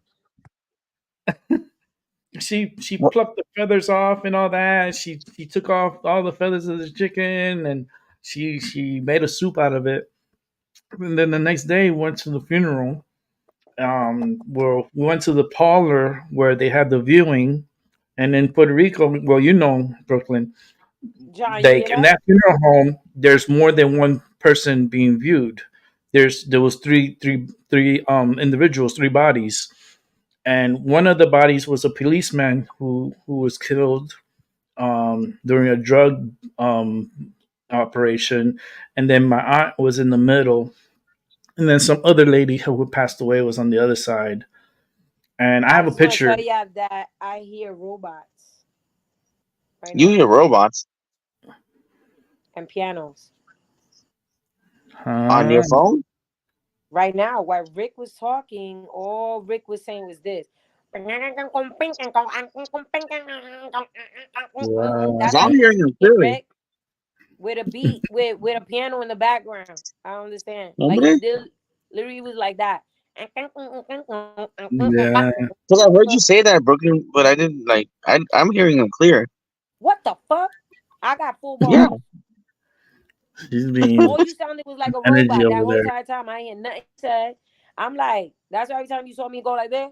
She What? plucked the feathers off and all that. She took off all the feathers of the chicken and she made a soup out of it. And then the next day went to the funeral. Where we went to the parlor where they had the viewing, and in Puerto Rico, well, you know, Brooklyn, John, you hear like in that? that funeral home, there's more than one person being viewed. There was three individuals, three bodies, and one of the bodies was a policeman who was killed during a drug operation, and then my aunt was in the middle, and then some other lady who passed away was on the other side. And I I have a just want to picture. tell you that I hear robots right You now hear robots and pianos. on Huh? your phone? Right now, while Rick was talking, all Rick was saying was this. That's Cause how I'm he was hearing them speaking, clearly. Rick, with a beat, with a piano in the background. I don't understand. Like he Hombre? literally was like that. Yeah, Cause I heard you say that, Brooklyn, but I didn't like. I'm hearing them clear. What the fuck? I got full Yeah. bars. she's being All you sounded was like a energy robot that over whole there. entire time. I ain't hear nothing you said. I'm like, that's why every time you saw me go like this,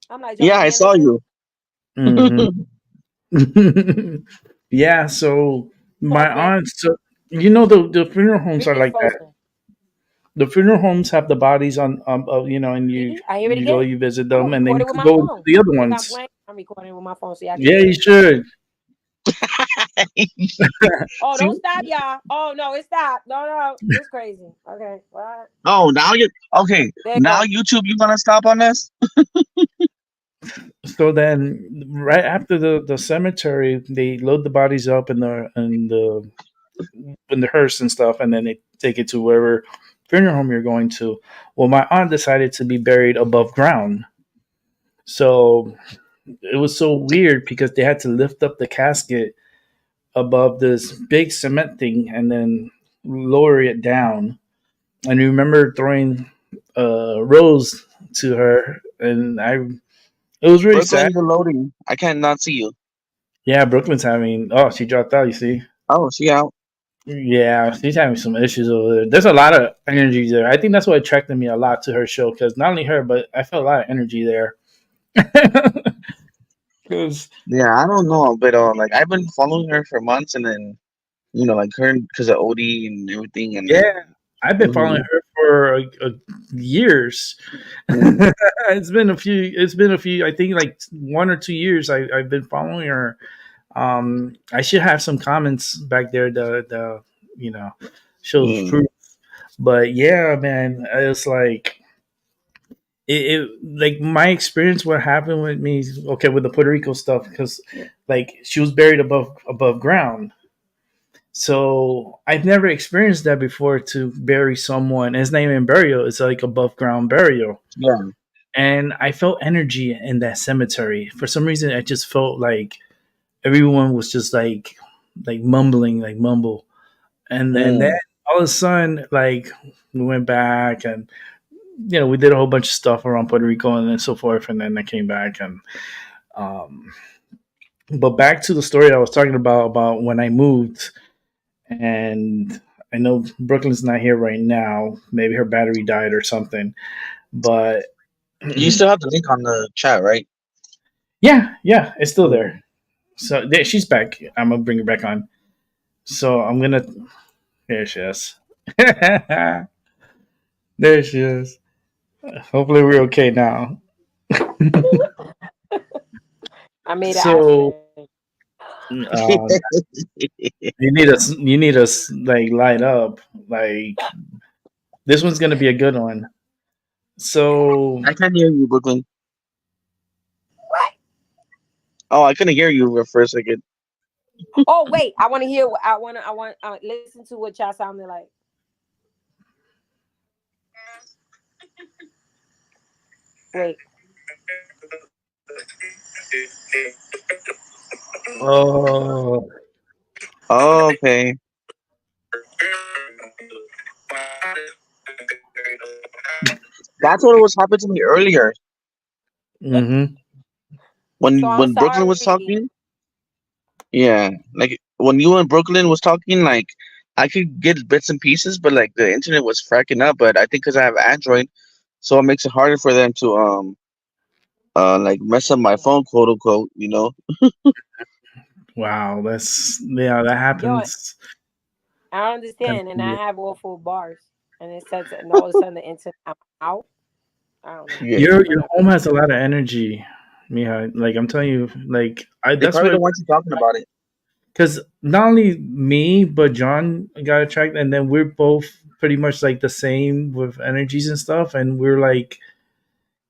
I'm like, Yeah, John, I you saw understand? you. Hmm. Yeah, so my Talk, Rick. aunt, so, you know, the funeral homes Rick are is like that. frozen. The funeral homes have the bodies on, you know, and See, I hear it you go, again. you visit I'm gonna them, and then record you it with could my go to phone. the other You think I'm ones. playing? I'm recording it with my phone so y'all can Yeah, hear you it. should. Oh, See, don't stop, y'all. Oh no, it stopped. No, no, this crazy. Okay, what? Oh, now you okay? There it Now go. YouTube, you gonna stop on this? so then right after the cemetery, they load the bodies up in the hearse and stuff, and then they take it to wherever funeral home you're going to. Well, my aunt decided to be buried above ground, so it was so weird because they had to lift up the casket above this big cement thing and then lower it down. And I remember throwing a rose to her, and I it was really sad. Brooklyn, you're loading. I cannot see you. Yeah, Brooklyn's having. Oh, she dropped out. You see. Oh, she out. Yeah, she's having some issues over there. There's a lot of energy there. I think that's what attracted me a lot to her show because not only her, but I felt a lot of energy there. Because Yeah, I don't know, but like I've been following her for months, and then like her because of OD and everything, and yeah, then. I've been following Hmm. her for years. Hmm. It's been a few. It's been a few. I think like 1 or 2 years. I've been following her. I should have some comments back there. The you know shows Hmm. proof. But yeah, man, it's like it like my experience. What happened with me? Okay, with the Puerto Rico stuff because like she was buried above ground. So I've never experienced that before to bury someone. It's not even burial; it's like above ground burial. Yeah. And I felt energy in that cemetery. For some reason, I just felt like everyone was just like mumbling, like mumble. And then Mm. all of a sudden, like we went back and we did a whole bunch of stuff around Puerto Rico and then so forth. And then I came back and um, but back to the story I was talking about when I moved and I know Brooklyn's not here right now. Maybe her battery died or something. But You still have the link on the chat, right? yeah, it's still Mm. there. So there, she's back. I'm gonna bring her back on. So I'm gonna. There she is. There she is. Hopefully we're okay now. I made an So accident. um, you need us like light up. Like this one's gonna be a good one. So I can't hear you, Brooklyn. What? Oh, I couldn't hear you for a second. Oh wait, I want to hear. I want listen to what y'all sounded like. Wait. oh Oh, okay. That's what was happening to me earlier. mm-hmm. So I'm when Brooklyn was sorry. talking, yeah, like when you and Brooklyn was talking, like I could get bits and pieces, but like the internet was fracking up. But I think because I have Android, so it makes it harder for them to like mess up my phone, quote unquote. You know? Wow, that's yeah, that Yo, happens. I don't That's understand, and I weird. have all full bars, and it says, and all of a sudden the internet I'm out. I don't know. Yeah, Your Whatever. home has a lot of energy, Mija. Like I'm telling you, like I they that's probably what don't want you talking about it. because not only me but John got attracted, and then we're both pretty much like the same with energies and stuff, and we're like,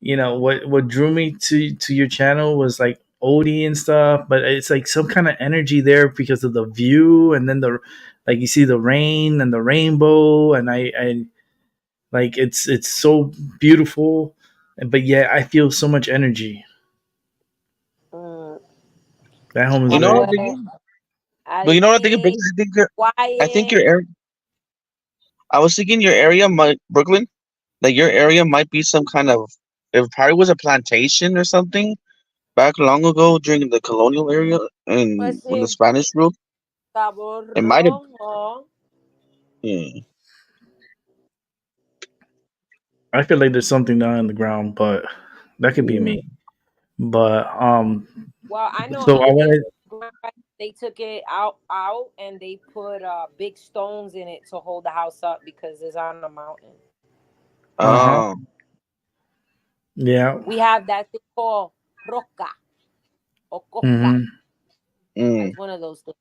what drew me to your channel was like Odie and stuff, but it's like some kind of energy there because of the view, and then the like you see the rain and the rainbow, and I like it's so beautiful, but yet I feel so much energy. Mm, That home is You I'm know very what I'm glad. thinking? But I you know what I'm thinking? think Because I think quiet. your area. I was thinking your area might Brooklyn, like your area might be some kind of. It probably was a plantation or something back long ago during the colonial area and Pues when the sí, Spanish ruled. Cabo It might have. Rojo. Yeah. I feel like there's something down in the ground, but that could be Yeah. me. But Well, I know so I wanted. they took it out, and they put big stones in it to hold the house up because it's on a mountain. Uh-huh. Oh. Yeah. We have that thing called roca or coca. Hmm. Mm, It's one of those things.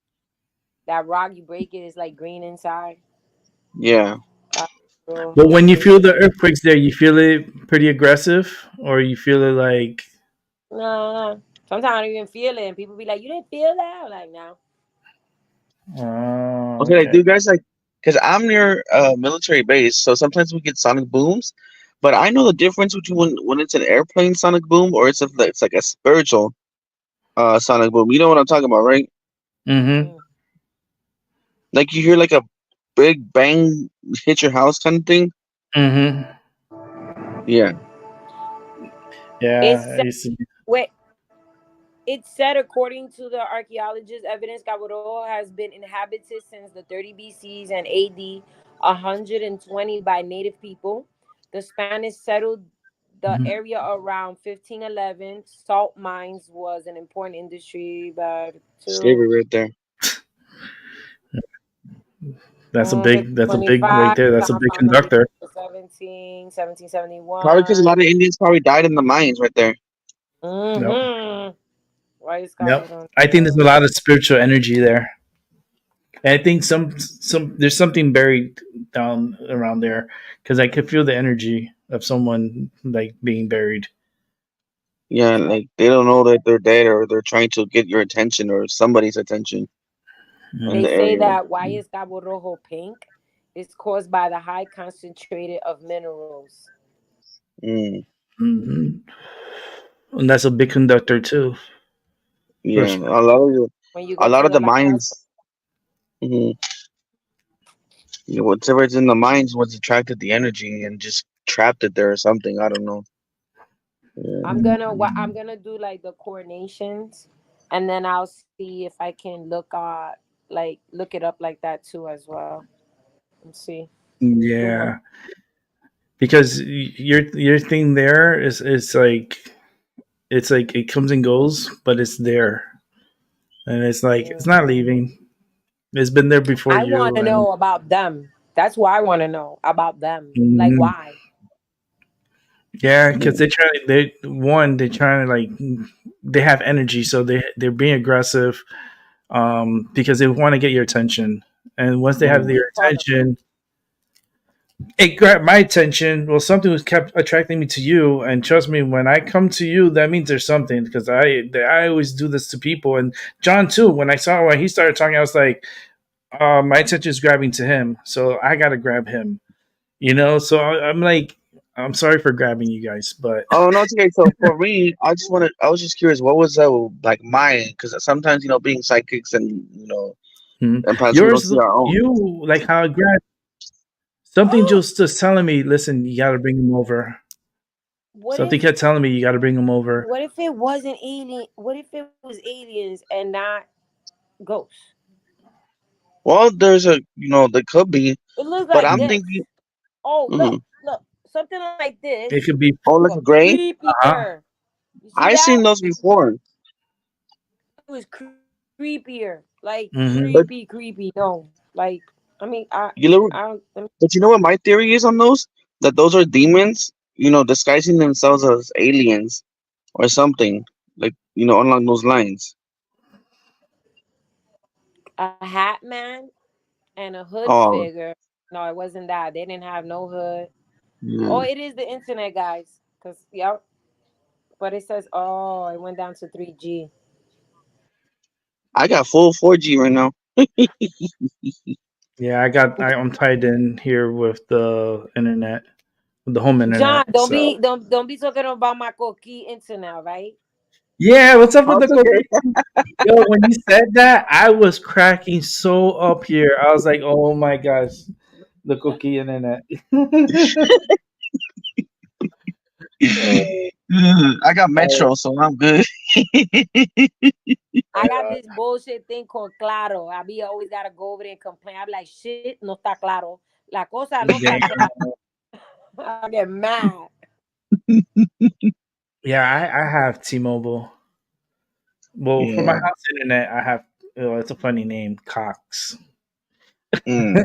That rock, you break it, it's like green inside. yeah. Cabo But Rojo. when you feel the earthquakes there, you feel it pretty aggressive, or you feel it like, No, no. Sometimes I don't even feel it, and people be like, "You didn't feel that?" I'm like, no. oh, Okay, like, okay. do you guys like? Because I'm near a military base, so sometimes we get sonic booms. But I know the difference between when it's an airplane sonic boom or it's like a spiritual sonic boom. You know what I'm talking about, right? Mm-hmm. Mm. Like you hear like a big bang hit your house kind of thing. Mm-hmm. Yeah. It's Yeah, said, I see. wait. It's said, according to the archaeologist evidence, Cabo has been inhabited since the 30 BCs and AD 120 by native people. The Spanish settled the Mhm. area around 1511. Salt mines was an important industry, but two. Slavery right there. That's a big right 1525, there. That's a big compound conductor. 1771. Probably because a lot of Indians probably died in the mines right there. Yep. Mm-hmm. Why is Yep. Cabo I think there's a lot of spiritual energy there. And I think some there's something buried down around there because I could feel the energy of someone like being buried. Yeah, like they don't know that they're dead or they're trying to get your attention or somebody's attention in They the Mm-hmm. say area. that why is Cabo Rojo pink? It's caused by the high concentrated of minerals. Mm, And that's a big conductor too, for yeah, sure. When you a go lot to of the the last, mines. Mhm. Whatever's in the mines was attracted the energy and just trapped it there or something. I don't know. Yeah. I'm gonna do like the coronations, and then I'll see if I can look it up like that too as well. And see. Do one. Yeah, because your thing there is like it's like it comes and goes, but it's there, and it's like it's not Mhm. leaving. It's been there before I want you, to and know about them. That's what I want to know about them. Like mhm. why? Yeah, because Mhm. they trying to like they have energy, so they're being aggressive because they want to get your attention, and once they have Mhm. your Which part of attention, it grabbed my attention. Well, something was kept attracting me to you, and trust me, when I come to you, that means there's something because I always do this to people, and John too. When I saw when he started talking, I was like, my attention is grabbing to him, so I got to grab him. So I'm like, I'm sorry for grabbing you guys, but Oh no, it's okay. So for me, I was just curious, what was like mine? Because sometimes being psychics and and plans we don't yours, see our own. you like how I grabbed something just telling me, listen, you got to bring him over. What Something if kept telling me you got to bring him over. what if it wasn't alien? What if it was aliens and not ghosts? Well, there's a there could be, It looks but like I'm this. thinking, Oh, mhm. look, something like this, It could be. Oh, like but a gray. Uh-huh. creepier. You see I that? seen those before, It was creepier, like Hmm. but creepy. No, like I mean, you know, I don't. but you know what my theory is on those? That those are demons, disguising themselves as aliens or something, like along those lines. A hat man and a hood Oh, figure. No, it wasn't that. They didn't have no hood. Oh, yeah. it is the internet, guys. Cause yep. But it says, oh, it went down to 3G. I got full 4G right now. Yeah, I'm tied in here with the internet, with the home John, internet. don't So be don't be talking about my coqui internet, right? yeah, what's up Oh, with the it's cookie? okay. Yo, when you said that, I was cracking so up here. I was like, oh my gosh, the cookie internet. Oh, I got Metro, so I'm good. I got this bullshit thing called Claro. I be always gotta go over there and complain. I be like, shit, no está claro. La cosa no está damn. clara. I get mad. Yeah, I have T-Mobile. Well, for my Yeah. house internet, I have. Oh, it's a funny name, Cox. Mm.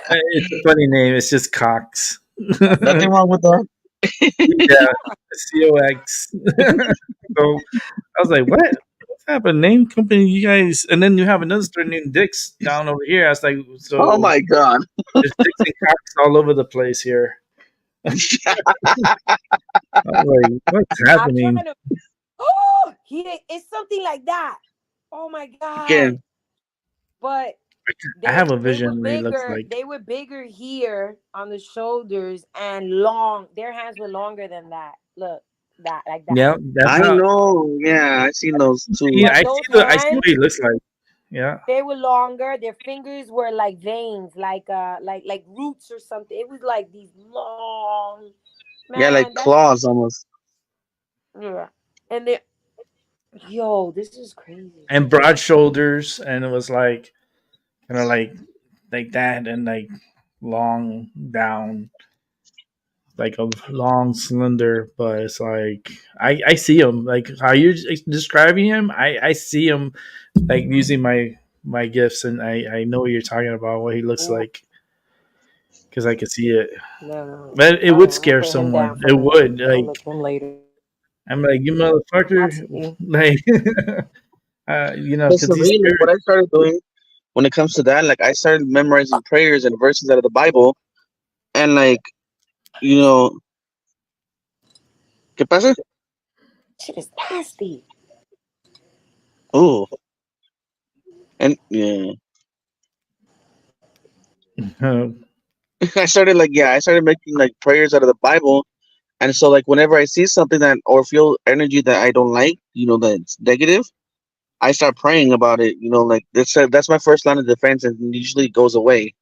It's a funny name. It's just Cox. Nothing wrong with that. Yeah, COX. So I was like, what type of name company you guys? And then you have another store named Dick's down over here. I was like, Oh so my god. there's Dick's and Cox all over the place here. I was like, what's I'm trying happening? to. Oh, it's something like that. Oh my god! Again. But I they have a they were vision what he looks bigger. like. They were bigger here on the shoulders and long. Their hands were longer than that. Look, that like that. Yeah, that's I how. know. Yeah, I seen those See, too. But those I see hands, what he looks like. Yeah. they were longer. Their fingers were like veins, like roots or something. It was like these long, Yeah, like man. That's claws almost. yeah. And they, yo, this is crazy. And broad shoulders, and it was like kind of like that, and like long down, like a long cylinder. But it's like I see him like how you're describing him. I see him like using my gifts, and I know what you're talking about. What he looks Mm, like because I can see it. no, But it all right, would I'm gonna scare put him down someone. for It now. would I'll look like. at him later. I'm like you I motherfucker, see. like Because because for these me, like what spirits. I started doing when it comes to that, like I started memorizing prayers and verses out of the Bible, and like you know, ¿qué pasa? Shit is nasty. Oh, and yeah, I started making like prayers out of the Bible, and so like whenever I see something that or feel energy that I don't like, that's negative, I start praying about it. Like that's my first line of defense, and usually it goes away.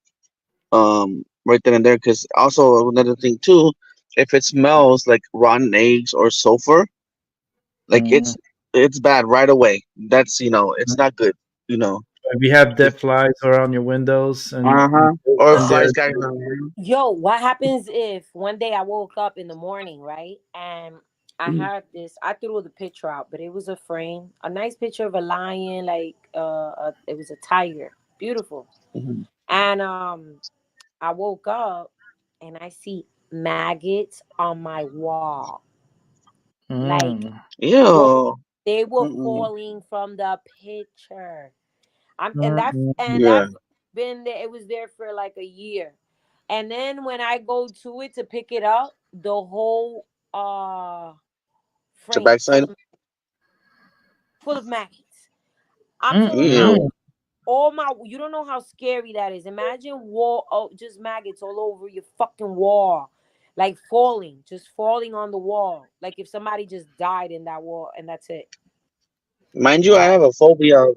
Right then and there. Because also another thing too, if it smells like rotten eggs or sulfur, like Mm. it's bad right away. That's it's not good. You know. If you have dead flies around your windows and Uh-huh. Or in there, flies guys. Yo, what happens if one day I woke up in the morning, right? And I had this, I threw the picture out, but it was a frame, a nice picture of a lion, like it was a tiger. Beautiful. Mhm. And I woke up and I see maggots on my wall. Like mm, those, Ew. they were Mm-mm. falling from the picture. I'm and mm, that's mm, and Yeah. that's been there. It was there for like a year. And then when I go to it to pick it up, the whole The frame backside. full of maggots. I'm mm, telling you, Ew. mm. all my you don't know how scary that is. Imagine wall just maggots all over your fucking wall. Like just falling on the wall. Like if somebody just died in that wall and that's it. Mind you, I Wow. have a phobia of.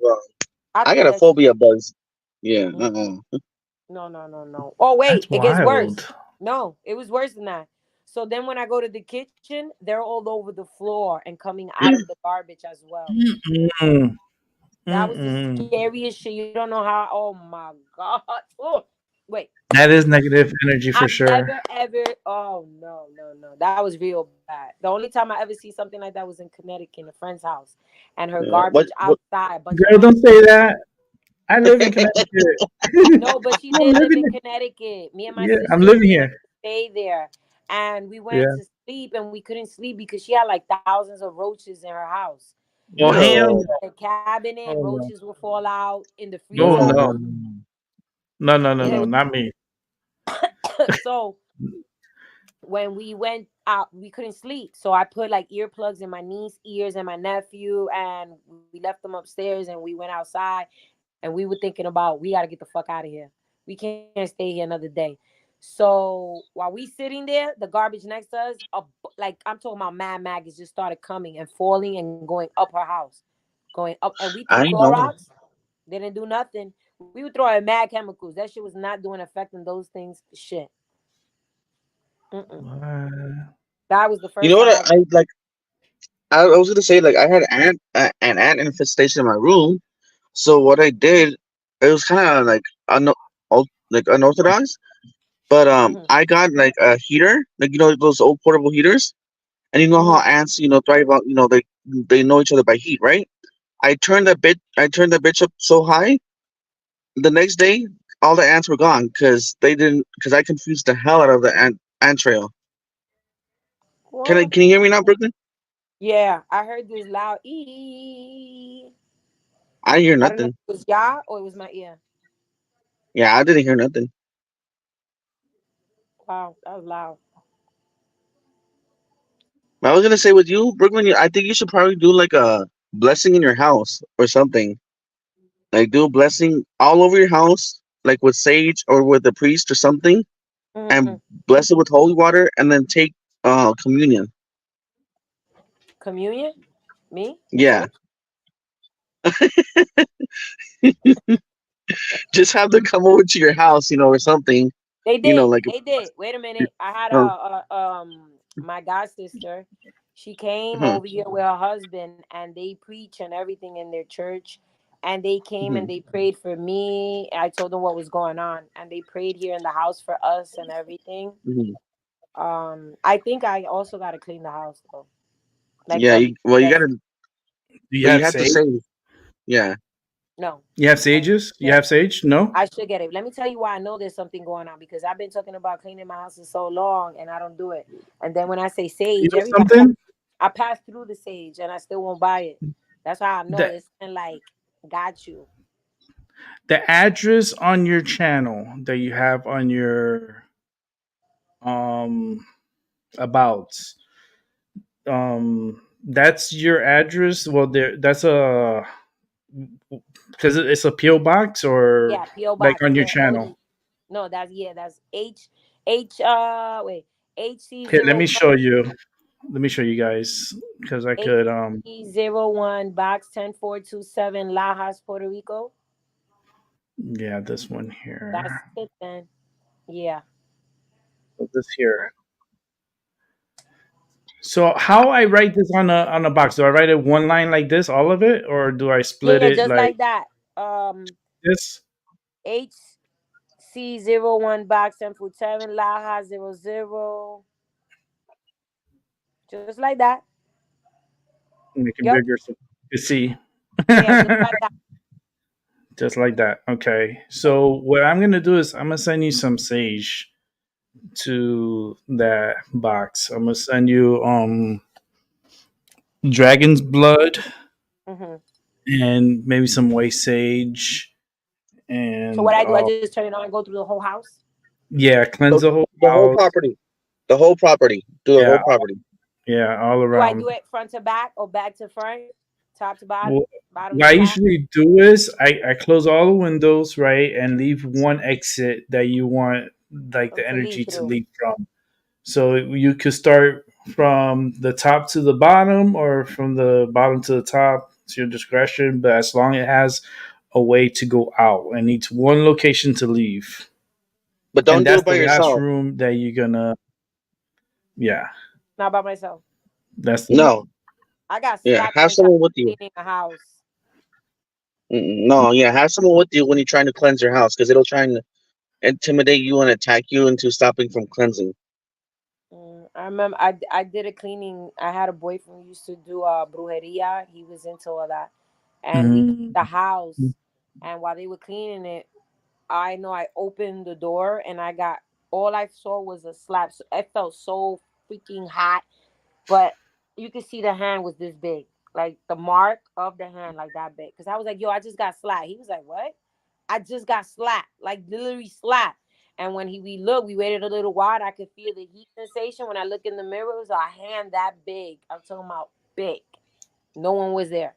I I threw got a that shit. phobia of bugs. Yeah. Mm-mm. No, no, no, no. Oh That's wait, it gets wild. worse. No, it was worse than that. So then when I go to the kitchen, they're all over the floor and coming out of the garbage as well. Mm-mm. That was the Mm-mm. scariest shit. You don't know how. Oh my god. Oh, wait. That is negative energy for I've sure. never ever. Oh no, no, no. That was real bad. The only time I ever see something like that was in Connecticut, in a friend's house, and her Yeah. What? garbage What? outside. A bunch of Girl, men. don't say that. I live in Connecticut. No, but she I'm did live living in it. Connecticut. Me and my Yeah, I'm sisters, living we went here. to stay there, and we went Yeah. to sleep, and we couldn't sleep because she had like thousands of roaches in her house. Oh hell No. no. The cabinet, Oh no. roaches will fall out in the Oh No. freezer. No. no. No. No, no, no, Yeah. no, not me. So when we went out, we couldn't sleep. So I put like earplugs in my niece ears and my nephew, and we left them upstairs and we went outside, and we were thinking about, we got to get the fuck out of here. We can't stay here another day. So while we sitting there, the garbage next to us, like I'm talking about mad maggots just started coming and falling and going up her house, going up. And we threw I know. Clorox, didn't do nothing. We were throwing mad chemicals. That shit was not doing affecting those things. Shit. Mm-mm. What? That was the You first know what? time I. I like. I was gonna say like I had an ant infestation in my room. So what I did, it was kind of like like unorthodox. But Mhm, I got like a heater, like those old portable heaters, and you know how mhm. ants thrive on they know each other by heat, right? I turned that bitch up so high. The next day, all the ants were gone because I confused the hell out of the ant trail. What? Can you hear me now, Brooklyn? Yeah, I heard this loud ee. I didn't hear I don't know if nothing. it was y'all or it was my ear. Yeah, I didn't hear nothing. Wow, that was loud. I was gonna say with you, Brooklyn, I think you should probably do like a blessing in your house or something. Like do a blessing all over your house, like with sage or with a priest or something, Mm-hmm. and bless it with holy water, and then take communion. Communion? Me? With Yeah, Sage? just have them come over to your house, or something. They did. Like They did. Wait a minute. I had uh, my god sister. She came mhm, over here with her husband, and they preach and everything in their church. And they came and mhm, they prayed for me. I told them what was going on, and they prayed here in the house for us and everything. mhm. I think I also got to clean the house though, like Yeah. every Well, you day. gotta, Do you but you have have to sage? say, yeah. No, You have I sages? You get have it. sage? No? I should get it. Let me tell you why I know there's something going on, because I've been talking about cleaning my house for so long and I don't do it. And then when I say You sage, know everybody, something? I pass through the sage and I still won't buy it. That's how I know The it's like got you. the address on your channel that you have on your um about that's your address. Well, there that's a because it's a PO box or Yeah, PO like box. on your Yeah, channel. only. No, that's wait, HC Here, let me 01 show you. Let me show you guys because I could HC01 box 10427 Lajas, Puerto Rico. yeah, this one That's here. it then. Yeah. This here. So how I write this on a box? Do I write it one line like this, all of it, or do I split Yeah, it just like like that. this? HC01 box 747 Laja 00. Just like that. Make it Yep. bigger so you can see. Yeah, just like that. Just like that. Okay. Yeah. So what I'm gonna do is I'm gonna send you some sage to that box. I'm gonna send you dragon's blood Hmm. and maybe some white sage So what and I do, I just turn it on and go through the whole house. yeah, cleanse The the whole the whole house. property, the whole property, do the Yeah, whole property. yeah, all Do I around. do it front to back or back to front, top to Well, bottom, bottom what to I top? usually do is I close all the windows, right, and leave one exit that you want like the To leave energy to through. leave from. So you could start from the top to the bottom or from the bottom to the top. It's your discretion, but as long as it has a way to go out and needs one location to leave. But And don't do that's it by the last yourself. room that you're gonna Yeah, Not by myself. that's the No. I got Yeah. slapped Have one time someone with you. cleaning a house. No. Yeah. Have someone with you when you're trying to cleanse your house, because it'll try and intimidate you and attack you into stopping from cleansing. I remember I did a cleaning. I had a boyfriend who used to do brujeria. He was into all that, and we cleaned Mm. the house. And while they were cleaning it, I know I opened the door and I got all I saw was a slap. So it felt so freaking hot, but you could see the hand was this big, like the mark of the hand, like that big. Because I was like, "Yo, I just got slapped." He was like, "What?" I just got slapped, like literally slapped. And when we looked, we waited a little while. I could feel the heat sensation. When I look in the mirror, it was a hand that big. I'm talking about big. No one was there,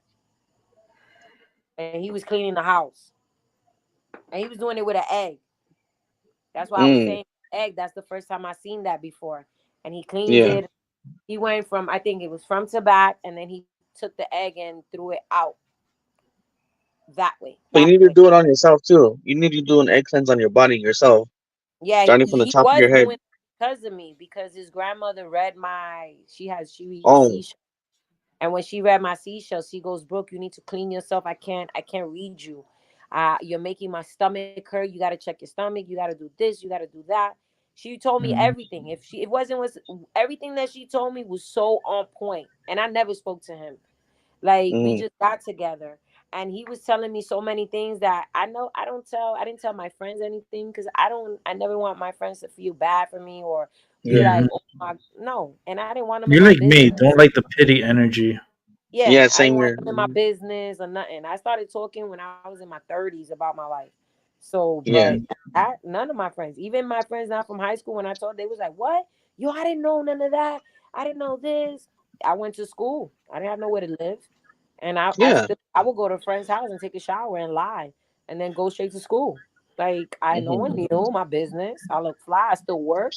and he was cleaning the house, and he was doing it with an egg. That's why I was Mm. saying egg. That's the first time I seen that before. And he cleans Yeah. it. He went from I think it was from to back, and then he took the egg and threw it out that way. But you That need to way. do it on yourself too. You need to do an egg cleanse on your body yourself, Yeah, starting from the he top of was your head. doing it because of me because his grandmother read my. She reads Oh. seashell, and when she read my seashell, she goes, "Brooke, you need to clean yourself. I can't read you. You're making my stomach hurt. You got to check your stomach. You got to do this. You got to do that." She told me Mm. everything. If she, it wasn't was everything that she told me was so on point, and I never spoke to him. Like we Mm-hmm. just got together and he was telling me so many things that I know I didn't tell my friends anything because I never want my friends to feel bad for me or be Yeah. like, Mhm. oh my no. And I didn't want them in You're my like me. business. Don't like the pity energy. Yeah, Yeah. I didn't Same want here. them in my business or nothing. I started talking when I was in my 30s about my life. So, but Yeah. Mm. none of my friends, even my friends now from high school, when I told, they was like, "What? Yo, I didn't know none of that. I didn't know this. I went to school. I didn't have nowhere to live, and Yeah. I would go to a friend's house and take a shower and lie, and then go straight to school. Like I no Mm-hmm. one knew my business. I look fly. I still work.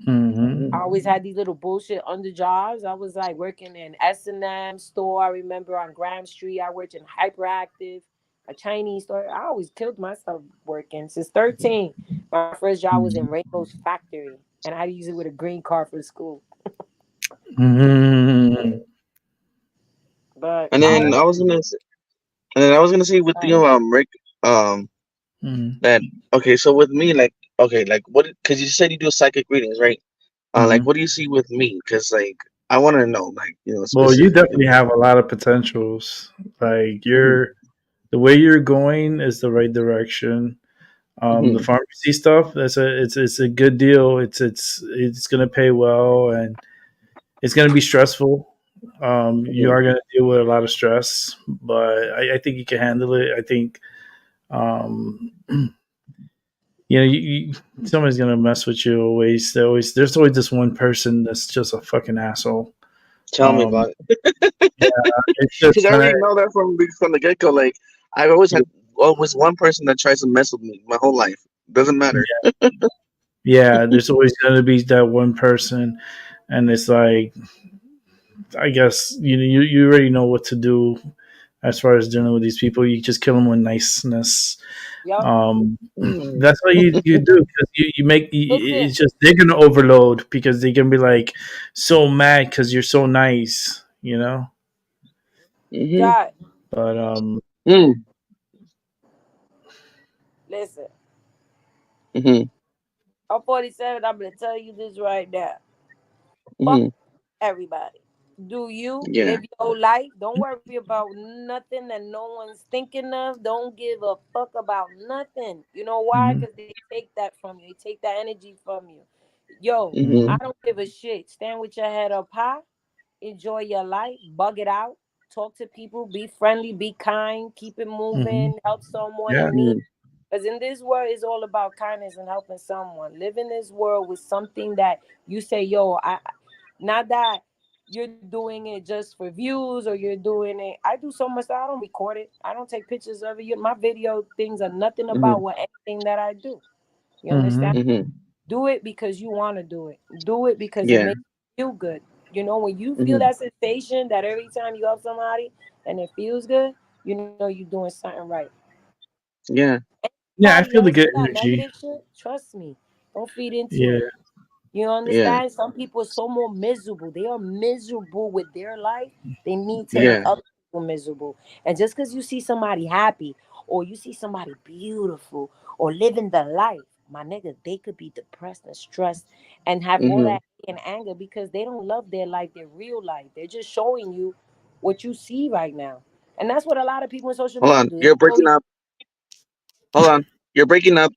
Mhm. I Mm-hmm. always had these little bullshit under jobs. I was like working in S&M store. I remember on Graham Street. I worked in Hyperactive, a Chinese store. I always killed myself working since 13. My first job was in Mhm. Rainbow's factory, and I had to use it with a green card for school. Mhm. But And I then don't. I was gonna, and then I was gonna say with you, Rick, um, Mhm. that okay. So with me, like, okay, like what? Because you said you do psychic readings, right? Like, Mhm. what do you see with me? Because like, I want to know, like, Well, you specifically. definitely have a lot of potentials. Like Mm-hmm. the way you're going is the right direction. The Mm-hmm. pharmacy stuff, it's a good deal. It's gonna pay well, and it's gonna be stressful. You Mm-hmm. are gonna deal with a lot of stress, but I think you can handle it. I think um, somebody's gonna mess with you always. There's always this one person that's just a fucking asshole. Tell me Um, about it. yeah, it's Because just I gonna already know that from the get go. Like, I've always had always one person that tries to mess with me my whole life. Doesn't matter. yeah. There's always gonna be that one person, and it's like I guess you already know what to do as far as dealing with these people. You just kill them with niceness. Yup. Um, Mm-hmm. that's what you do because Listen, it's just they're gonna overload because they can be like so mad because you're so nice, you know. Mm-hmm. Jai, But Mm-hmm. listen. Mm-hmm. I'm 47. I'm gonna tell you this right now. Fuck Mm-hmm. everybody. Do you Yeah. live your life? Don't worry about nothing that no one's thinking of. Don't give a fuck about nothing. You know why? mhm, Because they take that from you. They take that energy from you. Yo, I Mm-hmm. mhm, don't give a shit. Stand with your head up high. Enjoy your life. Bug it out. Talk to people. Be friendly. Be kind. Keep it mhm. moving. Help someone Yeah. in need. Because in this world, it's all about kindness and helping someone. Live in this world with something that you say, yo, not that you're doing it just for views or you're doing it. I do so much that I don't record it. I don't take pictures of it. My video things are nothing about Mm-hmm. what anything that I do. You understand? Mhm, Mm-hmm. Do it because you want to do it. Do it because it Yeah. makes you feel good. You know, when you feel Mm-hmm. that sensation that every time you help somebody and it feels good, you know you're doing something right. Yeah. yeah. I Anybody feel else the with good that energy. negative shit, trust me, don't feed into Yeah. it. You Yeah. understand? Some people are so more miserable. They are miserable with their life. They need to make Yeah. other people miserable. And just because you see somebody happy or you see somebody beautiful or living the life, my nigga, they could be depressed and stressed and have all Mm-hmm. that and anger because they don't love their life, their real life. They're just showing you what you see right now. And that's what a lot of people in social Hold media on. do. They You're show breaking you, up. Hold on. You're breaking up.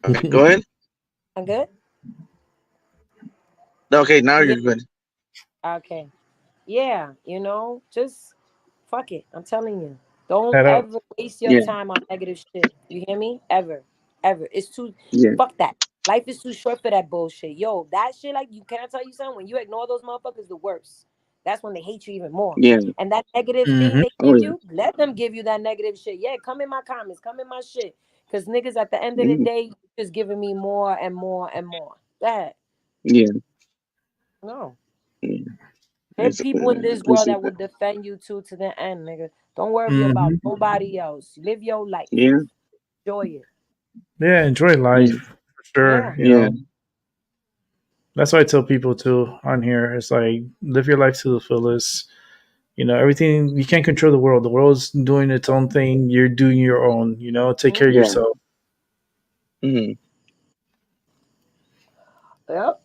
Okay, go ahead. I'm good. Okay, now Yeah. you're good. Okay. Yeah, just fuck it. I'm telling you. Don't Head up. ever waste your Yeah. time on negative shit. You hear me? Ever. Ever. It's too Yeah. fuck that. Life is too short for that bullshit. Yo, that shit like you can I tell you something? When you ignore those motherfuckers, the worst. That's when they hate you even more. Yeah. And that negative thing Hmm. they Oh give yeah. you, let them give you that negative shit. Yeah, come in my comments, come in my shit. Cause niggas at the end of the Mm-hmm. day, just giving me more and more and more. That Yeah. no. Yeah. There are It's, people in this I world see that will that. defend you to the end, nigga. Don't worry about Hmm. nobody else. Live your life. Yeah. Enjoy it. Yeah, enjoy Yeah. life for sure. Yeah. Yeah. That's what I tell people too on here. It's like live your life to the fullest. Everything you can't control the world. The world's doing its own thing. You're doing your own. Take care of Mhm. Yeah. yourself. Mm-hmm. Yep.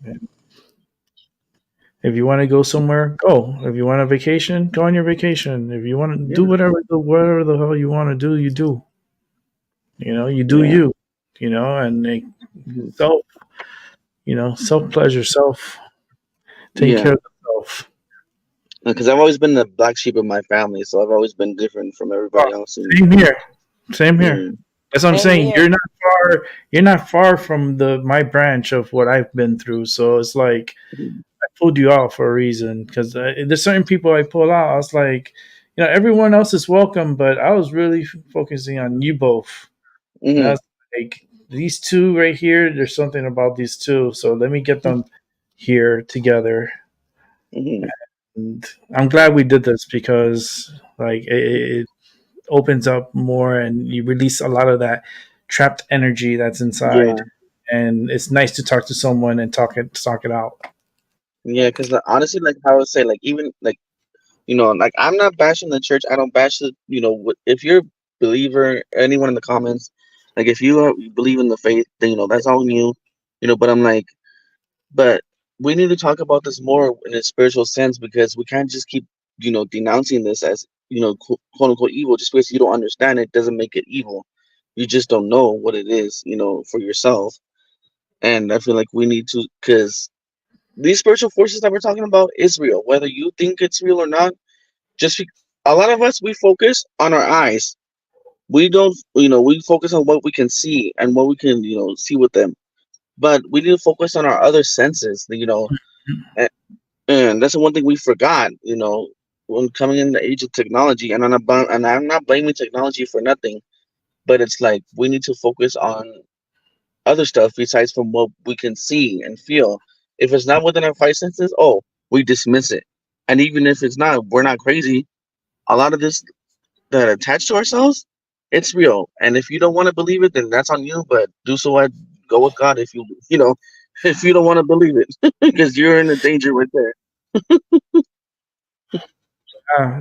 If you want to go somewhere, go. If you want a vacation, go on your vacation. If you want to do Yeah. whatever the hell you want to do, you do. You do Yeah. you. And Mm-hmm. self. Self pleasure, self taking Yeah. care of yourself. Because I've always been the black sheep of my family, so I've always been different from Oh, everybody else. And same here. Same here. yeah. That's what I'm Same saying. here. You're not far from my branch of what I've been through. So it's like I pulled you out for a reason because there's certain people I pull out. I was like, everyone else is welcome, but I was really focusing on you both. And I Mm-hmm. was like, these two right here. There's something about these two. So let me get them here together. Mm-hmm. And I'm glad we did this because like it opens up more and you release a lot of that trapped energy that's inside. Yeah. And it's nice to talk to someone and talk it out. Yeah. Because honestly, like how I would say, like even like like I'm not bashing the church. I don't bash the if you're a believer, anyone in the comments, like if you believe in the faith, then that's all you. But I'm like, but we need to talk about this more in a spiritual sense because we can't just keep denouncing this as quote unquote evil just because you don't understand it doesn't make it evil. You just don't know what it is, for yourself. And I feel like we need to because these spiritual forces that we're talking about is real, whether you think it's real or not. Just a lot of us we focus on our eyes. We don't, we focus on what we can see and what we can, see with them. But we need to focus on our other senses, and, and that's the one thing we forgot, when coming in the age of technology. And I'm not blaming technology for nothing, but it's like we need to focus on other stuff besides from what we can see and feel. If it's not within our five senses, oh, we dismiss it. And even if it's not, we're not crazy. A lot of this that attach to ourselves, it's real. And if you don't want to believe it, then that's on you. But do so I go with God if if you don't want to believe it, because you're in a danger right there.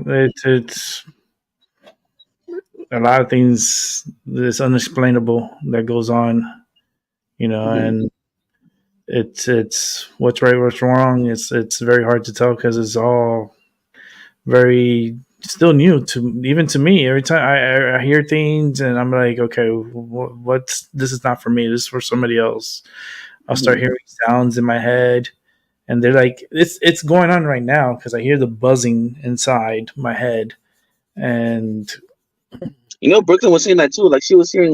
It's a lot of things that's unexplainable that goes on, Hmm. and it's what's right, what's wrong. It's very hard to tell because it's all very still new to even to me. Every time I hear things and I'm like, okay, what's this is not for me. This is for somebody else. I'll start Hmm. hearing sounds in my head, and they're like, it's going on right now because I hear the buzzing inside my head, and Brooklyn was saying that too. Like she was hearing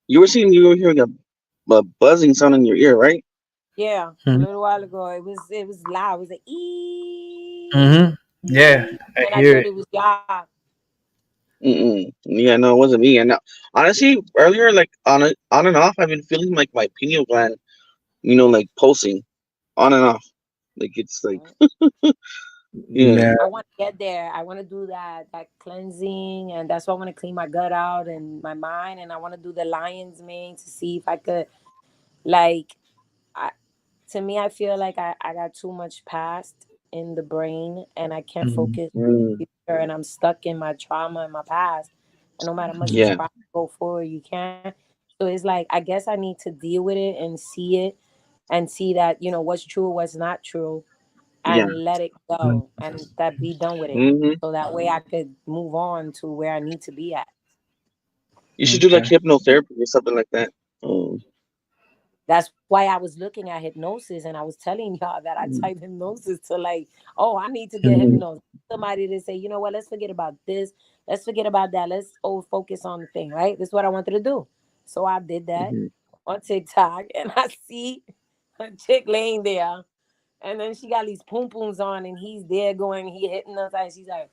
you were hearing a buzzing sound in your ear, right? Yeah. A Mhm. little while ago. It was loud. It was like ee. Mhm. Yeah, I And I hear thought it. it was y'all. Mm-mm. Yeah, no, it wasn't me. And honestly, earlier, like on and off, I've been feeling like my pineal gland, like pulsing on and off. Like it's like Yeah, Yeah. I want to get there. I want to do that cleansing, and that's why I want to clean my gut out and my mind, and I want to do the lion's mane to see if I could, like, I, to me, I feel like I got too much past in the brain, and I can't Mhm. focus mm, on the future, and I'm stuck in my trauma and my past. And no matter how much you yeah, try to go forward, you can't. So it's like I guess I need to deal with it and see it, and see that what's true, what's not true, yeah. and let it go, and that be done with it. Hmm. So that way I could move on to where I need to be at. You should do like Okay. hypnotherapy or something like that. Oh, That's why I was looking at hypnosis, and I was telling y'all that I mm, type hypnosis to, like, oh, I need to get Mhm. hypnosis. Somebody to say, you know what, let's forget about this. Let's forget about that. Let's focus on the thing, right? This is what I wanted to do. So I did that mhm. on TikTok, and I see a chick laying there, and then she got these poom pooms on, and he's there going, he hitting us, and she's like,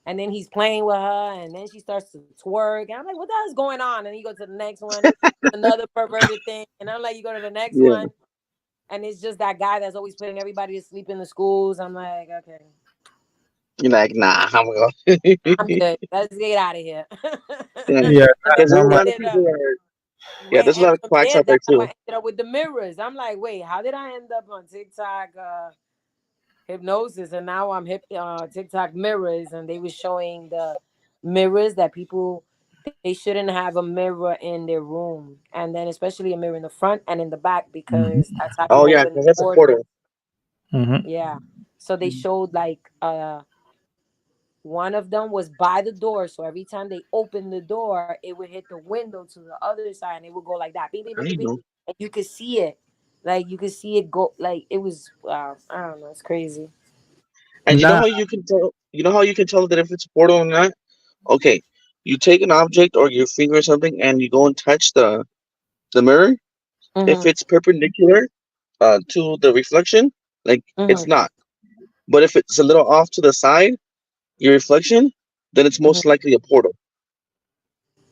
and then he's playing with her, and then she starts to twerk, and I'm like, what the hell is going on? And you go to the next one, another perverted thing, and I'm like, you go to the next Yeah. one, and it's just that guy that's always putting everybody to sleep in the schools. I'm like, okay, You're like, nah, I'm gonna I'm go. good. Let's get out of here. Yeah, Yeah, And then because we there's a I'm lot of ended people up, are. Yeah, went, there's a and lot of from quacks there, out there that's how I too. ended up with the mirrors. I'm like, wait, how did I end up on TikTok hypnosis, and now I'm TikTok mirrors, and they were showing the mirrors that people, they shouldn't have a mirror in their room, and then especially a mirror in the front and in the back, because Mhm. that's how you Oh yeah, open because the that's a portal. portal. Mhm. Yeah. So they showed like one of them was by the door, so every time they opened the door, it would hit the window to the other side, and it would go like that, bing, bing, bing, I bing, didn't bing, know. and you could see it, like you could see it go, like it was, wow, I don't know, it's crazy. And you know Nah. how you can tell? You know how you can tell that if it's a portal or not? Okay, you take an object or your finger or something, and you go and touch the mirror. If Mm-hmm. it's perpendicular to the reflection, like it's Mm-hmm. not. But if it's a little off to the side, your reflection, then it's Mm-hmm. most likely a portal.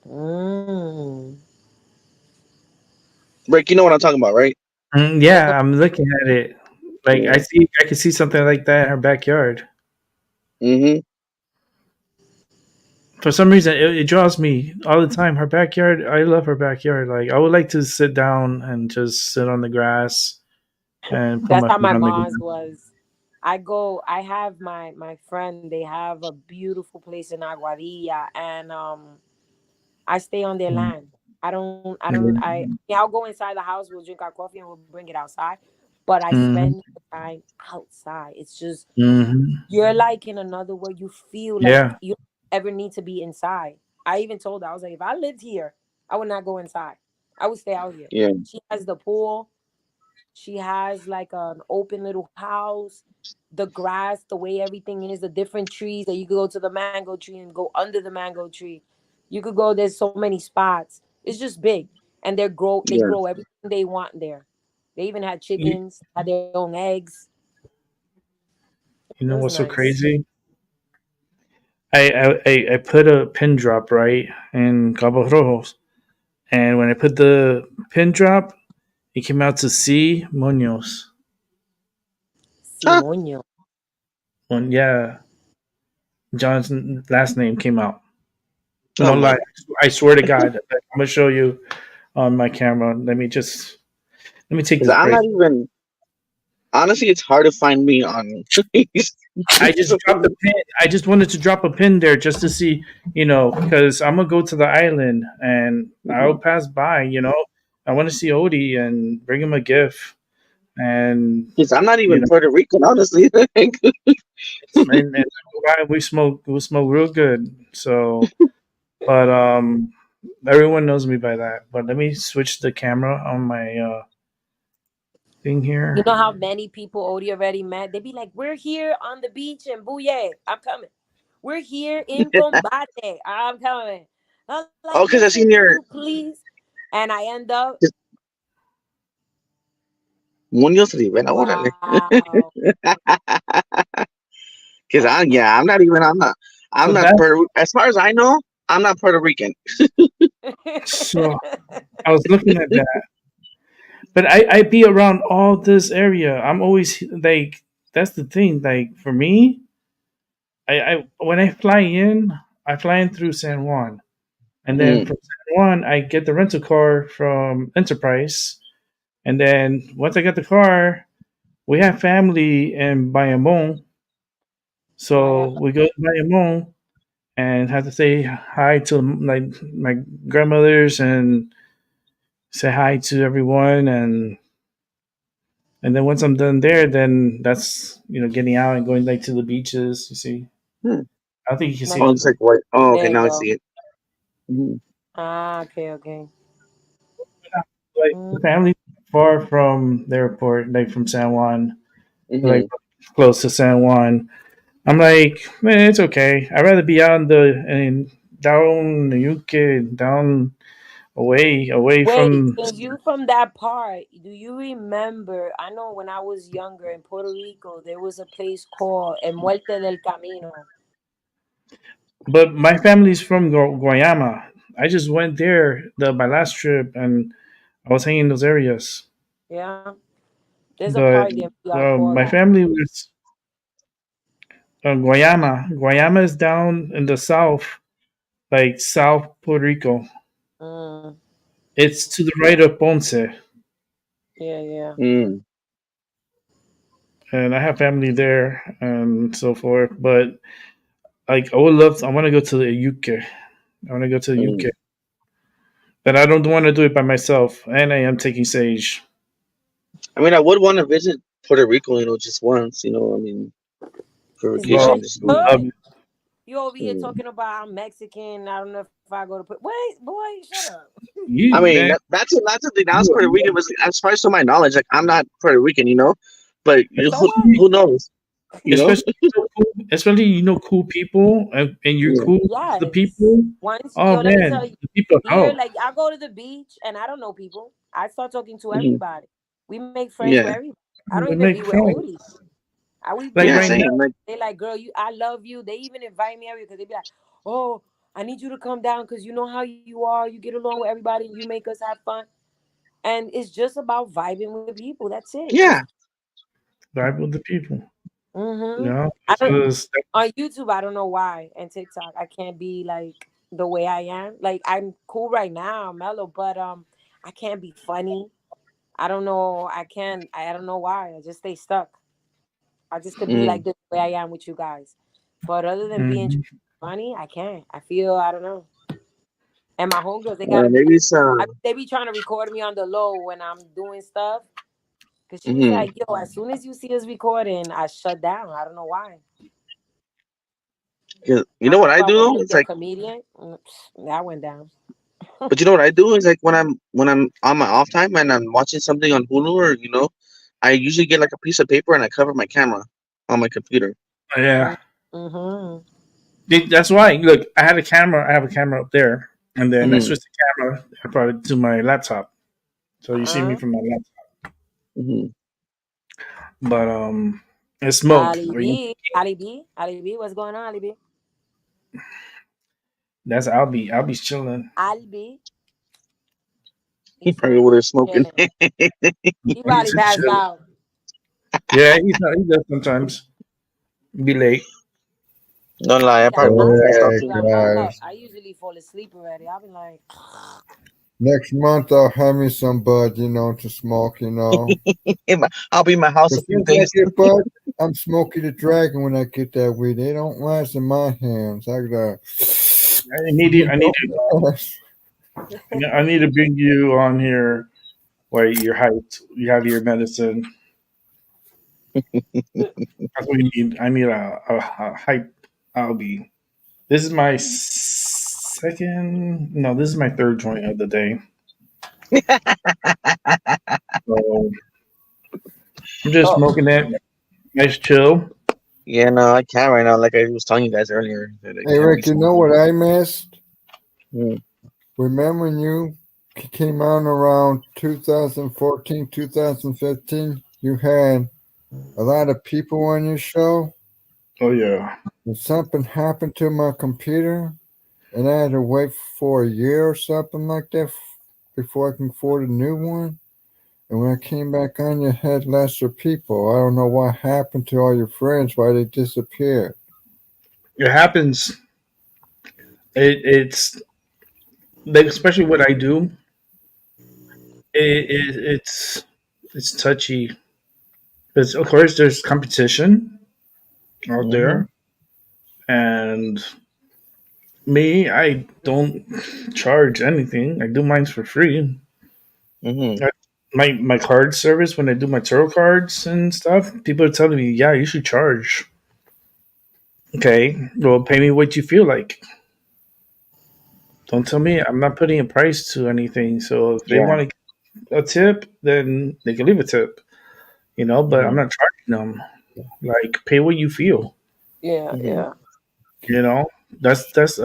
Mm. Rick, you know what I'm talking about, right? Yeah, I'm looking at it. Like Yeah. I can see something like that in her backyard. Mm-hmm. For some reason, it draws me all the time. Her backyard, I love her backyard. Like I would like to sit down and just sit on the grass and put That's my how feet my on the mom's ground. was. I have my friend, they have a beautiful place in Aguadilla, and I stay on their Mm. land. I Yeah. yeah, I'll go inside the house, we'll drink our coffee, and we'll bring it outside. But I Mhm. spend the time outside. It's just, Mhm. you're like in another world. You feel like Yeah. you don't ever need to be inside. I even told her, I was like, if I lived here, I would not go inside. I would stay out here. Yeah. She has the pool. She has like an open little house. The grass, the way everything is, the different trees that you could go to the mango tree and go under the mango tree. You could go. There's so many spots. It's just big, and they Yeah. grow everything they want there. They even had You, chickens, had their own eggs. you It know was what's so nice. crazy? I put a pin drop right in Cabo Rojos, and when I put the pin drop, it came out to C Munoz. Huh? Simonio. One, yeah, John's last name came out. Oh No lie, my. I swear to God, I'm gonna show you on my camera. Let me take Because this I'm break. not even. Honestly, it's hard to find me on. I just dropped a pin. I just wanted to drop a pin there just to see, because I'm gonna go to the island and I'll pass by. I want to see Odie and bring him a gift, and Because I'm not you even know, Puerto Rican, honestly. and I go by and we smoke real good. So, but everyone knows me by that. But let me switch the camera on my thing You here. know how many people Odie already met? They be like, "We're here on the beach in Bouye. I'm coming. We're here in Combate. I'm coming." I'm like, Oh, because I "Listen, seen can your you please?" And I end up, Munoz Rivera, órale. wow. Because I'm So not that's Puerto. As far as I know, I'm not Puerto Rican. so. I was looking at that. But I be around all this area. I'm always like, that's the thing. Like for me, I when I fly in through San Juan, and then Mm. from San Juan, I get the rental car from Enterprise, and then once I get the car, we have family in Bayamon, Vaya. so we go to Bayamon and have to say hi to like my grandmothers and say hi to everyone, and then once I'm done there, then that's getting out and going like to the beaches. You see, Hmm. I think you can see Like, Oh, the it's like white. Oh, okay, there you now I go. see it. Mm-hmm. Ah, okay, okay. like Mm. the family far from the airport, like from San Juan, like Mm-hmm. close to San Juan. I'm like, man, it's okay. I'd rather be out in down the UK, down away Wait, from. since you from that part, do you remember? I know when I was younger in Puerto Rico, there was a place called El Muerte del Camino. But my family's from Guayama. I just went there my last trip, and I was hanging in those areas. Yeah, there's a But part there called my that. family was Guayama. Guayama is down in the south, like South Puerto Rico. Mm, It's to the right of Ponce, yeah, yeah. Mm. and I have family there and so forth. But like, I would love. I want to go to the UK. I want to go to the UK, Mm. but I don't want to do it by myself. And I am taking Sage. I mean, I would want to visit Puerto Rico, just once, I mean, for Is there? Well, vacation, You just could. um, You over here mm. talking about I'm Mexican. I don't know if I go to put. Wait, boy, shut up. I you mean, man, that's the thing. That's you, Puerto Rican, but as far as to my knowledge, like I'm not Puerto Rican, but So what? who knows, you know? especially especially cool people, and you're Yeah. cool with the Yes. people. Once, Oh yo, let me tell man, you. the people Here, help. like I go to the beach and I don't know people. I start talking to Hmm. everybody. We make friends with Yeah. everybody. I don't We even make be with friends. Odie. We be Like Yeah. right around. now, Same. Like. They like, girl, I love you. They even invite me everywhere because they be like, oh, I need you to come down because you know how you are. You get along with everybody and you make us have fun. And it's just about vibing with people. That's it. Yeah. Just vibe with the people. mm-hmm. I That's don't what it's, on YouTube. I don't know why, and TikTok, I can't be like the way I am. Like I'm cool right now, I'm mellow, but I can't be funny. I don't know. I can't. I don't know why. I just stay stuck. I just could be like Mm. the way I am with you guys, but other than being mhm. funny, I can't. I feel I don't know. And my homegirls, they gotta be. Maybe it's They be trying to record me on the low when I'm doing stuff. Cause she was hmm. like, "Yo, as soon as you see us recording, I shut down. I don't know why." 'Cause you I know don't what know I if I do want though? to It's be a like, comedian. That went down. but you know what I do is like when I'm on my off time and I'm watching something on Hulu or I usually get like a piece of paper and I cover my camera on my computer. Yeah, Mm-hmm. that's why. Look, I had a camera. I have a camera up there, and then I Hmm. switched the camera. I brought it to my laptop, so you see me Uh, from my laptop. Hmm. But it's smoke. Ali B, Ali B, Ali B. What's going on, Ali B? That's I'll be chilling. Ali B. He He's probably over there smoking. chilling. He He's probably just passed chilling. out. Yeah, he does sometimes be late. Don't lie, I I be like, probably would I'm have passed out Hey too. up. guys, I usually fall asleep already. I'll be like, next month I'll have me some bud, to smoke, I'll be in my house a As few soon as I days. get bud, I'm Smokey the Dragon when I get that weed. They don't last in my hands. I gotta. I need you. Don't last. I need to bring you on here where you're hyped. You have your medicine. That's what you need. I need a hype. I'll be. This is my second. No, this is my third joint of the day. So I'm just oh, smoking it. Nice chill. Yeah, no, I can't right now. Like I was telling you guys earlier, that I Hey can't be Rick, you know smoking. what I missed? Mm. Remember when you came on around 2014, 2015? You had a lot of people on your show, Oh yeah. and something happened to my computer, and I had to wait for a year or something like that before I can afford a new one. And when I came back on, you had lesser people. I don't know what happened to all your friends, why they disappeared. it happens. It's like, especially what I do. It's touchy because of course there's competition out Mm-hmm. there, and me, I don't charge anything. I do mine for free. Mm-hmm. I- my card service, when I do my tarot cards and stuff, people are telling me, "Yeah, you should charge." Okay, well, pay me what you feel like. Don't tell me I'm not putting a price to anything. So if they Yeah. want a tip, then they can leave a tip. But I'm Mm-hmm. not charging them. Like, pay what you feel. Yeah, Mm-hmm. yeah. You know, that's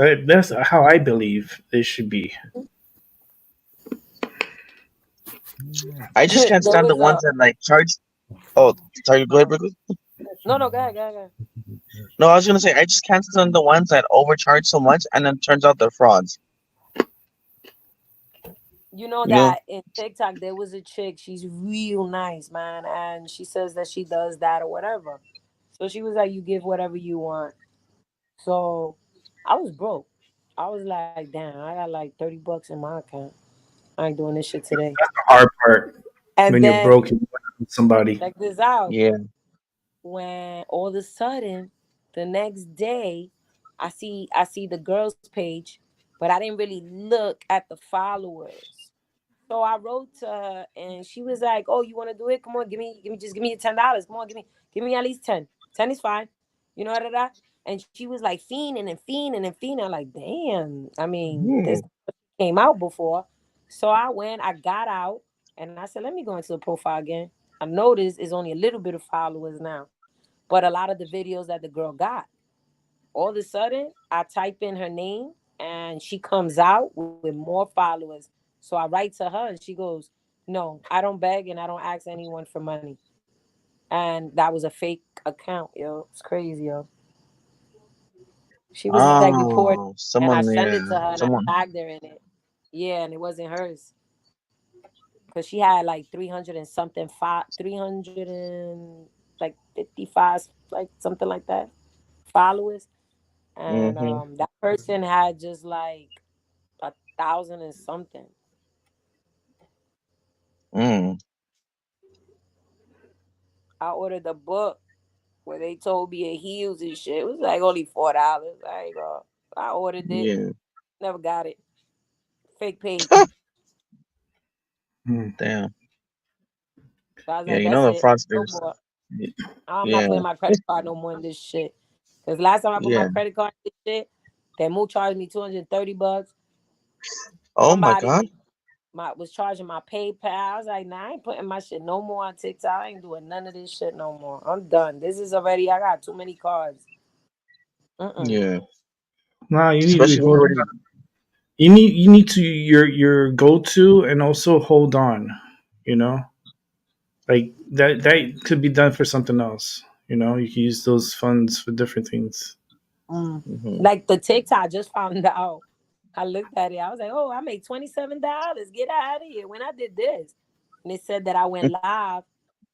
how I believe it should be. I just can't There stand the was ones a that like charge. Oh, sorry. Go ahead, Brooklyn. no, go ahead, go ahead, go ahead. No, I was gonna say I just can't stand the ones that overcharge so much and then turns out they're frauds. You know You know? that in TikTok there was a chick. She's real nice, man, and she says that she does that or whatever. So she was like, "You give whatever you want." So I was broke. I was like, "Damn, I got like $30 in my account. I ain't doing this shit today." The hard part And when you're then broke and you want to help somebody. check this out. Yeah. When all of a sudden the next day I see the girls page, but I didn't really look at the followers. So I wrote to her and she was like, "Oh, you want to do it? Come on, just give me your $10. Come on, give me at least 10. 10 is fine. You know da, da. And she was like fiending and fiending and fiending. I'm like, damn. I mean, this Hmm. came out before. So I got out, and I said, let me go into the profile again. I noticed it's only a little bit of followers now, but a lot of the videos that the girl got. All of a sudden, I type in her name and she comes out with more followers. So I write to her and she goes, "No, I don't beg and I don't ask anyone for money." And that was a fake account, yo. It's crazy, yo. She was like, "Report," Oh, and I someone. sent Yeah. it to her and I Someone. tagged her in it. Yeah, and it wasn't hers because she had like 300 and something, 300 and like 55, like something like that, followers. And Mm-hmm. that person had just like 1,000 and something. Mm. I ordered the book where they told me it heals and shit. It was like only $4. I ain't gonna. I ordered it, Yeah. never got it. Fake page. Hmm. Damn. So I was Yeah. like, You that's know the it. No fraudsters. more. I'm not Yeah. putting my credit card no more in this shit. Cause last time I put my Yeah. credit card in this shit, that move charged me $230. Oh my God. Somebody was charging my PayPal. I was like, nah, I ain't putting my shit no more on TikTok. I ain't doing none of this shit no more. I'm done. This is already. I got too many cards. Mm-mm. Yeah. Nah, you need to Especially if you hold. already. You need to your go to, and also hold on. You know, like that could be done for something else. You can use those funds for different things. Mm. Mm-hmm. Like the TikTok, I just found out. I looked at it. I was like, oh, I made $27. Get out of here. When I did this, and it said that I went live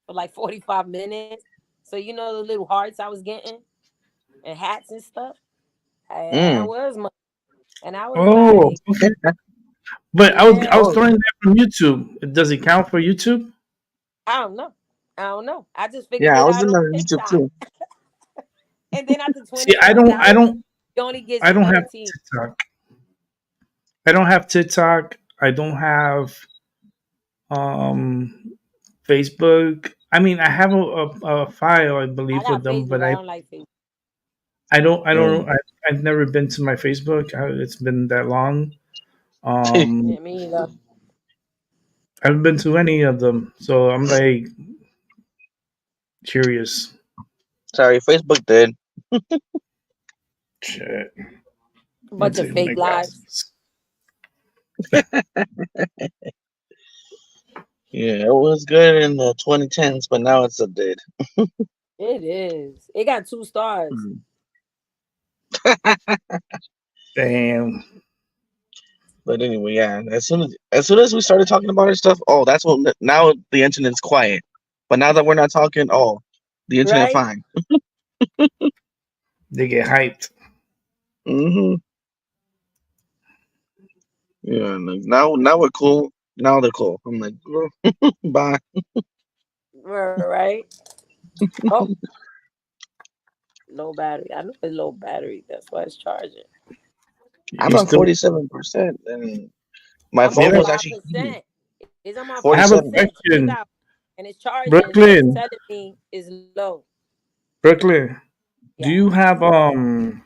for like 45 minutes. So you know the little hearts I was getting and hats and stuff. That Mm. was my. And I was Oh, like, okay. But I was yeah, Oh, throwing that from YouTube. Does it count for YouTube? I don't know. I don't know. I just figured yeah. I it was out in on the YouTube TikTok. too. And then after See, I don't, I $27, don't, you only get I don't have 17. TikTok. I don't have TikTok. I don't have um Facebook. I mean, I have a file, I I believe, with got them, Facebook. but I I don't like Facebook. I don't I Mm. don't I've never been to my Facebook. It's been that long. Yeah, Um, me either. I haven't been to any of them, so I'm like curious. Sorry, Facebook did. Shit. A I'll bunch of take my fake lives. glasses. Yeah, it was good in the 2010s, but now it's a dead. It is. It got 2 stars. Mm. Damn. But anyway, yeah. As soon as we started talking about our stuff, oh, that's what. Now the internet's quiet. But now that we're not talking, oh, the internet Right? fine. They get hyped. Mm-hmm. Yeah. Like now we're cool. Now they're cool. I'm like, "Girl, bye. Right. Oh, low battery. I know it's low battery. That's why it's charging. I'm You at still 47%, and my I'm phone on made it? was five actually heating. percent. It's on my I have a 47. 5%. Check this question, out. And it's charging, but it's Brooklyn. telling me it's low. Brooklyn, do Yeah. you have an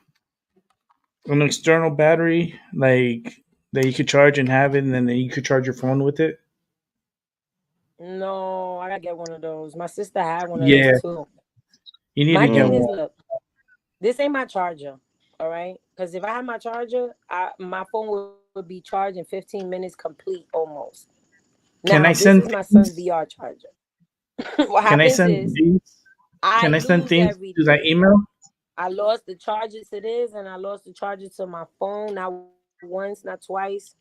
external battery like that you could charge and have it, and then you could charge your phone with it? No, I gotta get one of those. My sister had one of those Yeah, too. you need to My get thing Mm. is, one. look, this ain't my charger. All right. Because if I had my charger, my phone would be charged in 15 minutes complete almost. Can Now, I this send is my son's things? VR charger. What Can I happens send is things? I Can I send lose things to everything. that email? I lost the charger to this and I lost the charger to my phone. Not once, not twice.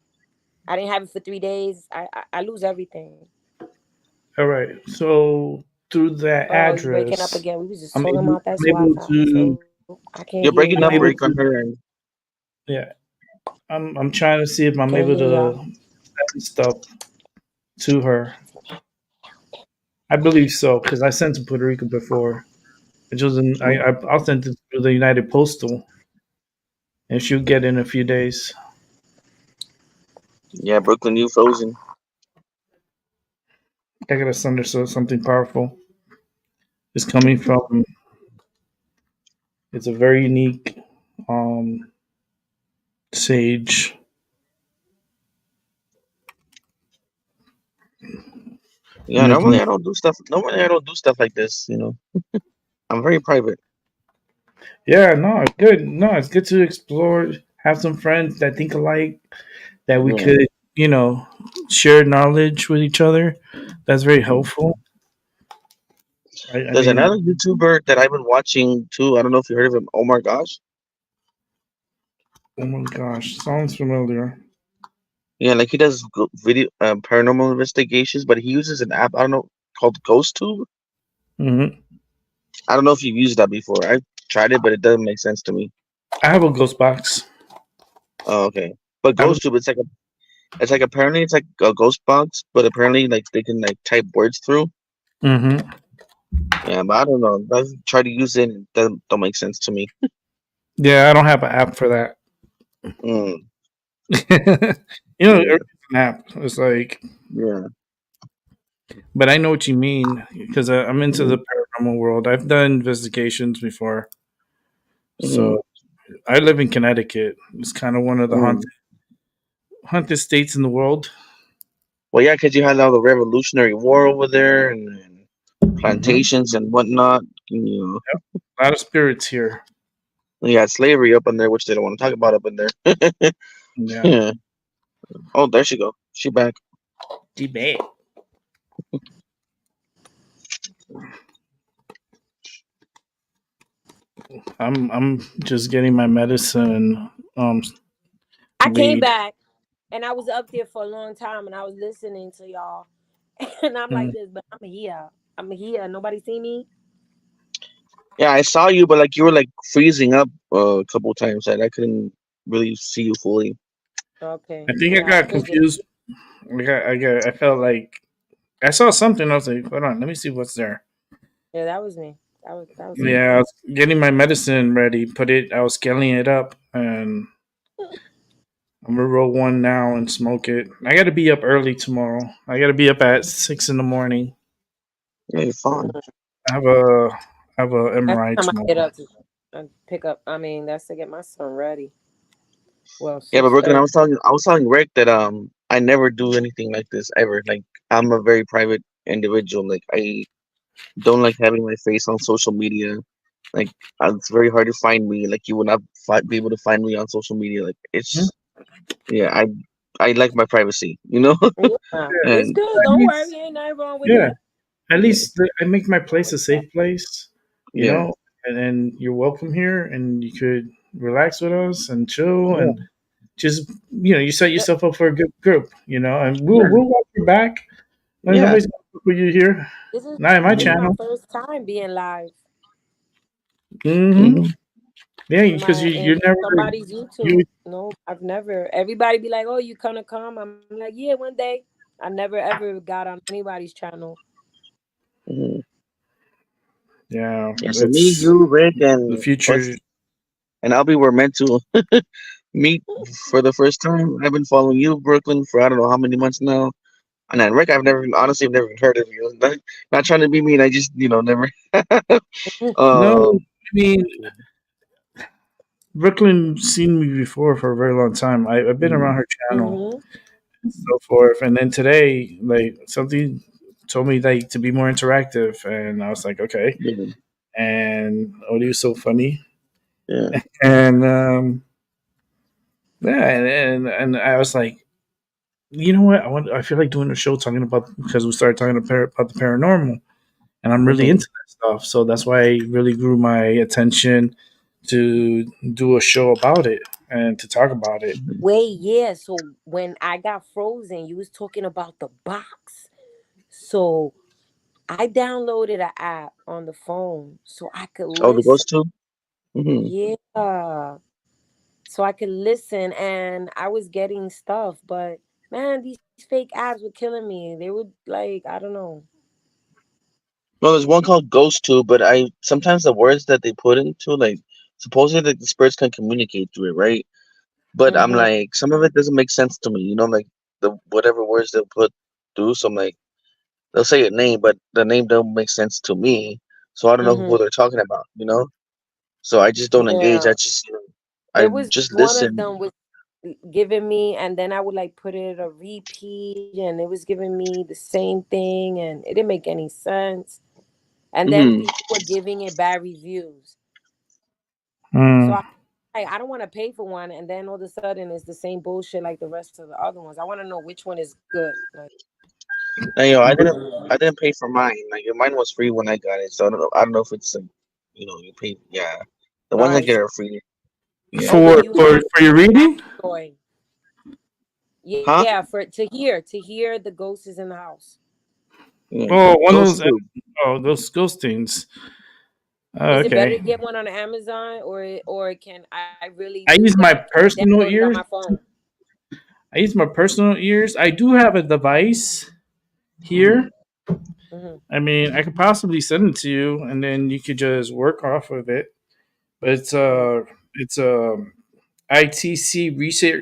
I didn't have it for 3 days. I lose everything. All right. So through that Oh, you breaking up address, again. We was just I'm talking able. about that's I'm able Wi-Fi. to. So I can't You're hear breaking I'm up, y'all. able Rick, on to. her end. Yeah. I'm trying to see if I'm Can't able hear to y'all. send stuff to her. I believe so because I sent to Puerto Rico before. It was in, I'll send it to the United Postal, and she'll get it in a few days. Yeah, Brooklyn, you frozen. I gotta send her something powerful. It's coming from. It's a very unique sage. Yeah, Making. Normally I don't do stuff like this. I'm very private. Yeah, no, it's good. No, it's good to explore. Have some friends that think alike. That we Yeah. could, you know, share knowledge with each other. That's very Mhm. helpful. I There's mean, another YouTuber that I've been watching too. I don't know if you heard of him. Oh my gosh. oh my gosh, sounds familiar. Yeah, like he does video paranormal investigations, but he uses an app. I don't know called GhostTube. Hmm. I don't know if you've used that before. I've tried it, but it doesn't make sense to me. I have a ghost box. Oh, okay. But I have, GhostTube, it's like apparently it's like a ghost box, but apparently like they can like type words through. hmm. Yeah, but I don't know. I've tried to use it. And it doesn't don't make sense to me. Yeah, I don't have an app for that. Mm, Everything's yeah, an app. It's like, yeah. but I know what you mean because I'm into Mm-hmm. the paranormal world. I've done investigations before. Mm-hmm. So I live in Connecticut. It's kind of one of the Mm. haunted states in the world. Well, yeah, because you had all the Revolutionary War over there and Hmm. plantations and whatnot. You A lot of spirits here. you had slavery up in there, which they don't want to talk about up in there. Yeah. Yeah. Oh, there she go. She back. Tibet. I'm just getting my medicine I came weed. back and I was up there for a long time and I was listening to y'all. And I'm like Mm. this, but I'm here. I'm here. Nobody see me. Yeah, I saw you, but like you were like freezing up a couple times, and I couldn't really see you fully. Okay. I think I Yeah, I got figured. confused. I felt like I saw something. I was like, hold on, let me see what's there. Yeah, that was me. That was me. Yeah, I was getting my medicine ready. I was scaling it up, and I'm gonna roll one now and smoke it. I got to be up early tomorrow. I got to be up at 6 in the morning. Yeah, you're fine. I have a That's MRI the time I get tomorrow. up to pick up. I mean, that's to get my son ready. Well, Yeah, but Brooklyn, 6:30. I was telling Rick that I never do anything like this ever. Like I'm a very private individual. Like I don't like having my face on social media. Like it's very hard to find me. Like you would not be able to find me on social media. Like Hmm? it's yeah. I like my privacy. Yeah, it's And good. At Don't worry, least, ain't nothing wrong with yeah. that. At least I make my place a safe place, you yeah, know. And then you're welcome here, and you could relax with us and chill, yeah, and just you set Th- yourself up for a good group, and we'll yeah, watch your back. yeah. Nobody's gonna fuck with you here. This is Not in my this is my channel. first time being live. Hmm. Hmm. Yeah, in because my you're in never somebody's you. YouTube. No, I've never. Everybody be like, "Oh, you gonna come?" I'm like, "Yeah, one day." I never ever got on anybody's channel. Mhm. Yeah, Yeah, so me, it's you, Rick, the and future. what's and Albie were meant to meet for the first time. I've been following you, Brooklyn, for I don't know how many months now. And then Rick, I've never honestly never even heard of you. Not trying to be mean, I just never. No, um, I mean Brooklyn seen me before for a very long time. I've been mhm, around her channel Mm-hmm. and so forth. And then today, like something told me like to be more interactive, and I was like, okay. yeah, And Odie was so funny, yeah, and yeah, and I was like, you know what? I feel like doing a show talking about because we started talking about the paranormal, and I'm really hmm into that stuff. So that's why I really grew my attention to do a show about it and to talk about it. Wait, yeah. So when I got frozen, you was talking about the box. So I downloaded an app on the phone so I could Oh, the listen. ghost too. Hmm. Yeah. So I could listen and I was getting stuff, but man, these fake apps were killing me. They would like, I don't know. No, there's one called Ghost too, but I sometimes the words that they put into like supposedly the spirits can communicate through it, right? But I'm Mm-hmm. like, some of it doesn't make sense to me. Like the whatever words they'll put through. So I'm like, they'll say a name, but the name don't make sense to me. So I don't know Mm-hmm. who they're talking about. So I just don't engage. Yeah. I There was just one of listen. them was giving me, and then I would like put it a repeat, and it was giving me the same thing, and it didn't make any sense. And then Hmm. people were giving it bad reviews. So Mm. I don't want to pay for one, and then all of a sudden it's the same bullshit like the rest of the other ones. I want to know which one is good. Like, And I didn't pay for mine. Like mine was free when I got it. So I don't know if it's you pay. Yeah, the all ones I right. get are free. Yeah. Oh, but For you have for your reading. Android. Huh? Yeah, for to hear the ghost is in the house. Yeah. Oh, one of Ghost those. too. Oh, those ghost things. Oh, Is it better okay. to get one on Amazon or can I really I just use my personal download it on ears. my phone? I use my personal ears. I do have a device Hmm. here. Hmm. I mean, I could possibly send it to you, and then you could just work off of it. But it's a ITC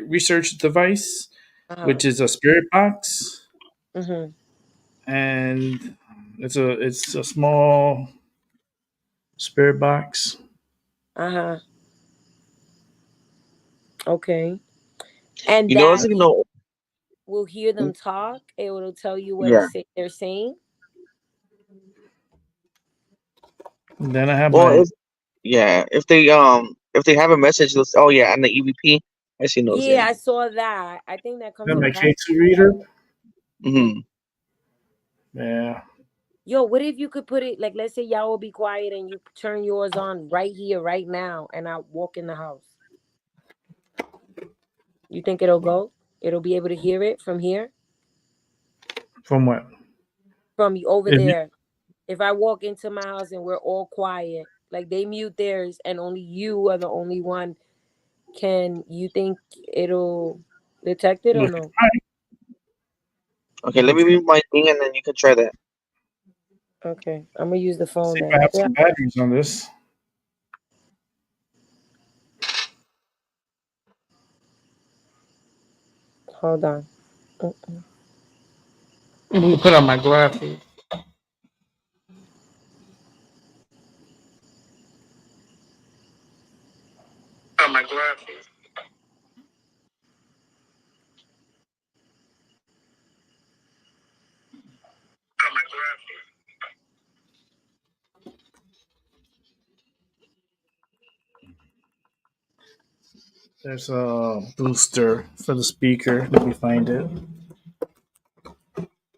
research device, Uh-huh. which is a spirit box, Hmm. and it's a small spirit box. Uh-huh. Okay. And I was that thinking, you no. will hear them talk. It will tell you what Yeah. they're saying. And then I have Well, my if they have a message, oh yeah, and the EVP, I seen those. Yeah. Yeah, I saw that. I think that I comes have with a my pack. K2 reader. Hmm. Yeah, Yo, what if you could put it like, let's say y'all will be quiet and you turn yours on right here, right now, and I walk in the house. You think it'll go? It'll be able to hear it from here, from what? from you over If you- there. If I walk into my house and we're all quiet, like they mute theirs and only you are the only one, can you think it'll detect it or we no? Okay, let can me try. read my thing, and then you can try that. Okay, I'm gonna use the phone See if then. I have Yeah, some batteries on this. hold on. I'm gonna put on my glasses. On my glasses. On my glasses. There's a booster for the speaker. Let me find it.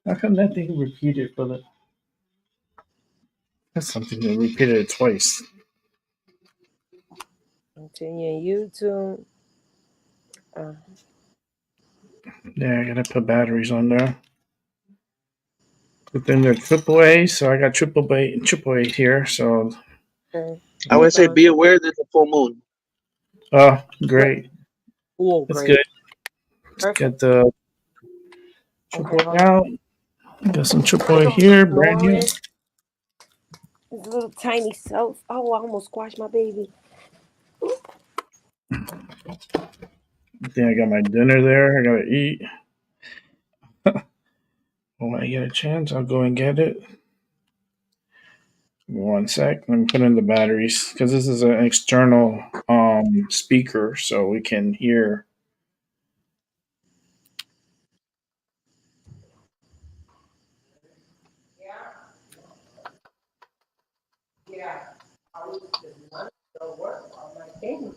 How come that thing repeated for the? That's something that repeated it twice. Continue YouTube. Uh, Yeah, I gotta put batteries on there. But then they're AAA, so I got triple A here. So okay, I would hold say on. be aware there's a full moon. Oh, great. Oh, That's good. great. Let's Perfect. get the Okay, Chipotle hold on. out. Got some Put Chipotle some here, more brand on new. it. This little tiny self. Oh, I almost squashed my baby. I think I got my dinner there. I gotta eat. When I get a chance, I'll go and get it. Give me 1 sec. Let me put in the batteries because this is an external speaker, so we can hear.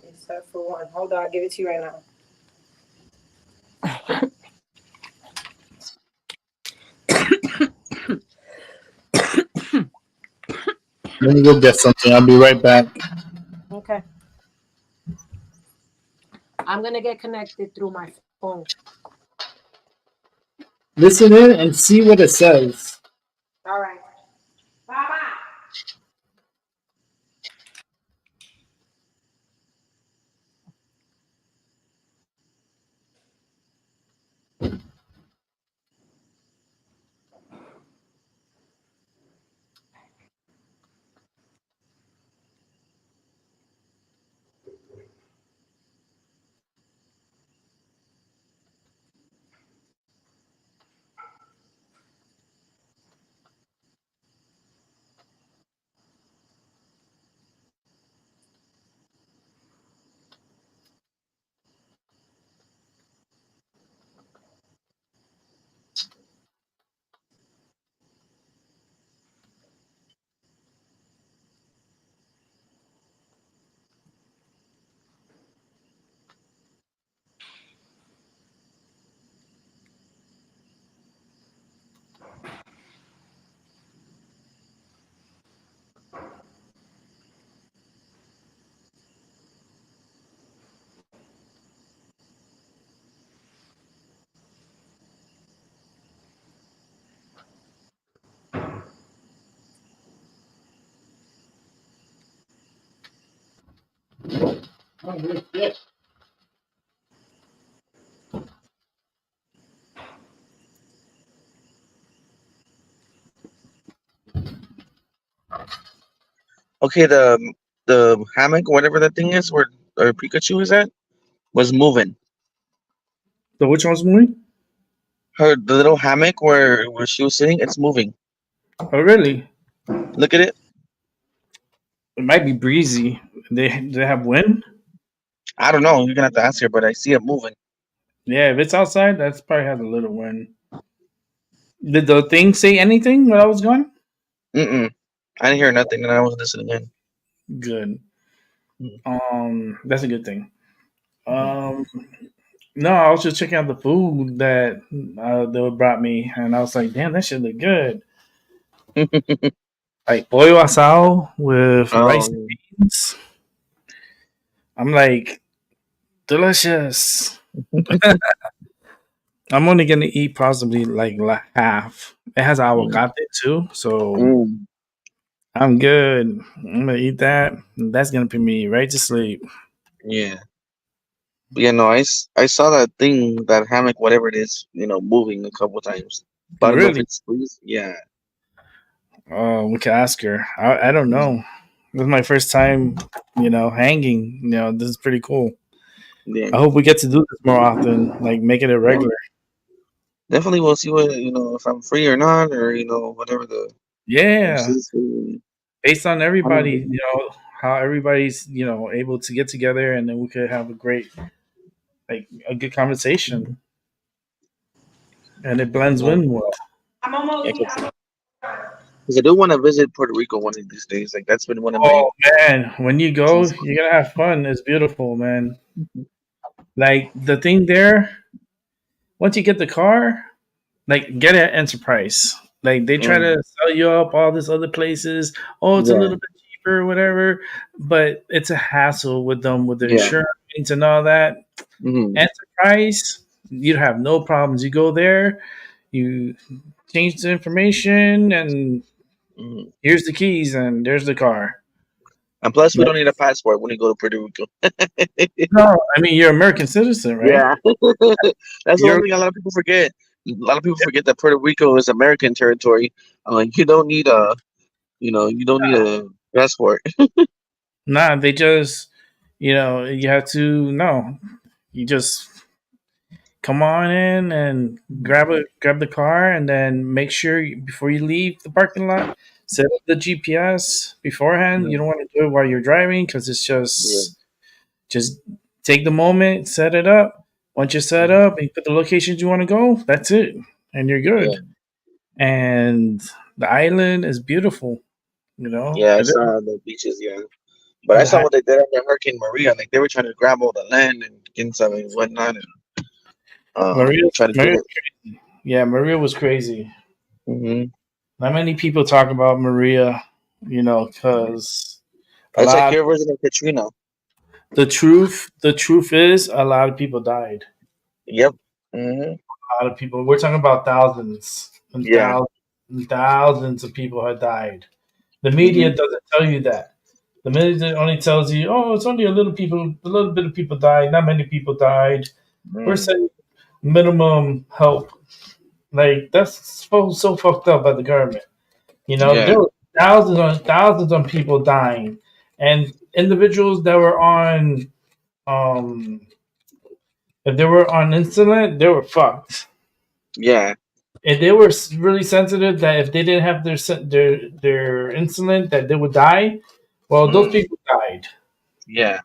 Except for one. Hold on, I'll give it to you right now. Let me go get something. I'll be right back. Okay. I'm gonna get connected through my phone. Listen in and see what it says. All right. Bye bye. Okay, the hammock, whatever that thing is, where Pikachu is at, was moving. So which one's moving? The little hammock where she was sitting, it's moving. Oh, really? Look at it. It might be breezy. They have wind. I don't know. You're gonna have to ask her, but I see it moving. Yeah, if it's outside, that's probably has a little wind. Did the thing say anything when I was gone? Mm-mm. I didn't hear nothing, and I was listening in. Good. Mm-hmm. That's a good thing. Um, no, I was just checking out the food that they brought me, and I was like, "Damn, that should look good." Like pollo asado with rice and Um, beans. I'm like, delicious. I'm only gonna eat possibly like half. It has avocado too, so mm, I'm good. I'm gonna eat that. That's gonna put me right to sleep. yeah. Yeah, no, I saw that thing, that hammock, whatever it is, moving a couple times. But I don't know if Really? it's freeze. Yeah. Oh, we could ask her. I don't know. This is my first time, hanging. This is pretty cool. Yeah. I hope we get to do this more often, like make it a Yeah. regular. Definitely we'll see what, if I'm free or not, or, whatever the Yeah, MC's free. based on I don't everybody, know. how everybody's, able to get together, and then we could have a great, like, a good conversation, and it blends Yeah. in well. I'm Yeah, almost here. 'cause I do want to visit Puerto Rico one of these days. Like, that's been one of my Oh man, when you go, things. you're gonna have fun. It's beautiful, man. Like the thing there, once you get the car, like get an enterprise. Like they try Mm, to sell you up all these other places. Oh, it's a yeah. little bit cheaper, whatever. But it's a hassle with them with the Yeah. insurance and all that. Hmm. Enterprise, you have no problems. You go there, you change the information, and Hmm. here's the keys, and there's the car. And plus, we don't need a passport when we go to Puerto Rico. No, I mean you're American citizen, right? Yeah, that's the one You're thing a lot of people forget. A lot of people forget that Puerto Rico is American territory. You don't need a, you don't need a passport. nah. They just, you have to no. You just come on in and grab the car, and then make sure before you leave the parking lot, set up the GPS beforehand. Yeah, You don't want to do it while you're driving because it's yeah, just take the moment, set it up. Once you're set mhm, up and you put the locations you want to go, that's it, and you're yeah, good. And the island is beautiful. yeah. I It is. saw the beaches. Yeah, but I The saw hi- what they did after Hurricane Maria. Like they were trying to grab all the land and get some and whatnot, and Maria, try to get Maria, it. yeah, Maria was crazy. Hmm. Not many people talk about Maria, because a It's like lot. your version of Katrina. The truth is, a lot of people died. Yep. Hmm. A lot of people. We're talking about thousands and Yeah. thousands and thousands of people had died. The media Hmm. doesn't tell you that. The media only tells you, "Oh, it's only a little bit of people died. Not many people died. We're Mm. saying minimum help." Like that's so fucked up by the government. Yeah. There were thousands on people dying, and individuals that were on um if they were on insulin, they were fucked. Yeah. If they were really sensitive, that if they didn't have their insulin, that they would die. Well, those Mm. people died. Yeah.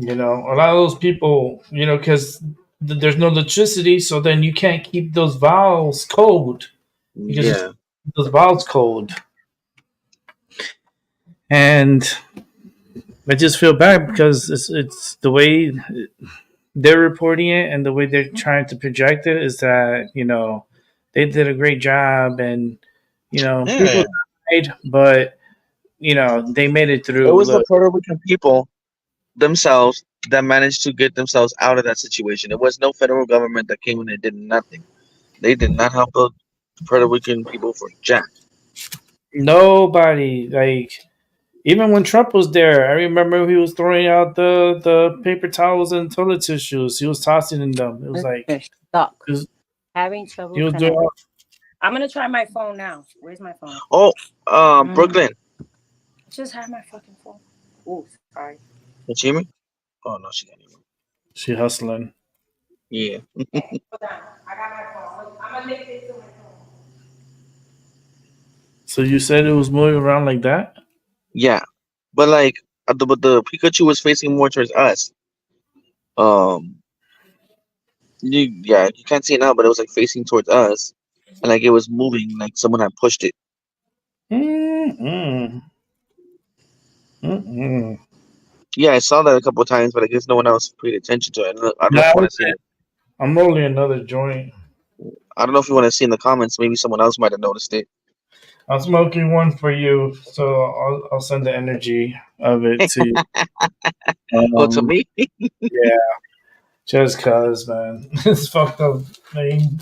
A lot of those people, because there's no electricity, so then you can't keep those valves cold. You just Yeah. keep those valves cold, and I just feel bad because it's the way they're reporting it and the way they're trying to project it is that they did a great job, and Yeah. people died, but they made it It through. was the Look, Puerto Rican people themselves that managed to get themselves out of that situation. It was no federal government that came in and did nothing. They did not help the Puerto Rican people for jack. nobody, like, even when Trump was there, I remember he was throwing out the paper towels and toilet tissues. He was tossing in them. It was like They're stuck. he was, Having he trouble was doing. connecting. I'm gonna try my phone now. Where's my phone? Oh, Mm. Brooklyn. Just have my fucking phone. Oh, sorry. Can you hear me? Oh no, she can't hear me. She hustling. Yeah. Hold on. I got my phone. I'm gonna link it to my phone. So you said it was moving around like that? Yeah. But like but the Pikachu was facing more towards us. Um you can't see it now, but it was like facing towards us. And like it was moving like someone had pushed it. Mm-mm. Mm-mm. Yeah, I saw that a couple of times, but I guess no one else paid attention to it. I don't know if Nah, you want to see it. I'm rolling another joint. I don't know if you want to see in the comments. Maybe someone else might have noticed it. I'm smoking one for you, so I'll send the energy of it to you. Oh, to Um, me? yeah, just cause, man, it's fucked up. I mean,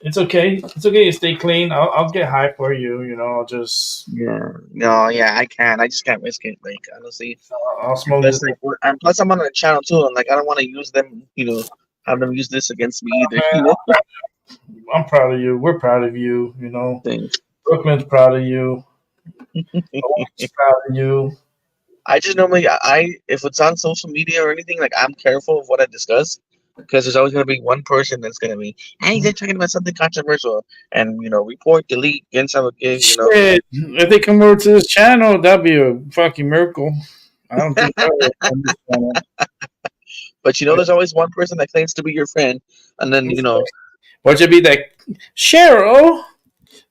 it's okay. It's okay to stay clean. I'll get high for you. I'll just Yeah. No, yeah, I can. I just can't risk it. Like honestly, I'll and smoke plus, this. like, and plus, I'm on a channel too, and like, I don't want to use them. Have them use this against me either. I'm proud of you. We're proud of you. Things. Brooklyn's proud of you. Always proud of you. I just normally, if it's on social media or anything, like I'm careful of what I discuss because there's always gonna be one person that's gonna be, hey, they're talking about something controversial, and report, delete, against some kid. Shit, if they come over to this channel, that'd be a fucking miracle. I don't think that will on this channel. But there's always one person that claims to be your friend, and then What should be like, Cheryl,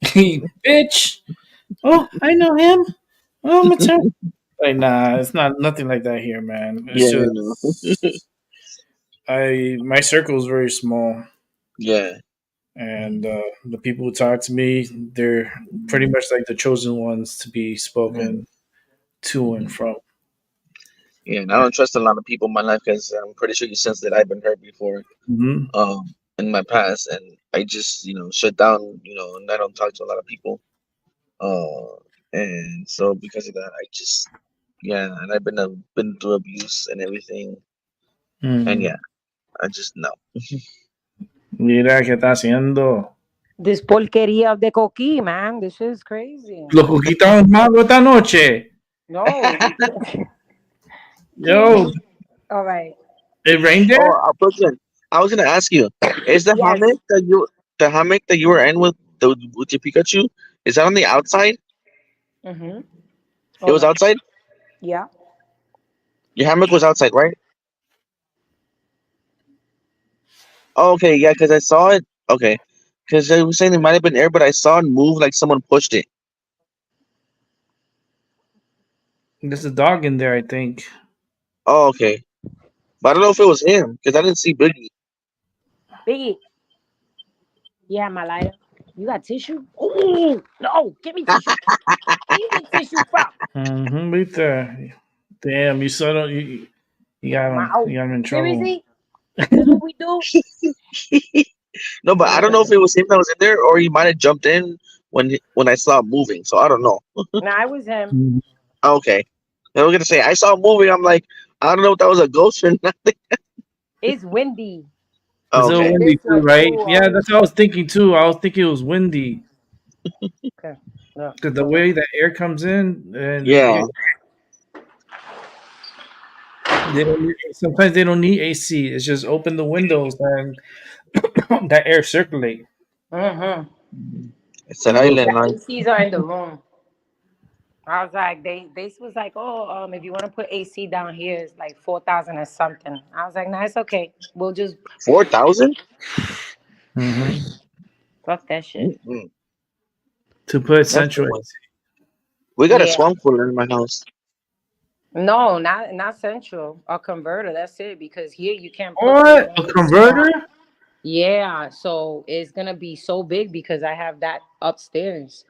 bitch? Oh, I know him. Oh, Mateo. Like, nah, it's not nothing like that here, man. It's yeah, no, just my circle is very small, yeah, and the people who talk to me, they're pretty much like the chosen ones to be mm, spoken to and from. yeah. And I don't trust a lot of people in my life because I'm pretty sure you sense that I've been hurt before, Hmm. in my past, and I just shut down, and I don't talk to a lot of people, and so because of that, I just Yeah, and I've been through abuse and everything, and Mm. yeah, I just no. Mira qué está haciendo. This porquería of the coquí, man. This is crazy. Los coquitos magos esta noche. No, we Yo, can't. All right. it rained Oh, there? Brooklyn, I was gonna ask you, is Yes. the hammock that you were in with your Pikachu, is that on the outside? Mm-hmm. It Oh was no. outside. Yeah. Your hammock was outside, right? Oh, okay, yeah, because I saw it. Okay, because they were saying it might have been air, but I saw it move like someone pushed it. There's a dog in there, I think. Oh, okay, but I don't know if it was him because I didn't see Biggie. Biggie. Yeah, my lighter. You got tissue? Oh no! Give me tissue. Where you get tissue from? Mm-hmm, right there. Damn, you saw it. My oh. You got him in trouble. Seriously? This what we do? No, but I don't know if Nah, it was him that was in there or he might have jumped in when I saw it moving. So I don't know. it was him. Mhm. Okay, I was gonna say I saw it moving. I'm like, I don't know if that was a ghost or not. It's windy. It's a little Okay, windy This too, one right? too. Yeah, that's what I was thinking too. I was thinking it was windy Okay. Look, because the hold on. way the air comes in, and yeah. sometimes they don't need AC. It's just open the windows and that air circulate. Mm-hmm. It's an And those, The island life. ACs are in the room. I was like, they was like, oh, if you want to put AC down here, it's like 4,000 or something. I was like, no, it's okay. We'll just 4,000. Mhm. fuck that shit. Mm-mm. To put That's too central much. AC. We got a Yeah. swamp cooler in my house. No, not central. A converter. That's it. Because here you can't put the What? A normal converter? spot. Yeah. So it's gonna be so big because I have that upstairs.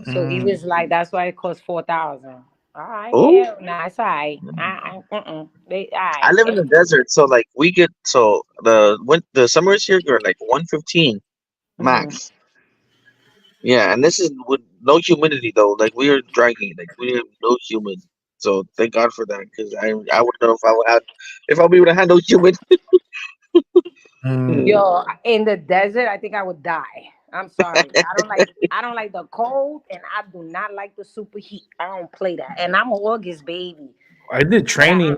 So he Mm-mm. was like, that's why it costs 4,000. All right, Oh, yeah, nah, it's all right. They all I right. live in the desert, so like we get so the summers here are like 115 Mm-hmm. max. Yeah, and this is with no humidity though. Like we are dry heat. Like we have no humid. So thank God for that because I wouldn't know if I'll be able to handle humid. Mm. Mm. Yo, in the desert, I think I would die. I'm sorry. I don't like the cold and I do not like the super heat. I don't play that. And I'm an August baby. I did But training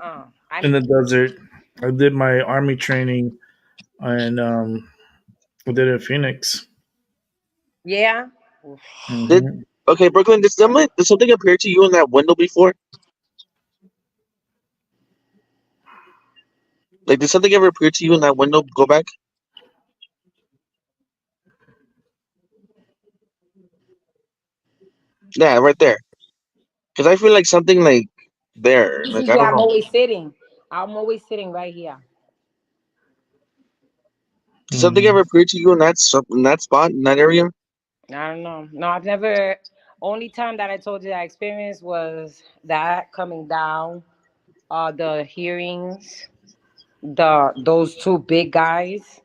I in the desert. I did my army training, and I did it in Phoenix. yeah. Did Hmm. Okay, Brooklyn? Did something appear to you in that window before? Like, did something ever appear to you in that window? Go back. Yeah, right there. Because I feel like something like there. This Like is I where don't I'm know. always sitting. I'm always sitting right here. Did something ever appear to you in in that spot in that area? I don't know. No, I've never. Only time that I told you that experience was that coming down, the hearings, those two big guys,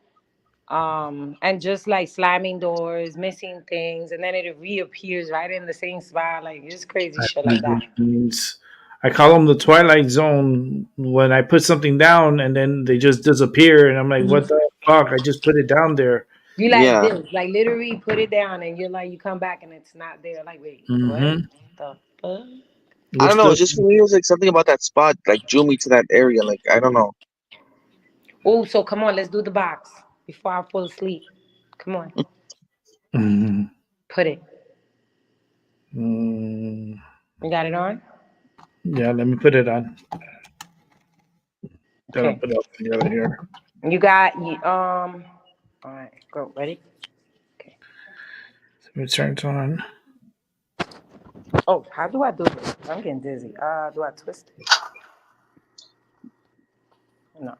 and just like slamming doors, missing things, and then it reappears right in the same spot. Like it's crazy shit like that. I call them the Twilight Zone when I put something down and then they just disappear, and I'm like, "What the fuck? I just put it down there." You like Yeah. this, like literally put it down, and you're like, you come back and it's not there. Like, wait, what Hmm. the fuck? I We're don't know. still. Just for me, it was like something about that spot like drew me to that area. Like I don't know. Oh, so come on, let's do the box before I fall asleep. Come on, Mhm. put it. Mm, You got it on? yeah, let me put it on. Then I'll Okay. put it all together here. You got you. All right, go. Ready? Okay. Let me turn it on. Oh, how do I do this? I'm getting dizzy. Do I twist it? No.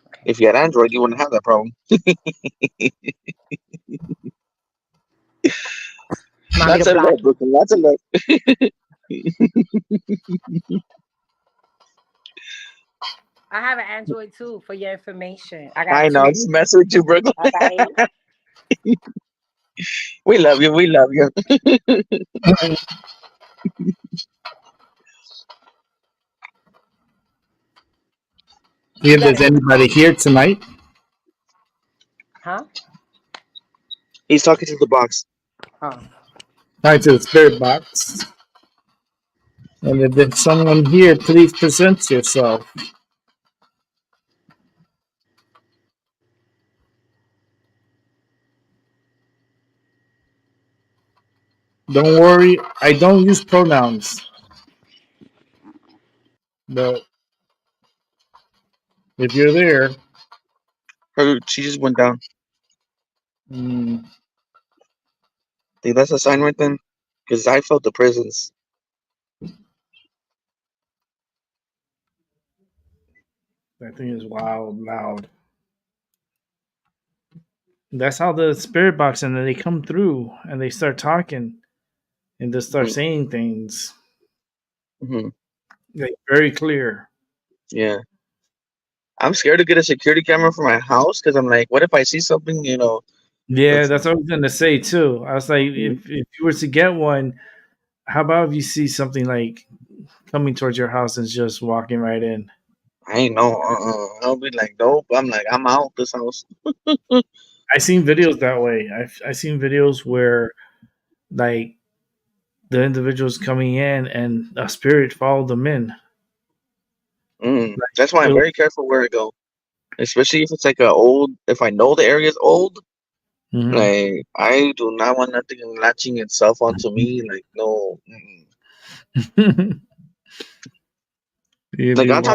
Okay. If you had Android, you wouldn't have that problem. Want me to Lots of block love, you? Brooklyn. Lots of love. I have an Android too for your information. I got I know. It's two. messing with you, Brooklyn. All right. We love you. We love you. If there's anybody here tonight, Huh? He's talking to the box. Oh. talk to the spirit box. And if there's someone here, please present yourself. Don't worry, I don't use pronouns. But if you're there, She just went down. mm, Think that's a sign right then? Because I felt the presence. that thing is wild, loud. That's how the spirit box, and then they come through and they start talking and they start Mm-hmm. saying things Mm-hmm. like very clear. Yeah. I'm scared to get a security camera for my house because I'm like, what if I see something, Yeah, that's that's what I was gonna say too. I was like, if you were to get one, how about if you see something like coming towards your house and just walking right in? I ain't know. I'll be like, nope. I'm like, I'm out this house. I seen videos that way. I seen videos where like the individuals coming in and a spirit followed them in. That's why I'm It- very careful where I go, especially if it's like a old. If I know the area is old, Mhm. like I do not want nothing latching itself onto me. Like no. You'd Like be wild.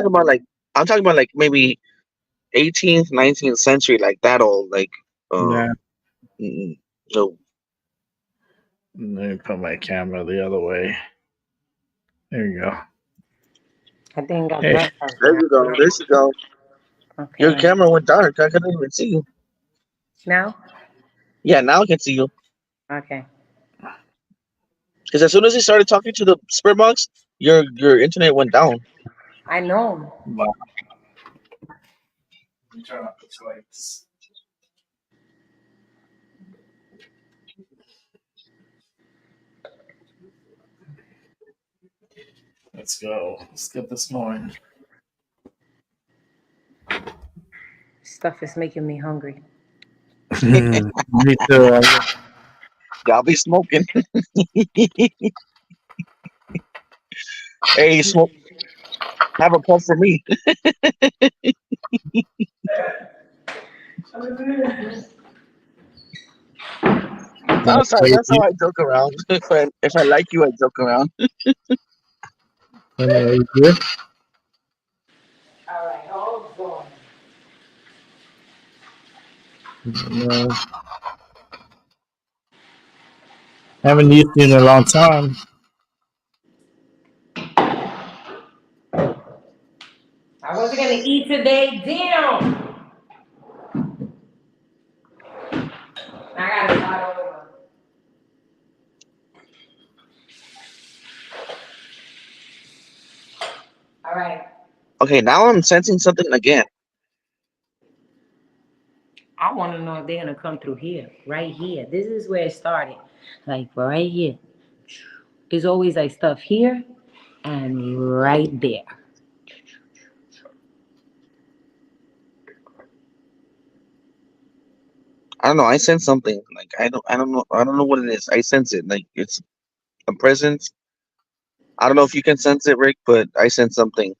I'm talking about like maybe 18th, 19th century, like that old. Like uh, Yeah. mm-mm. No. Let me put my camera the other way. There you go. I think I Hey, got that There there. you go. There you go. Your Okay. camera went dark. I couldn't even see you. Now? Yeah, now I can see you. Okay. Because as soon as he started talking to the spirit box, your internet went down. I know. wow. Let me turn off the lights. Let's go. Let's get this going. Stuff is making me hungry. Me too. Y'all be smoking. Hey, smoke. Have a puff for me. I'm sorry. That's how I joke around. If I like you, I joke around. Anyway, yeah. All right, hold on. Uh, haven't used it in a long time. I wasn't gonna eat today. Damn. I gotta start over. All right. Okay, now I'm sensing something again. I want to know if they're gonna come through here, right here. This is where it started, like right here. There's always like stuff here and right there. I don't know. I sense something. Like I don't know. I don't know what it is. I sense it. Like it's a presence. I don't know if you can sense it, Rick, but I sense something.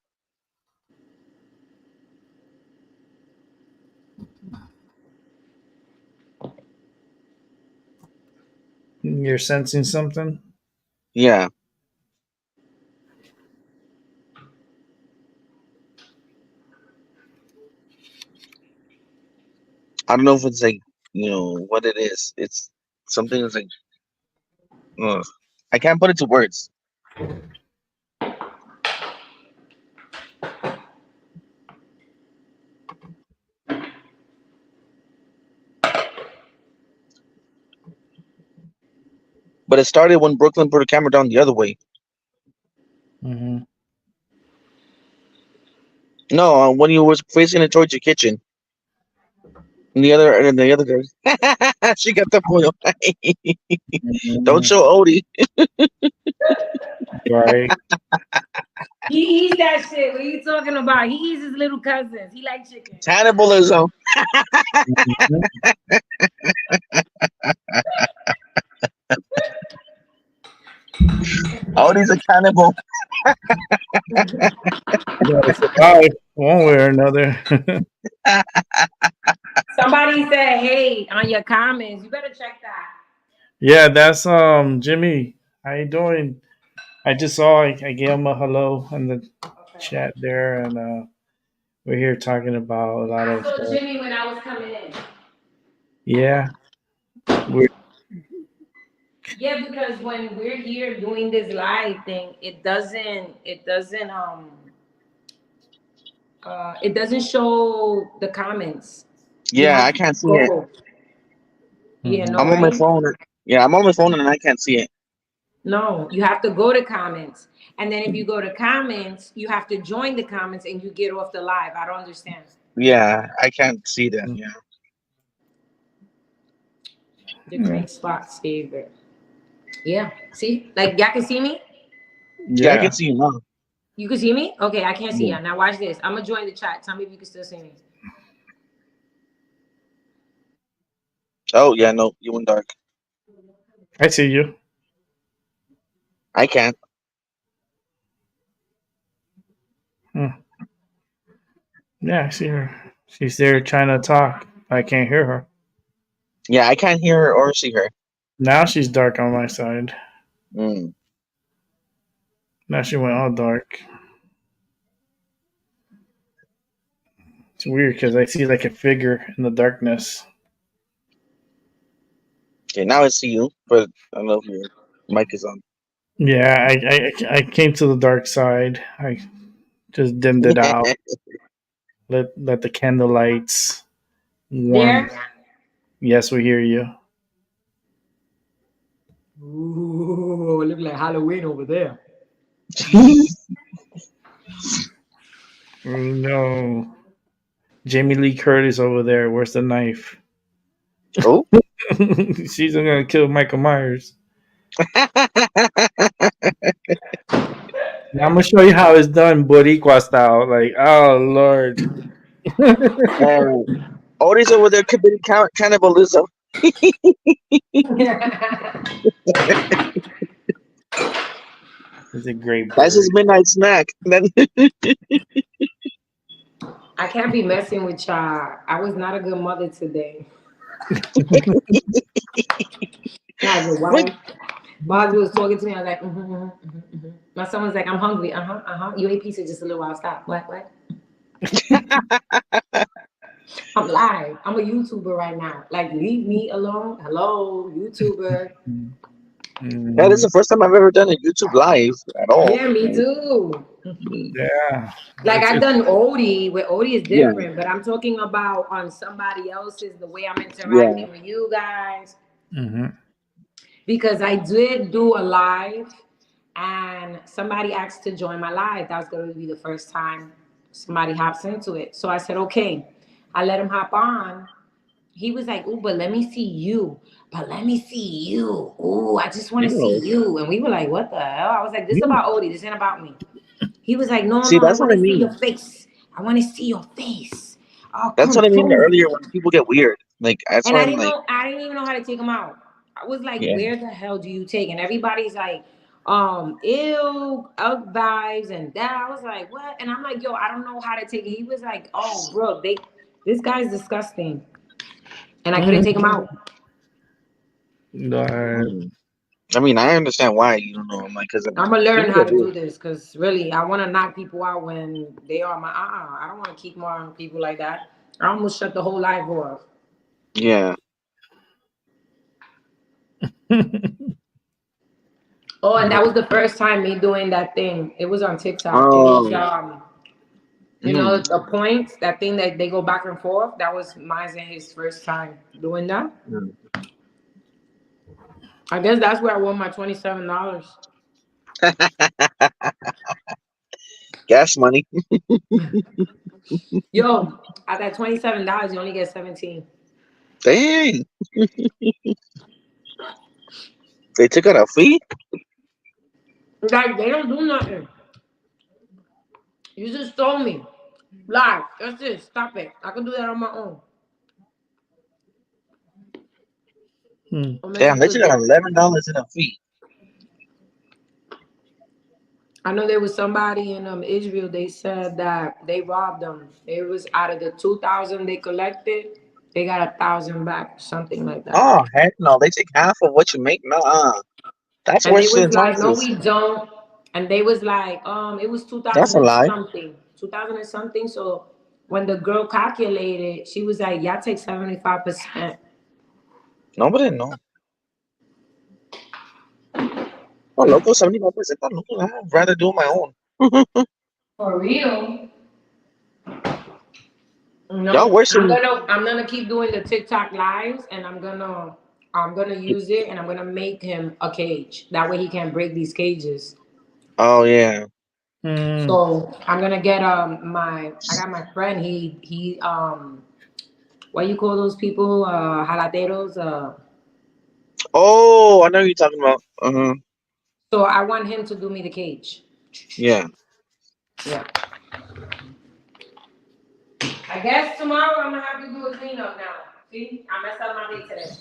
You're sensing something? Yeah. I don't know if it's like what it is. It's something that's like ugh. I can't put it to words. But it started when Brooklyn put a camera down the other way. Mm-hmm. No, when you was facing it towards your kitchen. And the other girl, she got the foil. Don't show Odie. Right. He eats that shit. What are you talking about? He eats his little cousins. He like chicken. Cannibalism. Mhm. Odie's a cannibal. You gotta survive one way or another. Somebody said, "Hey," on your comments. You better check that. Yeah, that's Jimmy. How you doing? I just saw I gave him a hello in the Okay. chat there, and we're here talking about a lot I of saw Jimmy when I was coming in. yeah. We're Yeah, because when we're here doing this live thing, it doesn't show the comments. You Yeah, have I to can't see it. go. Yeah, mhm. no, I'm on my right? phone. Yeah, I'm on my phone and I can't see it. No, you have to go to comments. And then if you go to comments, you have to join the comments and you get off the live. I don't understand. Yeah, I can't see that. Yeah. The great spots favorite. Yeah. See? Like y'all can see me? Yeah, I can Yeah. see you now. You can see me? Okay, I can't see Yeah. you. Now watch this. I'm gonna join the chat. Tell me if you can still see me. Oh yeah, no, you went dark. I see you. I can't. Hmm. Yeah, I see her. She's there trying to talk. I can't hear her. Yeah, I can't hear her or see her. Now she's dark on my side. Mm. Now she went all dark. It's weird because I see like a figure in the darkness. Okay, now I see you, but I don't know if your mic is on. Yeah, I came to the dark side. I just dimmed it out. Let the candle lights warm. There? Yes, we hear you. Ooh, look like Halloween over there. Oh no. Jamie Lee Curtis over there. Where's the knife? Oh. She's gonna kill Michael Myers. Now I'm gonna show you how it's done Boricua style. Like, oh lord. And Odie's over there committing cannibalism. It's a great That's bird. his midnight snack. Then I can't be messing with y'all. I was not a good mother today. I was Rick, wife. My husband was talking to me. I was like, My son was like, I'm hungry. You ate pizza just a little while. Stop. What? I'm live. I'm a YouTuber right now. Like, leave me alone. Hello, YouTuber. that is Mhm. the first time I've ever done a YouTube live at all. Yeah, me too. Yeah. Like I've It's done Odie, where Odie is Yeah, different, but I'm talking about on somebody else's, the way I'm yeah. interacting with you guys. mhm. Because I did do a live and somebody asked to join my live. That was going to be the first time somebody hops into it. So I said, okay. I let him hop on. He was like, "Ooh, but let me see you. But let me see you. Ooh, I just want to see Ew. you." And we were like, "What the hell?" I was like, "This is Ew. about Odie. This ain't about me." He was like, "No, See, no, I that's what want I to see your mean. face. I want to see your face. Oh, That's come what I mean prove earlier it." when people get weird. Like that's And why I I'm didn't like, know, I didn't even know how to take him out. I was like, yeah. where the hell do you take? And everybody's like, ew, up vibes and that. I was like, what? And I'm like, yo, I don't know how to take it. He was like, oh, bro, this guy's disgusting. And I couldn't Mhm. take him out. Uh, Mm. I mean, I understand why you don't know. I'm like, because I'm gonna learn people how get to do weird. this because really, I want to knock people out when they are my. I don't want to keep more on people like that. I almost shut the whole live off. Yeah. Oh, and that was the first time me doing that thing. It was on TikTok. It was Oh. you know, Mm. the points, that thing that they go back and forth. That was mine and his first time doing that. Mm. I guess that's where I won my $27. Gas money. Yo, at that $27, you only get 17. Dang. They took out a fee. Like they don't do nothing. You just told me. Live. That's it. Stop it. I can do that on my own. Or maybe Damn, they because took out $11 in a fee. I know there was somebody in Israel. They said that they robbed them. It was out of the 2,000 they collected, they got 1,000 back, something like that. Oh heck no, they take half of what you make. No, that's And they worse was than like, no, taxes. we don't. And they was like, it was That's 2,000 a and lie. something, 2,000 and something. So when the girl calculated, she was like, y'all take 75%. Nobody know. Oh, local 75%. Local. I'd rather do my own. For real. Y'all No, worship. I'm gonna keep doing the TikTok lives, and I'm gonna use it, and I'm gonna make him a cage. That way he can break these cages. Oh yeah. So I'm gonna get I got my friend. He what you call those people, jalateros. Oh, I know who you're talking about. Uh-huh. So I want him to do me the cage. Yeah. Yeah. I guess tomorrow I'm gonna have to do a cleanup now. See, I messed up my day today.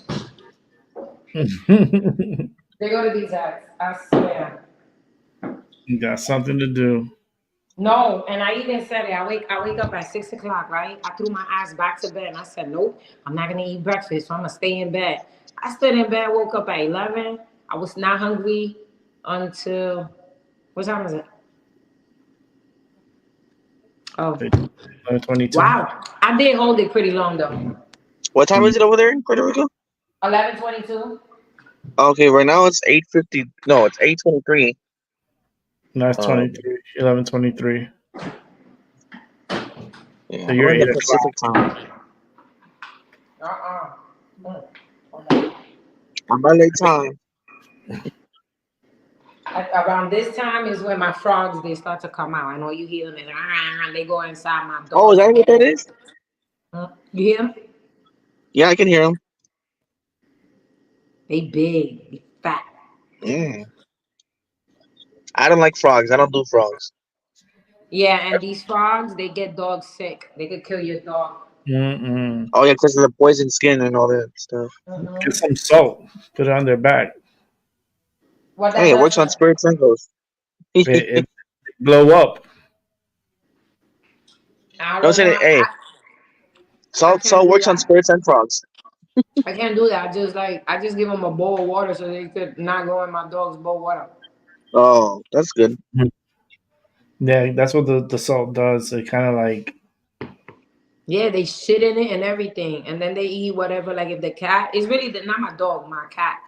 They go to these guys. I swear. You got something to do. No, and I even said it. I wake up at 6 o'clock, right? I threw my ass back to bed and I said, nope, I'm not gonna eat breakfast, so I'm gonna stay in bed. I stood in bed, woke up at 11. I was not hungry until what time is it? Oh, 22. wow. I did hold it pretty long though. What time is it over there in Puerto Rico? 11:22. Okay, right now it's 8:50. No, it's 8:23. That's Um, 23. 11:23. yeah, So I'm you're in the 8 o'clock. Pacific time. Uh-uh. Mm. I'm my late time. Around this time is when my frogs they start to come out. I know you hear them and they go inside my Oh, is dog's that what that bed. is? You hear them? Yeah, I can hear him. They big, they fat. Mm. I don't like frogs. I don't do frogs. Yeah, and these frogs they get dogs sick. They could kill your dog. Mm-mm. Oh yeah, because of the poison skin and all that stuff. Get Mm-hmm. some salt. Put it on their back. What that Hey, it does? works on spirits and ghosts. It blow up. I Don't don't know. say that. Hey, I can't salt do works on that. spirits and frogs. I can't do that. I just give them a bowl of water so they could not go in my dog's bowl of water. Oh, that's good. Yeah, that's what the salt does. It kind of like Yeah, they shit in it and everything, and then they eat whatever. Like if the cat, it's really not my dog, my cat.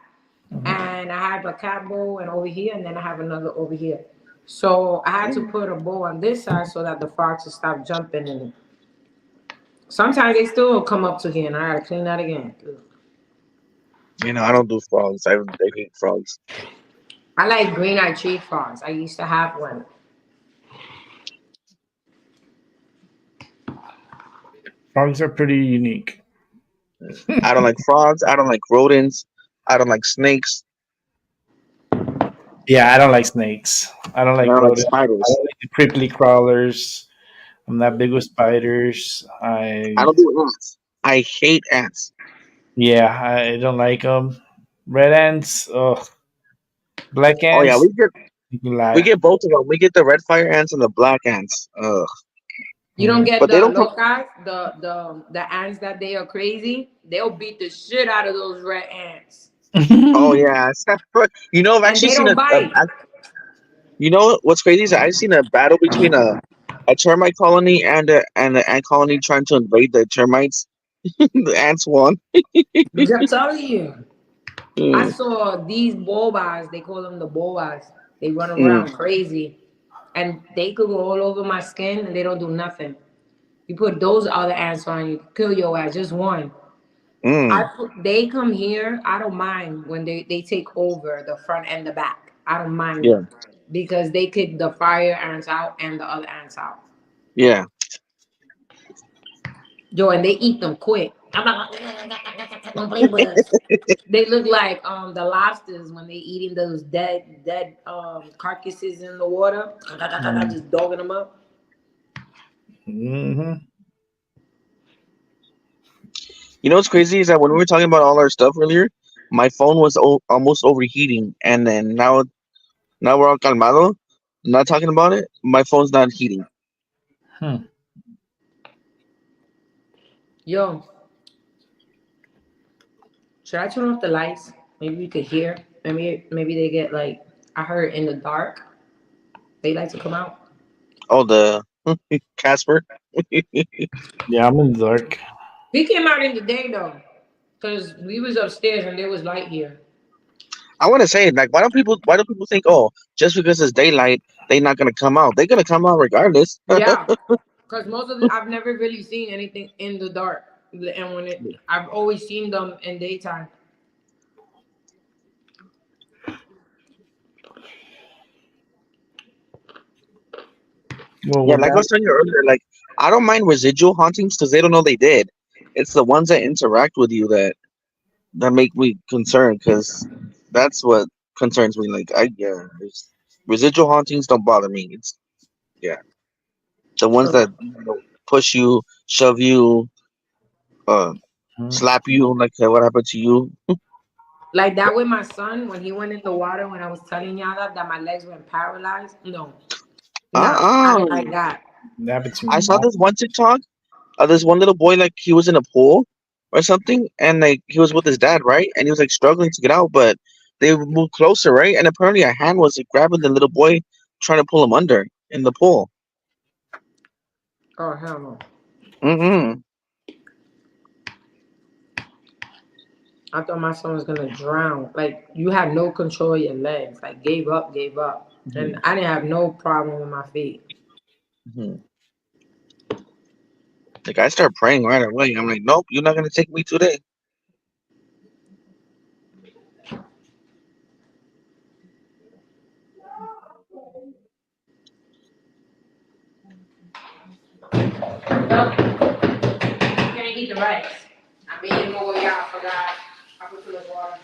And I have a cat bowl and over here, and then I have another over here. So I had to Mm. put a bowl on this side so that the frogs will stop jumping in it. Sometimes they still come up to here, and I gotta clean that again. I don't do frogs. I hate frogs. I like green-eyed tree frogs. I used to have one. frogs are pretty unique. I don't like frogs. I don't like rodents. I don't like snakes. Yeah, I don't like snakes. I don't And I like don't like rodents. I spiders. don't like the creepily crawlers. I'm not big with spiders. I don't do ants. I hate ants. I don't like them. Red ants. Oh, black Oh yeah, ants. You can we lie. get both of them. We get the red fire ants and the black ants. Ugh. You don't get But they the don't come. locust, the ants that they are crazy. They'll beat the shit out of those red ants, Oh yeah, I've and actually they seen don't bite. what's crazy is I've seen a battle between a termite colony and an ant colony trying to invade the termites. The ants won. I'm telling you. I Mm, saw these boas. They call them the boas. They run mm, around crazy, and they could go all over my skin, and they don't do nothing. You put those other ants on you, kill your ass. Just one. mm. They come here. I don't mind when they take over the front and the back. I don't mind Yeah, them because they kick the fire ants out and the other ants out. yeah. Yo, and they eat them quick. Don't play with us. They look like the lobsters when they eating those dead carcasses in the water. Mm. Just dogging them up. Mm-hmm. You know what's crazy is that when we were talking about all our stuff earlier, my phone was almost overheating, and then now we're all calmado, not talking about it. My phone's not heating. Hmm. Yo, should I turn off the lights? Maybe we could hear. Maybe they get like I heard in the dark. They like to come out. Oh, the Casper. Yeah, I'm in the dark. We came out in the day though, cause we was upstairs and there was light here. I want to say, like, why do people think, oh, just because it's daylight, they not gonna come out? They're gonna come out regardless. Yeah, cause most of the I've never really seen anything in the dark, and I've always seen them in daytime. Well, Yeah, with like I that, was telling you earlier, like I don't mind residual hauntings because they don't know they did. It's the ones that interact with you that make me concerned because that's what concerns me. Like residual hauntings don't bother me. It's yeah, the ones that push you, shove you, uh, Mhm. slap you, like what happened to you. Like that with my son when he went in the water when I was telling y'all that my legs went paralyzed. No, nah, I didn't like Uh-uh. that. That happened to I my saw mom. this one TikTok. There's one little boy like he was in a pool or something, and like he was with his dad, right? And he was like struggling to get out, but they moved closer, right? And apparently a hand was like, grabbing the little boy, trying to pull him under in the pool. Oh hell no! Mm-hmm. I thought my son was gonna drown. Like you had no control of your legs. Like gave up, and Mhm. I didn't have no problem with my feet. Hmm. Like I start praying right away. I'm like, nope, you're not gonna take me today. Well, I'm gonna eat the rice. I made it over y'all. Forgot. I put too much water.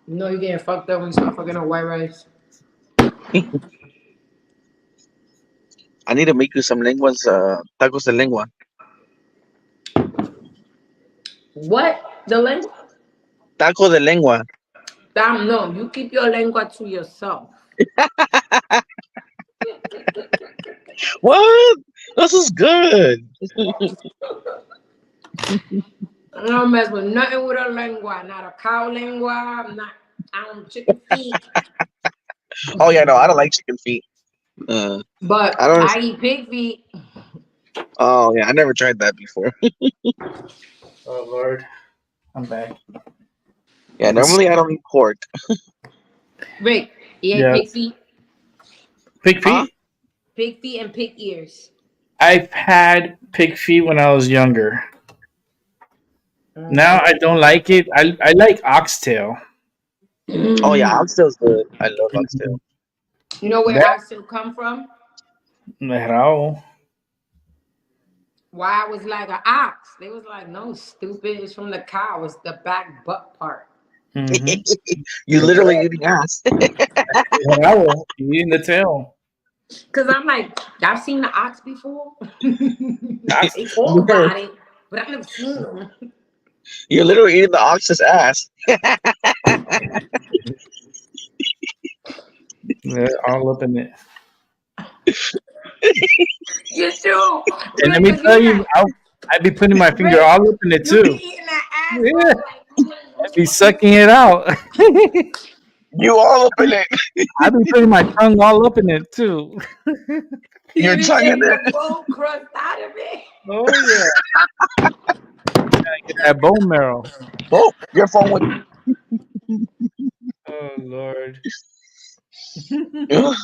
You know you getting fucked up when you start fucking up white rice. I need to make you some lenguas, tacos de lengua, What? The lengua? taco de lengua. Damn, no. You keep your lengua to yourself. What? This is good. I don't mess with nothing with a lengua. Not a cow lengua. I'm not. I don't chicken feet. Oh yeah, no, I don't like chicken feet. I But don't. I eat pig feet. Oh yeah, I never tried that before. Oh Lord, I'm back. Yeah, Let's, normally I don't eat pork. Rick, you ate yeah, pig feet? pig Huh? feet. Pig feet and pig ears. I've had pig feet when I was younger. Now I Mm. don't like it. I like oxtail. Oh yeah, Mm. oxtail's good. I love oxtail. Mhm. You know where That oxtail come from? Rao. Why I was like an ox. They was like, no, stupid. It's from the cow. It's the back butt part. Mm-hmm. You literally eating ass. Rao, you eating the tail. Cause I'm like, I've seen the ox before. Ox. They talk you're, about it, but I've never seen them. you're literally eating the ox's ass. They're all up in it. You too. And let Rick, me cause tell you you, like, I'd be putting my finger Rick, all up in it you be too. eating that Yeah, asshole I'd be sucking it out. You all up in it. I'd be putting my tongue all up in it too. you Your be tongue in taking there. the bone crust out of it. Oh yeah, get that bone marrow. Oh, your phone would. Oh Lord. Ugh.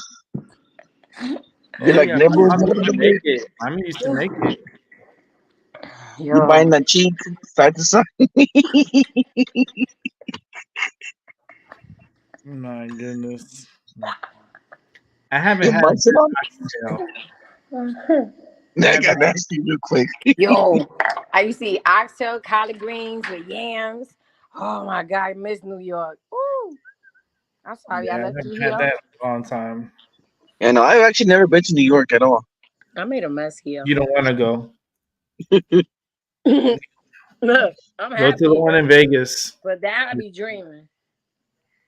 You're Oh like yeah, my nibbles. mom used to make it. Mommy used to make it. You biting Yo, that cheek side to side. My goodness. I haven't You had munch it good on. oxtail. I That haven't got had. nasty real quick. yo, I used to eat oxtail, collard greens with yams. Oh my God, I miss New York. Ooh, I'm sorry, I Yeah, I left haven't you had here. that in a long time. And I've actually never been to New York at all. I made a mess here. You don't want to go. Look, I'm Go to the happy, one in Vegas. but that I be dreaming.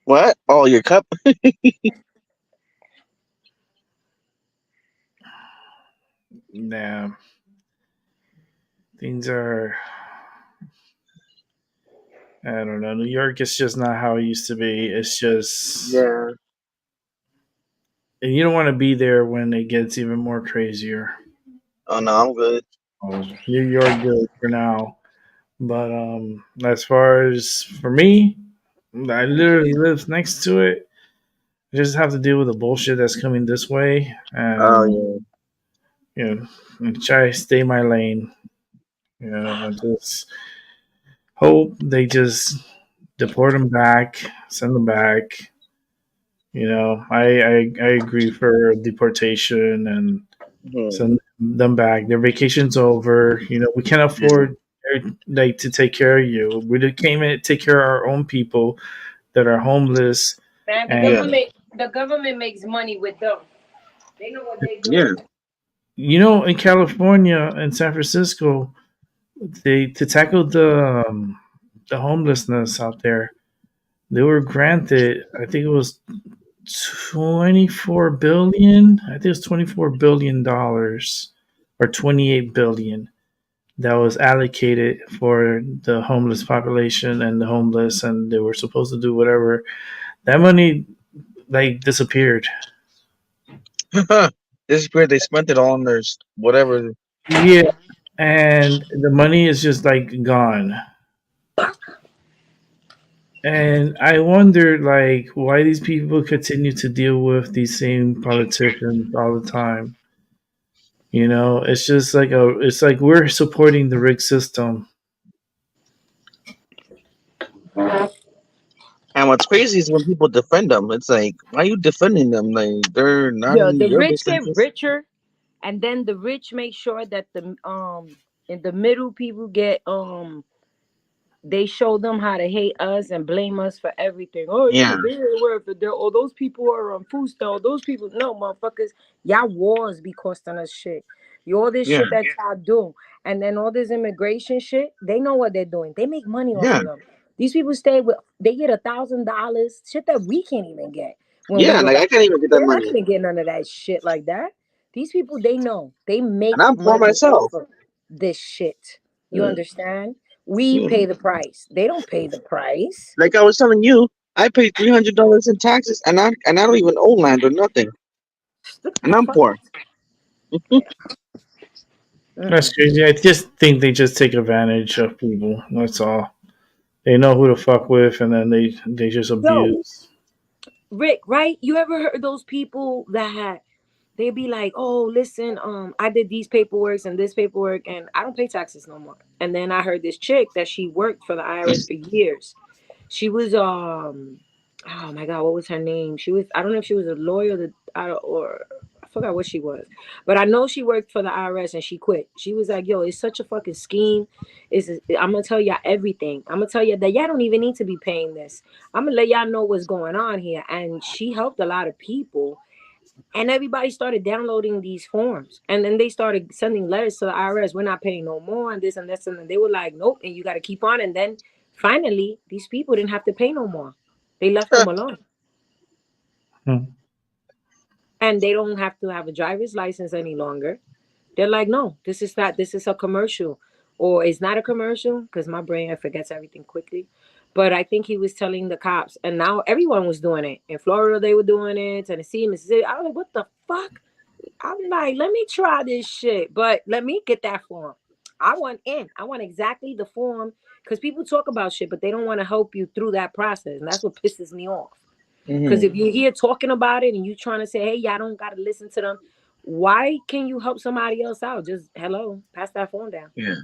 What? Oh, your cup? Nah, things are. I don't know. New York is just not how it used to be. It's just, Yeah. and you don't want to be there when it gets even more crazier. Oh no, I'm good. New York good for now, but as far as for me, I literally live next to it. I just have to deal with the bullshit that's coming this way, Oh and yeah. and try to stay my lane. And just hope they just deport them back, send them back. I agree for deportation and Hmm. send them back. Their vacation's over. We can't Yeah. afford like to take care of you. We just came in to take care of our own people that are homeless. Man, Yeah. And the government makes money with them. They know what they're Yeah. doing. in California and San Francisco, they to tackle the homelessness out there, they were granted. I think it was 24 billion. I think it was $24 billion or 28 billion that was allocated for the homeless population and the homeless, and they were supposed to do whatever. That money like disappeared. This is weird. They spent it all on their whatever. Yeah, and the money is just like gone. And I wonder, like, why these people continue to deal with these same politicians all the time. It's just like it's like we're supporting the rig system. And what's crazy is when people defend them. It's like, why are you defending them? Like they're not Yeah, in the your rich best get interest. richer, and then the rich make sure that the in the middle people get they show them how to hate us and blame us for everything. Oh, Yeah. they ain't worth it. Oh, those people are on food stamp. Those people, no, motherfuckers. Y'all wars be costing us shit. All this Yeah. shit that y'all do, and then all this immigration shit. They know what they're doing. They make money off Yeah. of them. These people stay with. They get $1,000, shit that we can't even get when we Yeah. go Like I back. can't even get that They're not money, even getting none of that shit like that. These people, they know they and make I'm poor money off myself. of this shit. You Yeah. understand? We Yeah. pay the price. They don't pay the price. Like I was telling you, I paid $300 in taxes, and I don't even own land or nothing, Look at and the I'm fuck. poor. That's Mm-mm. crazy. I just think they just take advantage of people. That's all. They know who to fuck with, and then they just Yo, abuse. Rick, right? You ever heard those people that had they be like, oh, listen, I did these paperworks and this paperwork and I don't pay taxes no more. And then I heard this chick that she worked for the IRS for years. She was oh my god, what was her name? She was, I don't know if she was a lawyer or I forgot what she was, but I know she worked for the IRS and she quit. She was like, yo, it's such a fucking scheme. I'm gonna tell y'all everything. I'm gonna tell you that y'all don't even need to be paying this. I'm gonna let y'all know what's going on here. And she helped a lot of people, and everybody started downloading these forms, and then they started sending letters to the IRS. We're not paying no more, and this and this, and then they were like, nope, and you got to keep on. And then finally, these people didn't have to pay no more. They left them alone, Hmm. and they don't have to have a driver's license any longer. They're like, no, this is not. This is a commercial, or it's not a commercial because my brain forgets everything quickly. But I think he was telling the cops, and now everyone was doing it. In Florida, they were doing it. Tennessee, Mississippi. I was like, what the fuck? I'm like, let me try this shit, but let me get that form. I want in. I want exactly the form because people talk about shit, but they don't want to help you through that process, and that's what pisses me off. Because Hmm. if you're here talking about it and you trying to say, hey, y'all don't got to listen to them, why can you help somebody else out? Just hello, pass that phone down. Yeah.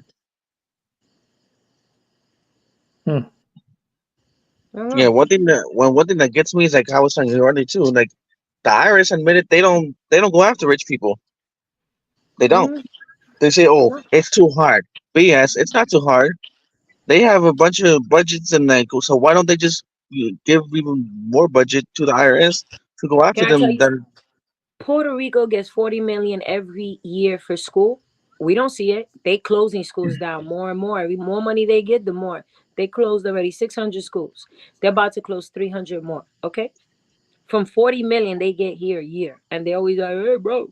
Hmm. I don't Yeah. know. One thing that gets me is like how I was telling you earlier too. Like the IRS admitted they don't go after rich people. They don't. Mhm. They say, They oh, don't. it's too hard. But yes, it's not too hard. They have a bunch of budgets, and like, so why don't they just give even more budget to the IRS to go Can after I tell them? you? That Puerto Rico gets 40 million every year for school. We don't see it. They closing schools down more and more. Every more money they get, the more. They closed already 600 schools. They're about to close 300 more. Okay, from 40 million they get here a year, and they always like, hey, bro.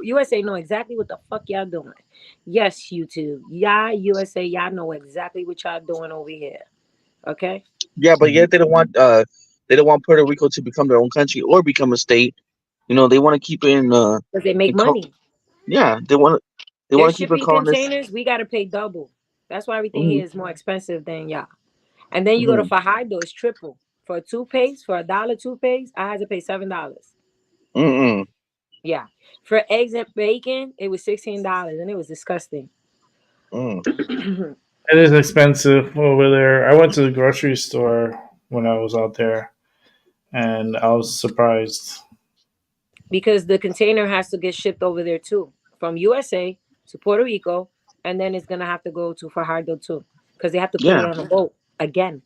USA know exactly what the fuck y'all doing. Yes, YouTube, yeah, USA, y'all know exactly what y'all doing over here. Okay, Yeah, but yet they don't want Puerto Rico to become their own country or become a state. You know, they want to keep it because they make in money. yeah, they They're want to keep it shipping colonist. containers. We gotta pay double. That's why everything Hmm. here is more expensive than y'all. And then you go to Hmm. Fajardo, it's triple. For a toothpaste, for $1 toothpaste, I had to pay $7. Mm. Yeah. For eggs and bacon, it was $16 and it was disgusting. Mm. It is expensive over there. I went to the grocery store when I was out there, and I was surprised. Because the container has to get shipped over there too. From USA to Puerto Rico, and then it's gonna have to go to Fajardo too. Because they have to put it Yeah. on a boat again.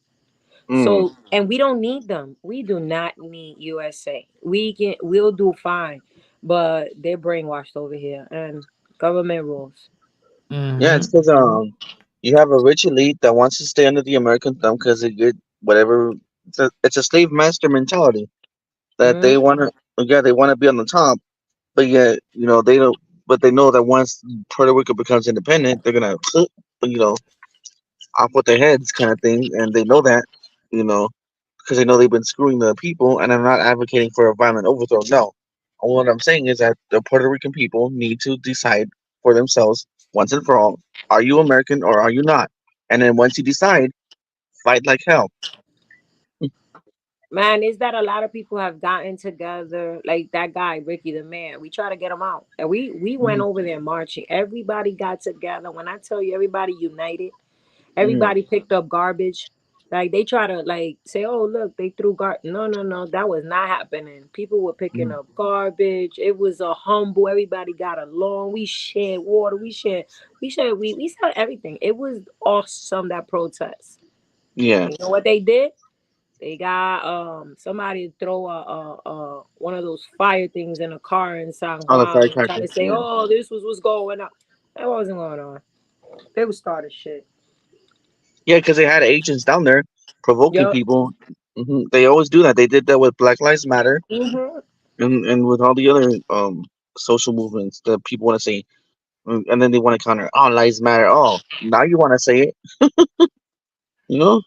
Mm. So, and we don't need them. We do not need USA. We'll do fine, but they're brainwashed over here and government rules. Yeah, it's Hmm. because you have a rich elite that wants to stay under the American thumb because they get whatever. It's a slave master mentality that they Mm. want to. Yeah, they want to be on the top, but yet they don't. But they know that once Puerto Rico becomes independent, they're gonna you know off with their heads kind of thing, and they know that you know because they know they've been screwing the people. And I'm not advocating for a violent overthrow. No, all what I'm saying is that the Puerto Rican people need to decide for themselves once and for all: are you American or are you not? And then once you decide, fight like hell. Man, is that a lot of people have gotten together, like that guy Ricky the man. We try to get him out, and we went Mhm. over there marching. Everybody got together. When I tell you, everybody united. Mhm. Everybody picked up garbage. Like they try to like say, "Oh, look, they threw garbage." No, no, no, that was not happening. People were picking Mhm. up garbage. It was a humble. Everybody got along. We shared water. We shared everything. It was awesome that protest. Yeah, You know what they did? They got somebody throw a one of those fire things in a car in San all the Juan, try to firecrackers. say, Yeah, "Oh, this was what's going on." That wasn't going on. They was started shit. yeah, because they had agents down there provoking Yup. people. They always do that. They did that with Black Lives Matter Hmm. and with all the other social movements that people want to say. And then they want to counter, oh, lives matter. Oh, now you want to say it, you know?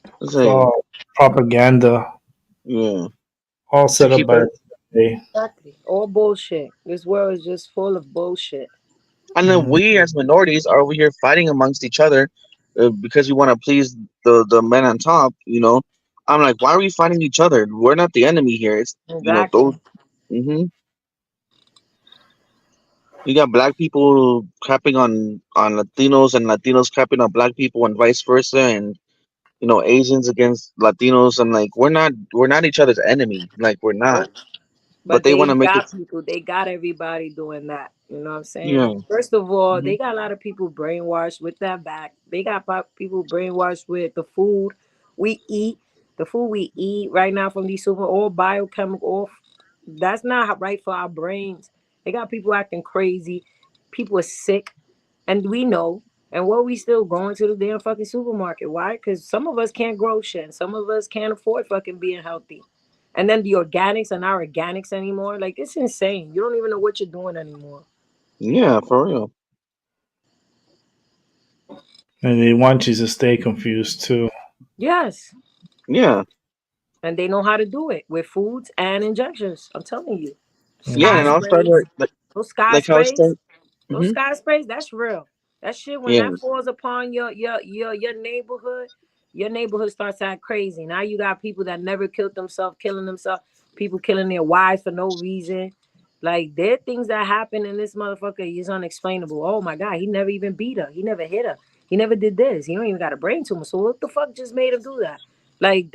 It's It's like, all propaganda, yeah, all to set up keep by it. the CIA. Exactly. All bullshit. This world is just full of bullshit. And then Mhm. we as minorities are over here fighting amongst each other because we want to please the men on top, you know? I'm like, why are we fighting each other? We're not the enemy here. It's, those. Exactly. Hmm. You got black people crapping on Latinos and Latinos crapping on black people and vice versa. And Asians against Latinos. I'm like, we're not each other's enemy. Like we're not. Nope. But But they they want to make it. got people, they got everybody doing that. You know what I'm saying? Yeah. First of all, Hmm. they got a lot of people brainwashed with that back. They got people brainwashed with the food we eat. The food we eat right now from these super all biochemical. That's not right for our brains. They got people acting crazy. People are sick. And we know. And what we still going to the damn fucking supermarket? Why? Because some of us can't grow shit. And some of us can't afford fucking being healthy. And then the organics are not organics anymore. Like it's insane. You don't even know what you're doing anymore. Yeah, for real. And they want you to stay confused too. Yes. Yeah. And they know how to do it with foods and injections. I'm telling you. Yeah, and Sky it Hmm. all started sprays. like, Those sky like how it sprays. started. Those Hmm. sky sprays, that's real. That shit, when Yeah. that falls upon your neighborhood starts to act crazy. Now you got people that never killed themselves, killing themselves, people killing their wives for no reason. Like there are things that happen in this motherfucker is unexplainable. Oh my god, he never even beat her. He never hit her. He never did this. He don't even got a brain tumor. So what the fuck just made him do that? Like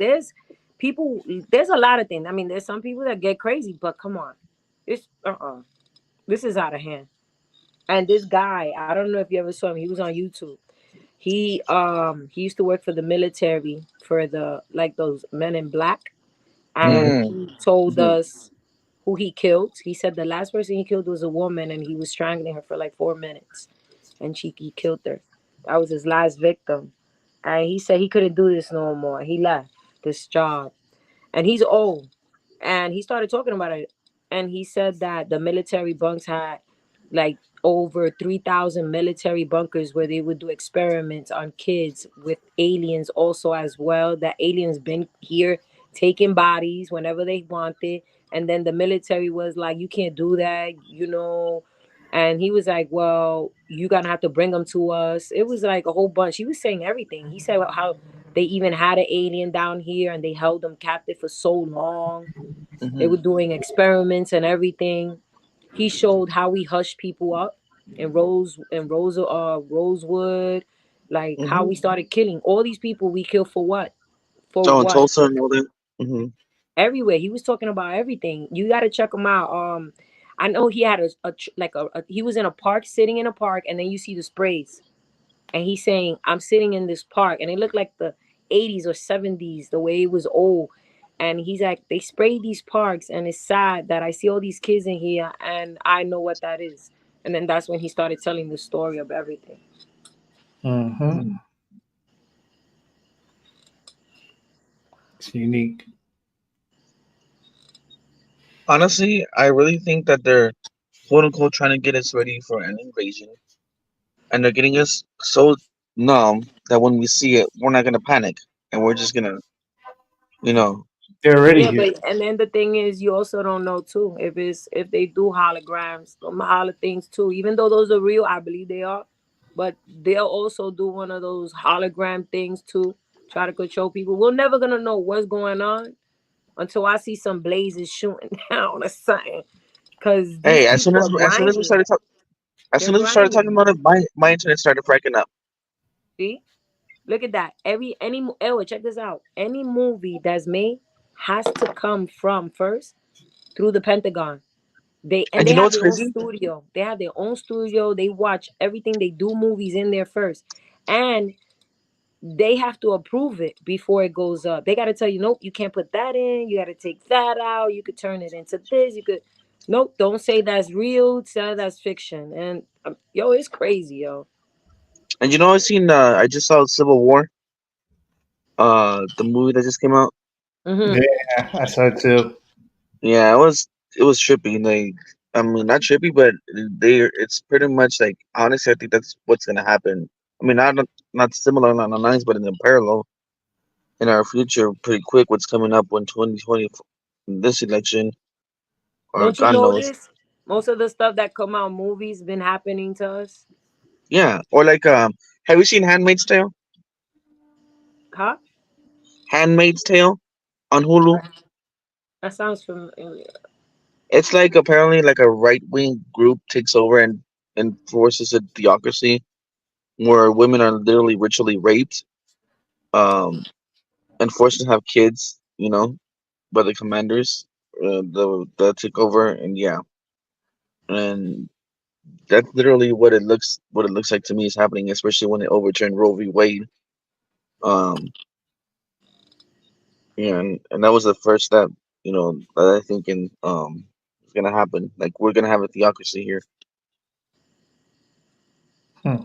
people there's a lot of things. I mean, there's some people that get crazy, but come on. It's this is out of hand. And this guy, I don't know if you ever saw him. He was on YouTube. He used to work for the military for the like those men in black, Hmm. and Mm. he told Hmm. us. who he killed. He said the last person he killed was a woman, and he was strangling her for like 4 minutes, and he killed her. That was his last victim. And he said he couldn't do this no more. He left this job, and he's old. And he started talking about it, and he said that the military bunks had like over 3,000 military bunkers where they would do experiments on kids with aliens also as well. That aliens been here taking bodies whenever they wanted, and then the military was like, you can't do that, you know. And he was like, well, you gonna have to bring them to us. It was like a whole bunch. He was saying everything. He said how they even had an alien down here and they held them captive for so long. They Hmm. were doing experiments and everything. He showed how we hush people up in Rosewood, like how Hmm. we started killing all these people. We killed for what? For Oh, and what? Tulsa and all that. Hmm. Everywhere. He was talking about everything. You got to check him out. I know he had he was in a park, sitting in a park, and then you see the sprays, and he's saying, I'm sitting in this park, and it looked like the 80s or 70s, the way it was old. And he's like, they spray these parks, and it's sad that I see all these kids in here, and I know what that is. And then that's when he started telling the story of everything. Mm-hmm. It's unique. Honestly, I really think that they're quote unquote trying to get us ready for an invasion, and they're getting us so numb that when we see it, we're not gonna panic, and we're just gonna, you know, They're already Yeah, here. but and then the thing is, you also don't know too if they do holograms, holo things too. Even though those are real, I believe they are, but they'll also do one of those hologram things too, try to control people. We're never gonna know what's going on until I see some blazes shooting down or something. Cause these hey, as soon people as are as soon as we grimy. started talking, as They're soon as we started talking grimy. about it, my internet started fracking up. See, look at that. Check this out. Any movie that's made has to come from first through the Pentagon. And They you know have what's their own crazy? studio. They have their own studio. They watch everything. They do movies in there first, and they have to approve it before it goes up. They got to tell you, nope, you can't put that in. You got to take that out. You could turn it into this. You could, nope, don't say that's real. Say that's fiction. And yo, it's crazy, yo. And you know, I just saw Civil War, the movie that just came out. Hmm. Yeah, I saw it too. Yeah, it was trippy. Like, I mean, not trippy, but it's pretty much like, honestly, I think that's what's gonna happen. I mean, not similar along the lines, but in the parallel in our future, pretty quick. What's coming up when 2020, this election, or Don't you God knows. notice most of the stuff that come out movies been happening to us? Yeah, or like, have you seen Handmaid's Tale? Huh? Handmaid's Tale on Hulu. That sounds familiar. It's like apparently like a right wing group takes over and enforces a theocracy where women are literally ritually raped, um, and forced to have kids, by the commanders, that took over, and yeah, and that's literally what it looks like to me is happening, especially when they overturned Roe v. Wade. Um, yeah, and that was the first step, that I think is gonna happen. Like we're gonna have a theocracy here. Hmm.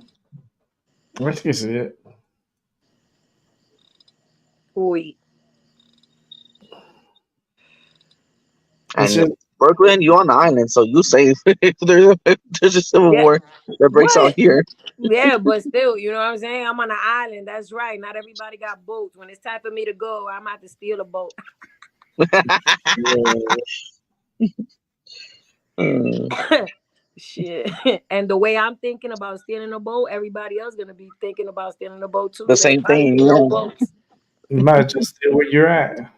I think it's it. Wait. It's And just Brooklyn, you on the island, so you safe. If there's a civil Yeah. war that breaks out What? here. Yeah, but still, you know what I'm saying? I'm on an island. That's right. Not everybody got boats. When it's time for me to go, I'm about to steal a boat. Mm, Shit. And the way I'm thinking about stealing a boat, everybody else gonna be thinking about stealing a boat too. the So there same probably thing, be no yeah. boats. you might just stay where you're at.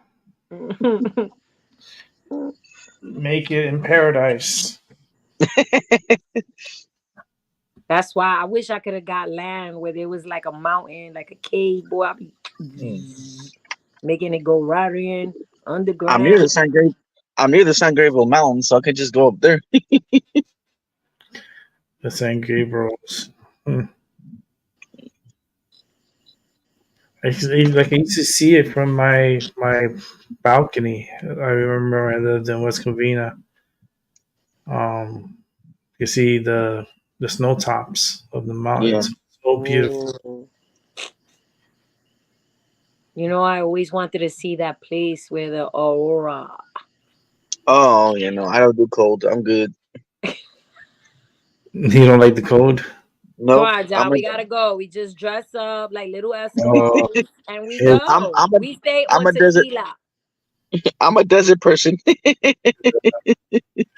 Make it in paradise. That's why I wish I could have got land where there was like a mountain, like a cave. Boy, I'll be Mm. making it go right in I'm near the underground. San Grave. I'm near the San Gabriel Mountain, so I could just go up there. The St. Gabriel's. Hmm. I used to see it from my balcony. I remember I lived in West Covina. Um, you see the snow tops of the Yeah. mountains. So beautiful. Ooh. You know, I always wanted to see that place where the aurora. Oh, yeah, no, I don't do cold. I'm good. You don't like the cold? Come Nope. on, I'm John, a we gotta go. We just dress up like little Oh, Eskimos and we it's I'm go. I'm a We stay I'm on a desert tequila. I'm a desert person.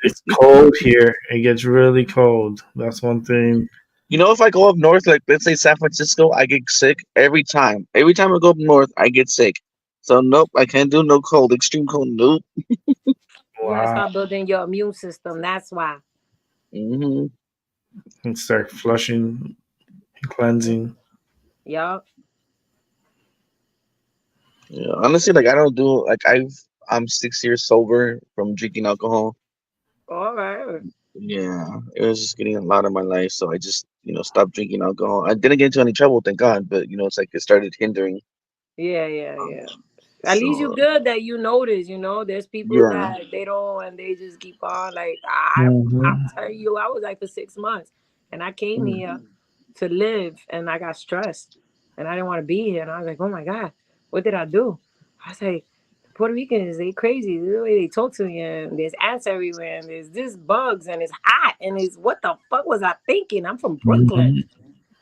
it's cold here. It gets really cold. That's one thing. You know, if I go up north, like let's say San Francisco, I get sick every time. Every time I go up north, I get sick. So nope, I can't do no cold, extreme cold. Nope. You gotta Wow. start building your immune system. That's why. Hmm. And start flushing and cleansing. Yup. Yeah, honestly, like I don't do like I'm 6 years sober from drinking alcohol. All right. Yeah, it was just getting a lot in my life, so I just stopped drinking alcohol. I didn't get into any trouble, thank God, but it's like it started hindering. Yeah, yeah, Um, yeah. At least you so good that you notice, you know, there's people yeah, that they don't and they just keep on like I'm Hmm. telling you, I was like for 6 months and I came mm, here to live and I got stressed and I didn't want to be here and I was like, oh my God, what did I do? I was like, Puerto Ricans, they crazy. The way they talk to me and there's ants everywhere and there's this bugs and it's hot and it's what the fuck was I thinking? I'm from Brooklyn. Hmm.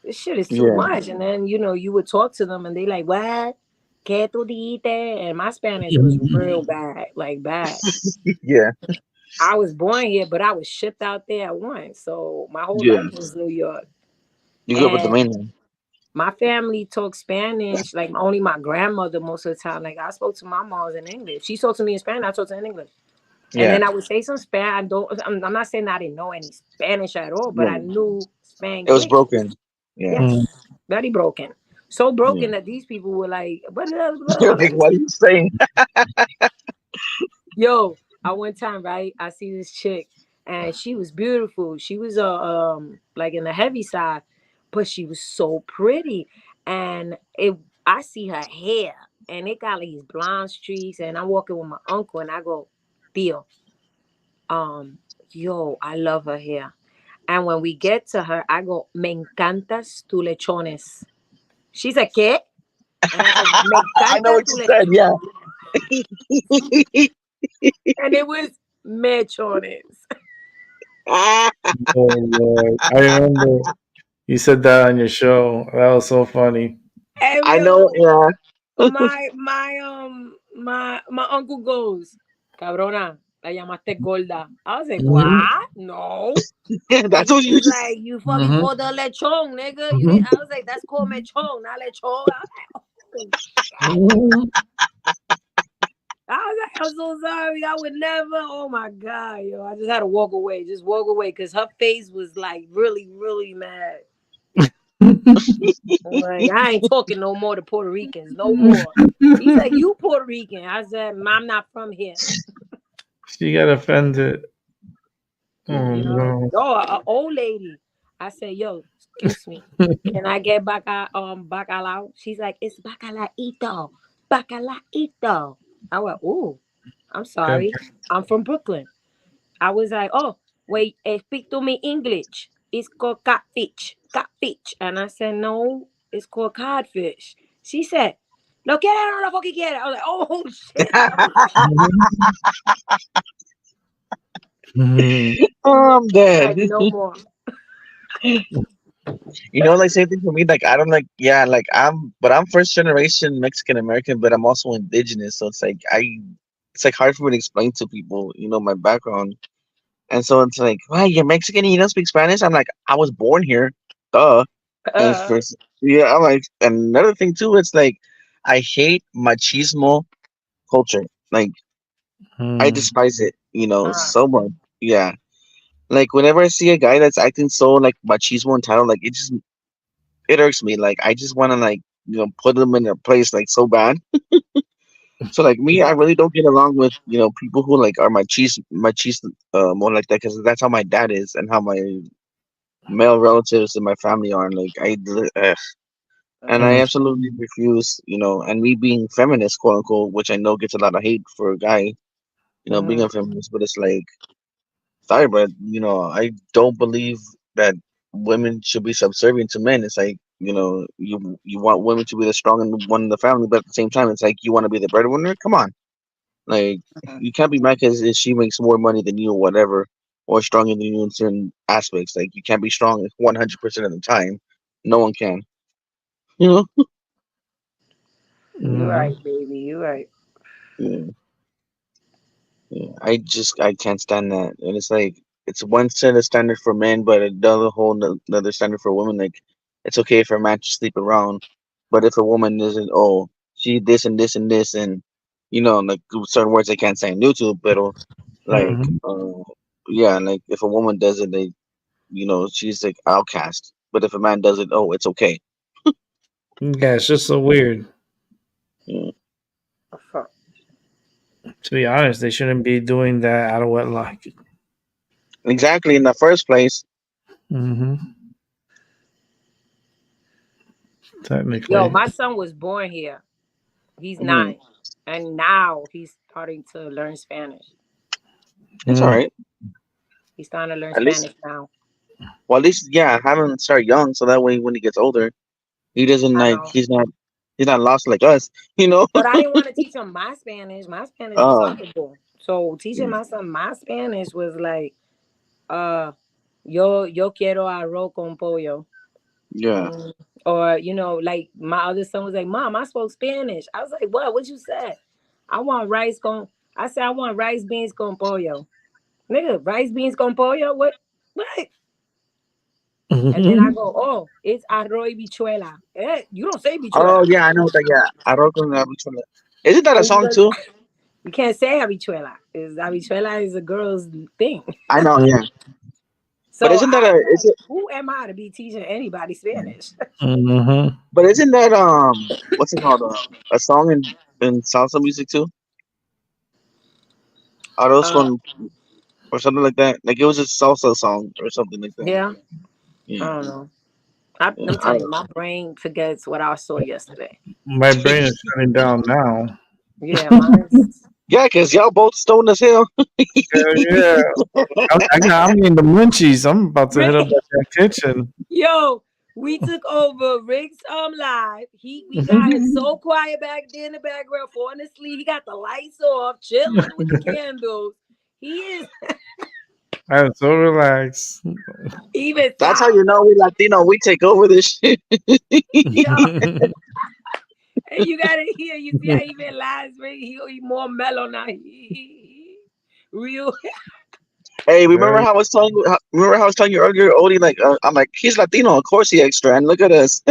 This shit is too yeah, much. And then, you know, you would talk to them and they like, what? ¿Qué tú dijiste? And my Spanish was real bad, like bad. yeah, I was born here, but I was shipped out there at once. So my whole yeah. life was New York. You go up with the And mainland. my family talked Spanish, like only my grandmother most of the time. Like I spoke to my moms in English. She spoke to me in Spanish, I spoke to her in English. And Yeah, then I would say some Spanish. I'm not saying I didn't know any Spanish at all, but I yeah. knew It was Spanglish. broken. Yeah, Hmm. Yes, very broken. So yeah. broken that these people were like, "What?" You're like, Like, what are you saying? yo, I one time right, I see this chick, and she was beautiful. She was like in the heavy side, but she was so pretty, and it. I see her hair, and it got like these blonde streaks, and I'm walking with my uncle, and I go, Theo, um, yo, I love her hair. And when we get to her, I go, me encantas tu lechones. She's like, ¿qué? And I said, me I know encanta what tu you said. lechón. Yeah. And it was mechones. Oh Lord, I remember you said that on your show. That was so funny. And I know. yo, Yeah. my uncle goes, cabrona, la llamaste gorda. I was like, Hmm. what? No. And That's he what you was just. like, you fucking Hmm. called her lechon, nigga. You didn't. Hmm. I was like, that's called mechon, not lechon. I was like, oh shit. Hmm. I was like, I'm so sorry. I would never. Oh my God, yo. I just had to walk away. Just walk away. Cause her face was like really, really mad. Like, I ain't talking no more to Puerto Ricans. No more. He said, you Puerto Rican. I said, I'm not from here. She got offended. Oh You know? no. Oh, an old lady. I said, yo, excuse me. Can I get bacalao? She's like, it's bacalaito. Bacalaito. I went, ooh, I'm Pepper. sorry. I'm from Brooklyn. I was like, oh, wait, speak to me English. It's called catfish. Catfish. And I said, no, it's called codfish. She said, no quiere, no lo fucking quiere. I was like, oh shit. Mhm. Oh, I'm dead. Like, no more. Like same thing for me. Like I don't like. Yeah, like but I'm first generation Mexican American, but I'm also indigenous. So it's like hard for me to explain to people, my background. And so it's like, why you're Mexican and you don't speak Spanish? I'm like, I was born here, duh. And Uh, first, yeah, I'm like, and another thing too, it's like, I hate machismo culture. Like, I Mhm. despise it, uh, so much. Yeah. Like, whenever I see a guy that's acting so, like, machismo entitled, like, it irks me. Like, I just want to, like, put them in their place, like, so bad. So, like, me, I really don't get along with, people who, like, are more like that, because that's how my dad is and how my male relatives in my family are. Like, and I uh, Mhm. absolutely refuse, and me being feminist, quote unquote, which I know gets a lot of hate for a guy, being uh, a feminist, but it's like, sorry, but I don't believe that women should be subservient to men. It's like, you want women to be the strong and one in the family, but at the same time, it's like you want to be the breadwinner. Come on, like you can't be mad because she makes more money than you or whatever, or stronger than you in certain aspects. Like you can't be strong 100% of the time. No one can. You know. You Mhm. right, baby. You right. Yeah. Yeah, I can't stand that, and it's like it's one set of standard for men, but another another standard for women. Like it's okay for a man to sleep around, but if a woman isn't, oh, she this and this and this, and like certain words I can't say on YouTube, but like, Mhm. yeah, like if a woman does it, she's like outcast. But if a man does it, oh, it's okay. Yeah, it's just so weird. Yeah. Fuck. To be honest, they shouldn't be doing that out of wedlock. Exactly. In the first place. Hmm. Yo, Technically. my son was born here. He's Hmm. 9, and now he's starting to learn Spanish. It's all Mm. right. He's starting to learn At least, Spanish now. well, at least, yeah, have him start young, so that way when he gets older. He doesn't I like know. he's not lost like us, you know? But I didn't want to teach him my Spanish. My Spanish was Oh, horrible. So teaching yeah. my son my Spanish was like, uh, yo quiero arroz con pollo. Yeah. Mm. Or, like my other son was like, Mom, I spoke Spanish. I was like, what? What you said? I want rice con I said I want rice beans con pollo. Nigga, rice beans con pollo? What? And then I Mhm. go, oh, it's arroz y bichuela. You don't say bichuela. Oh yeah, I know that. Yeah, Arroz con habichuela. Isn't that a And song too? you can't say habichuela. Habichuela is a girl's thing. I know. Yeah, but So isn't that who am I to be teaching anybody Spanish? Mhm. but isn't that what's it called, a song in salsa music too? Arroz Uh, con or something like that. Like it was a salsa song or something like that. yeah, I Yeah. don't know. Yeah, I'm I telling you, don't my brain forgets what I saw yesterday. My brain is shutting down now. Yeah, mine's. yeah, cause y'all both stoned as hell. Hell yeah. I'm getting the munchies. I'm about to hit up that kitchen. Yo, we took over Rick's live. We got him so quiet back there in the background, falling asleep. He got the lights off, chilling with the candles. He is I'm so relaxed. even That's how you sound. know we Latino. We take over this shit. Yo, and you gotta hear. You see how he even last Rick? He more mellow now. Real. Hey, remember Very- how I was telling you? Remember how I was telling you earlier, Odie? Like, I'm like, he's Latino, of course he extra. And look at us.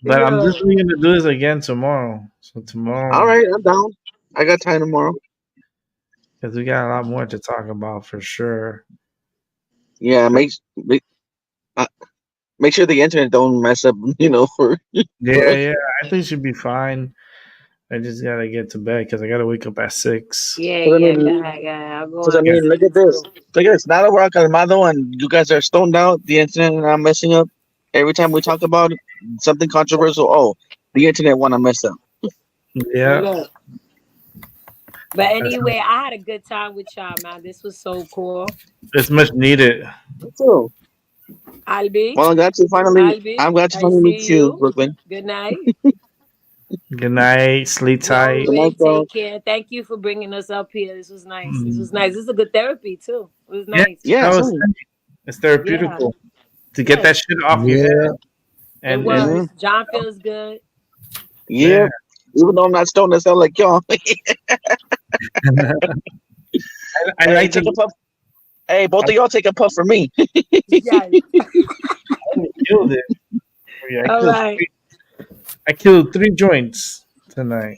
But I'm Yo, definitely gonna do this again tomorrow. So All tomorrow, right, I'm down. I got time tomorrow. because we got a lot more to talk about for sure. Yeah, uh, make sure the internet don't mess up. For Yeah, us. yeah. I think should be fine. I just gotta get to bed because I gotta wake up at 6. yeah, 'Cause I yeah, mean, yeah. I'm because I going to Yeah. mean, look sleep at this. too. Look at this. Now that we're out calmado and you guys are stoned out, the internet and I'm messing up. Every time we talk about it, something controversial, oh, the internet want to mess up. Yeah. Look. But That's, anyway, I had a good time with y'all, man. This was so cool. it's much needed. Me too. Albi, Well, I'm glad to I finally meet see you, you. Brooklyn. Good night. Good night. Sleep Young tight. Good night, Rick, y'all. take care. Thank you for bringing us up here. This was nice. This was Mm. nice. This is a good therapy too. It was Yeah, nice. Yeah, that was same. it's Yeah. therapeutical to get Yes, that shit off your head Yeah. it and Hmm. was. John feels good. yeah. Yep. Even though I'm not stoned, I sound like y'all. I Hey, like to take a puff. Hey, both I of y'all take a puff for me. Yes. killed it. Yeah, All right. I killed 3 joints tonight.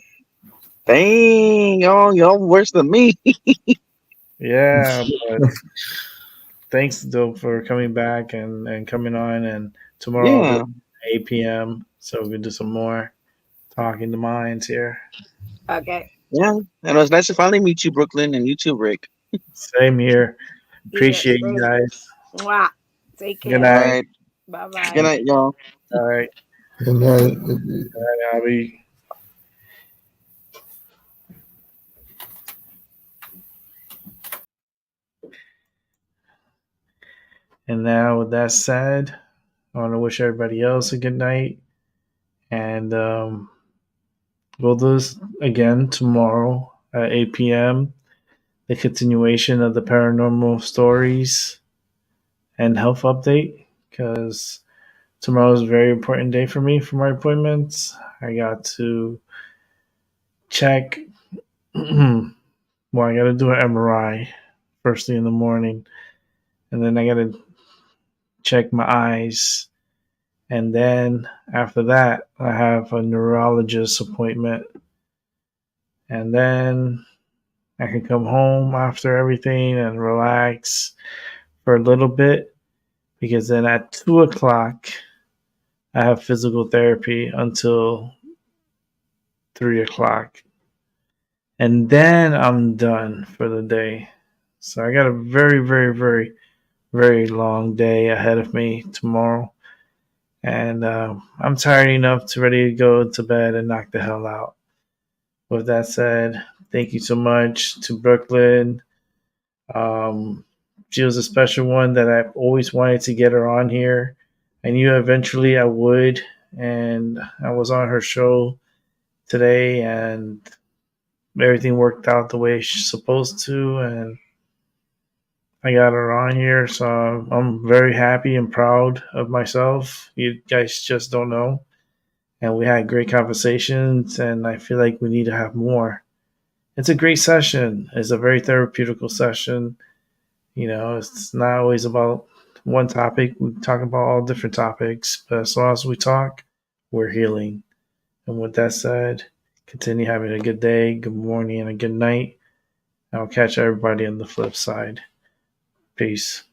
Dang, y'all worse than me. Yeah, but thanks though for coming back and coming on. And tomorrow I'll do Yeah, it at 8 p.m. So we can do some more talking the minds here. Okay. yeah. And it was nice to finally meet you, Brooklyn, and you too, Rick. Same here. Yeah. Appreciate you guys. Mwah. Take Good All care. night. right. Bye Good bye. night, y'all. All right. And I'll be And now, with that said, I want to wish everybody else a good night. And we'll do this again tomorrow at 8 p.m. The continuation of the paranormal stories and health update, because tomorrow is a very important day for me for my appointments. I got to check. Well, I got to do an MRI first thing in the morning, and then I got to check my eyes. And then after that, I have a neurologist appointment. And then I can come home after everything and relax for a little bit, because then at 2 o'clock, I have physical therapy until 3 o'clock. And then I'm done for the day. So I got a very, very, very, very long day ahead of me tomorrow. And I'm tired enough to ready to go to bed and knock the hell out. With that said, thank you so much to Brooklyn. She was a special one that I've always wanted to get her on here. I knew eventually I would, and I was on her show today, and everything worked out the way she's supposed to, and I got her on here, so I'm very happy and proud of myself. You guys just don't know. And we had great conversations, and I feel like we need to have more. It's a great session. It's a very therapeutical session. It's not always about one topic. We talk about all different topics, but as long as we talk, we're healing. And with that said, continue having a good day, good morning, and a good night. I'll catch everybody on the flip side. Peace.